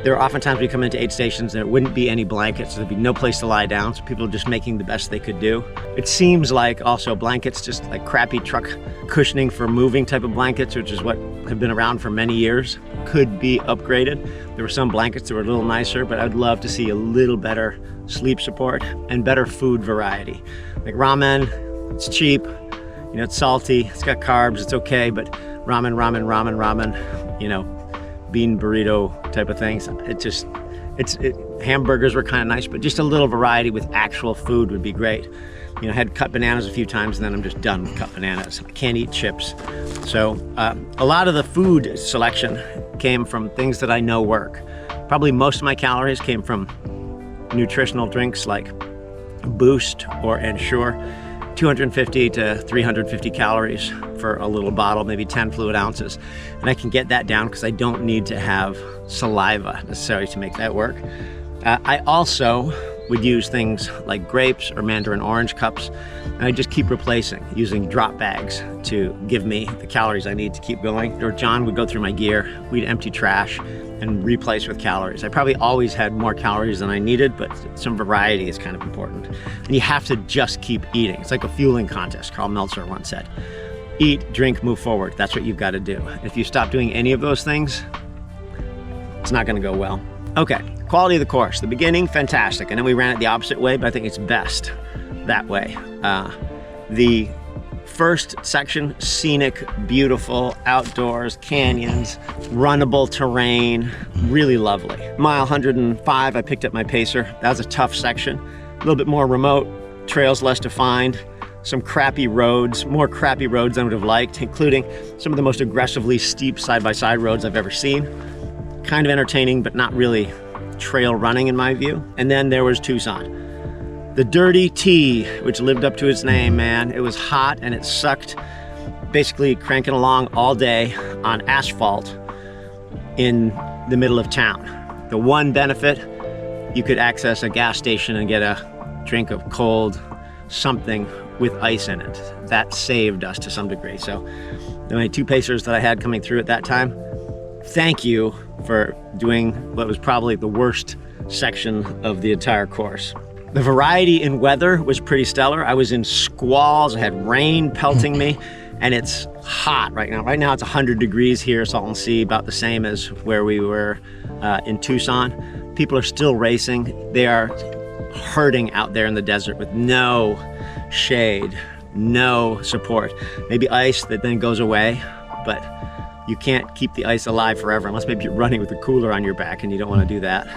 There are oftentimes we come into aid stations, there wouldn't be any blankets, there'd be no place to lie down, so people are just making the best they could do. It seems like also blankets, just like crappy truck cushioning for moving type of blankets, which is what have been around for many years, could be upgraded. There were some blankets that were a little nicer, but I'd love to see a little better sleep support and better food variety. Like ramen, it's cheap, you know, it's salty, it's got carbs, it's okay, but ramen, you know, bean burrito type of things. Hamburgers were kind of nice, but just a little variety with actual food would be great. You know, I had cut bananas a few times and then I'm just done with cut bananas. I can't eat chips. So a lot of the food selection came from things that I know work. Probably most of my calories came from nutritional drinks like Boost or Ensure. 250 to 350 calories for a little bottle, maybe 10 fluid ounces. And I can get that down because I don't need to have saliva necessarily to make that work. I also would use things like grapes or mandarin orange cups, and I just keep replacing using drop bags to give me the calories I need to keep going. Or John would go through my gear, we'd empty trash and replace with calories. I probably always had more calories than I needed, but some variety is kind of important. And you have to just keep eating. It's like a fueling contest, Carl Meltzer once said. Eat, drink, move forward. That's what you've got to do. If you stop doing any of those things, it's not going to go well. Okay, quality of the course. The beginning, fantastic. And then we ran it the opposite way, but I think it's best that way. The first section, scenic, beautiful, outdoors, canyons, runnable terrain, really lovely. Mile 105, I picked up my pacer. That was a tough section. A little bit more remote, trails less defined, some crappy roads, more crappy roads than I would have liked, including some of the most aggressively steep side-by-side roads I've ever seen. Kind of entertaining, but not really trail running in my view. And then there was Tucson. The Dirty T, which lived up to its name, man. It was hot and it sucked. Basically cranking along all day on asphalt in the middle of town. The one benefit, you could access a gas station and get a drink of cold something with ice in it. That saved us to some degree. So the only 2 pacers that I had coming through at that time, thank you for doing what was probably the worst section of the entire course. The variety in weather was pretty stellar. I was in squalls, I had rain pelting me, and it's hot right now. Right now it's 100 degrees here, Salton Sea, about the same as where we were in Tucson. People are still racing. They are hurting out there in the desert with no shade, no support. Maybe ice that then goes away, but you can't keep the ice alive forever unless maybe you're running with a cooler on your back and you don't want to do that.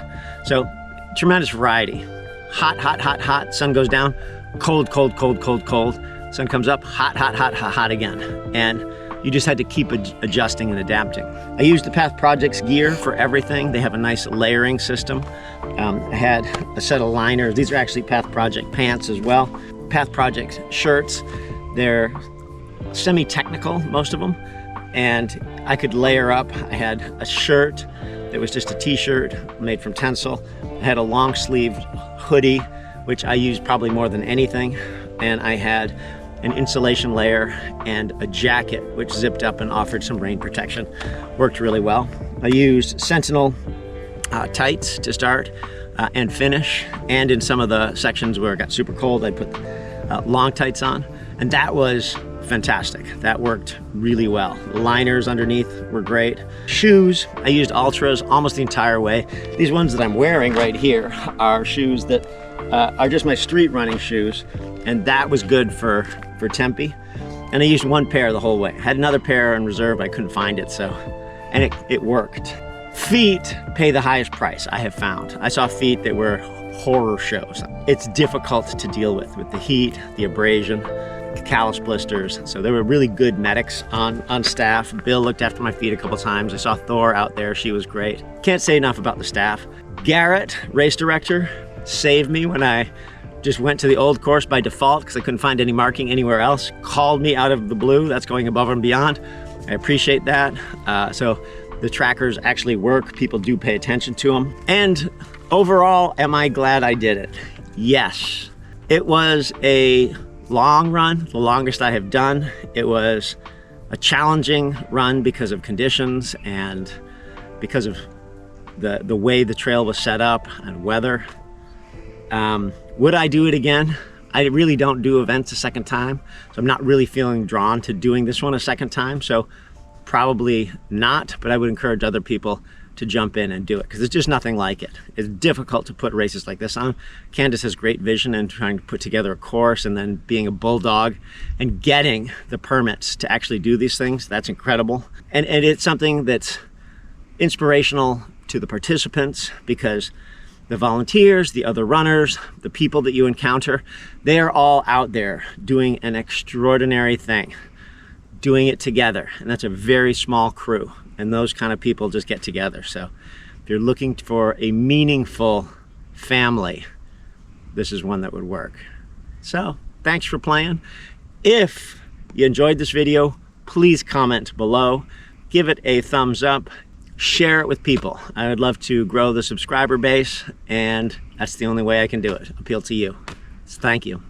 So tremendous variety. Hot, hot, hot, hot, sun goes down, cold, cold, cold, cold, cold. Sun comes up, hot, hot, hot, hot, hot again. And you just had to keep adjusting and adapting. I used the Path Projects gear for everything. They have a nice layering system. I had a set of liners. These are actually Path Project pants as well. Path Project shirts. They're semi-technical, most of them. And I could layer up. I had a shirt that was just a t-shirt made from Tencel. I had a long sleeved hoodie, which I used probably more than anything. And I had an insulation layer and a jacket which zipped up and offered some rain protection. Worked really well. I used Sentinel tights to start and finish, and in some of the sections where it got super cold I put long tights on, and that was fantastic. That worked really well. The liners underneath were great. Shoes, I used Ultras almost the entire way. These ones that I'm wearing right here are shoes that are just my street running shoes, and that was good for Tempe. And I used one pair the whole way. I had another pair in reserve, I couldn't find it, so, and it worked. Feet pay the highest price, I have found. I saw feet that were horror shows. It's difficult to deal with the heat, the abrasion, callus blisters. So there were really good medics on staff. Bill looked after my feet a couple times. I saw Thor out there, she was great. Can't say enough about the staff. Garrett, race director, saved me when I just went to the old course by default because I couldn't find any marking anywhere else. Called me out of the blue. That's going above and beyond. I appreciate that. So the trackers actually work. People do pay attention to them. And overall, am I glad I did it? Yes. It was a long run, the longest I have done. It was a challenging run because of conditions and because of the way the trail was set up and weather. Would I do it again? I really don't do events a second time, so I'm not really feeling drawn to doing this one a second time, so probably not, but I would encourage other people to jump in and do it because it's just nothing like it. It's difficult to put races like this on. Candace has great vision in trying to put together a course, and then being a bulldog and getting the permits to actually do these things, that's incredible. And it's something that's inspirational to the participants because the volunteers, the other runners, the people that you encounter, they are all out there doing an extraordinary thing, doing it together. And that's a very small crew. And those kind of people just get together. So if you're looking for a meaningful family, this is one that would work. So thanks for playing. If you enjoyed this video, please comment below, give it a thumbs up, share it with people. I would love to grow the subscriber base, and that's the only way I can do it. Appeal to you. So thank you.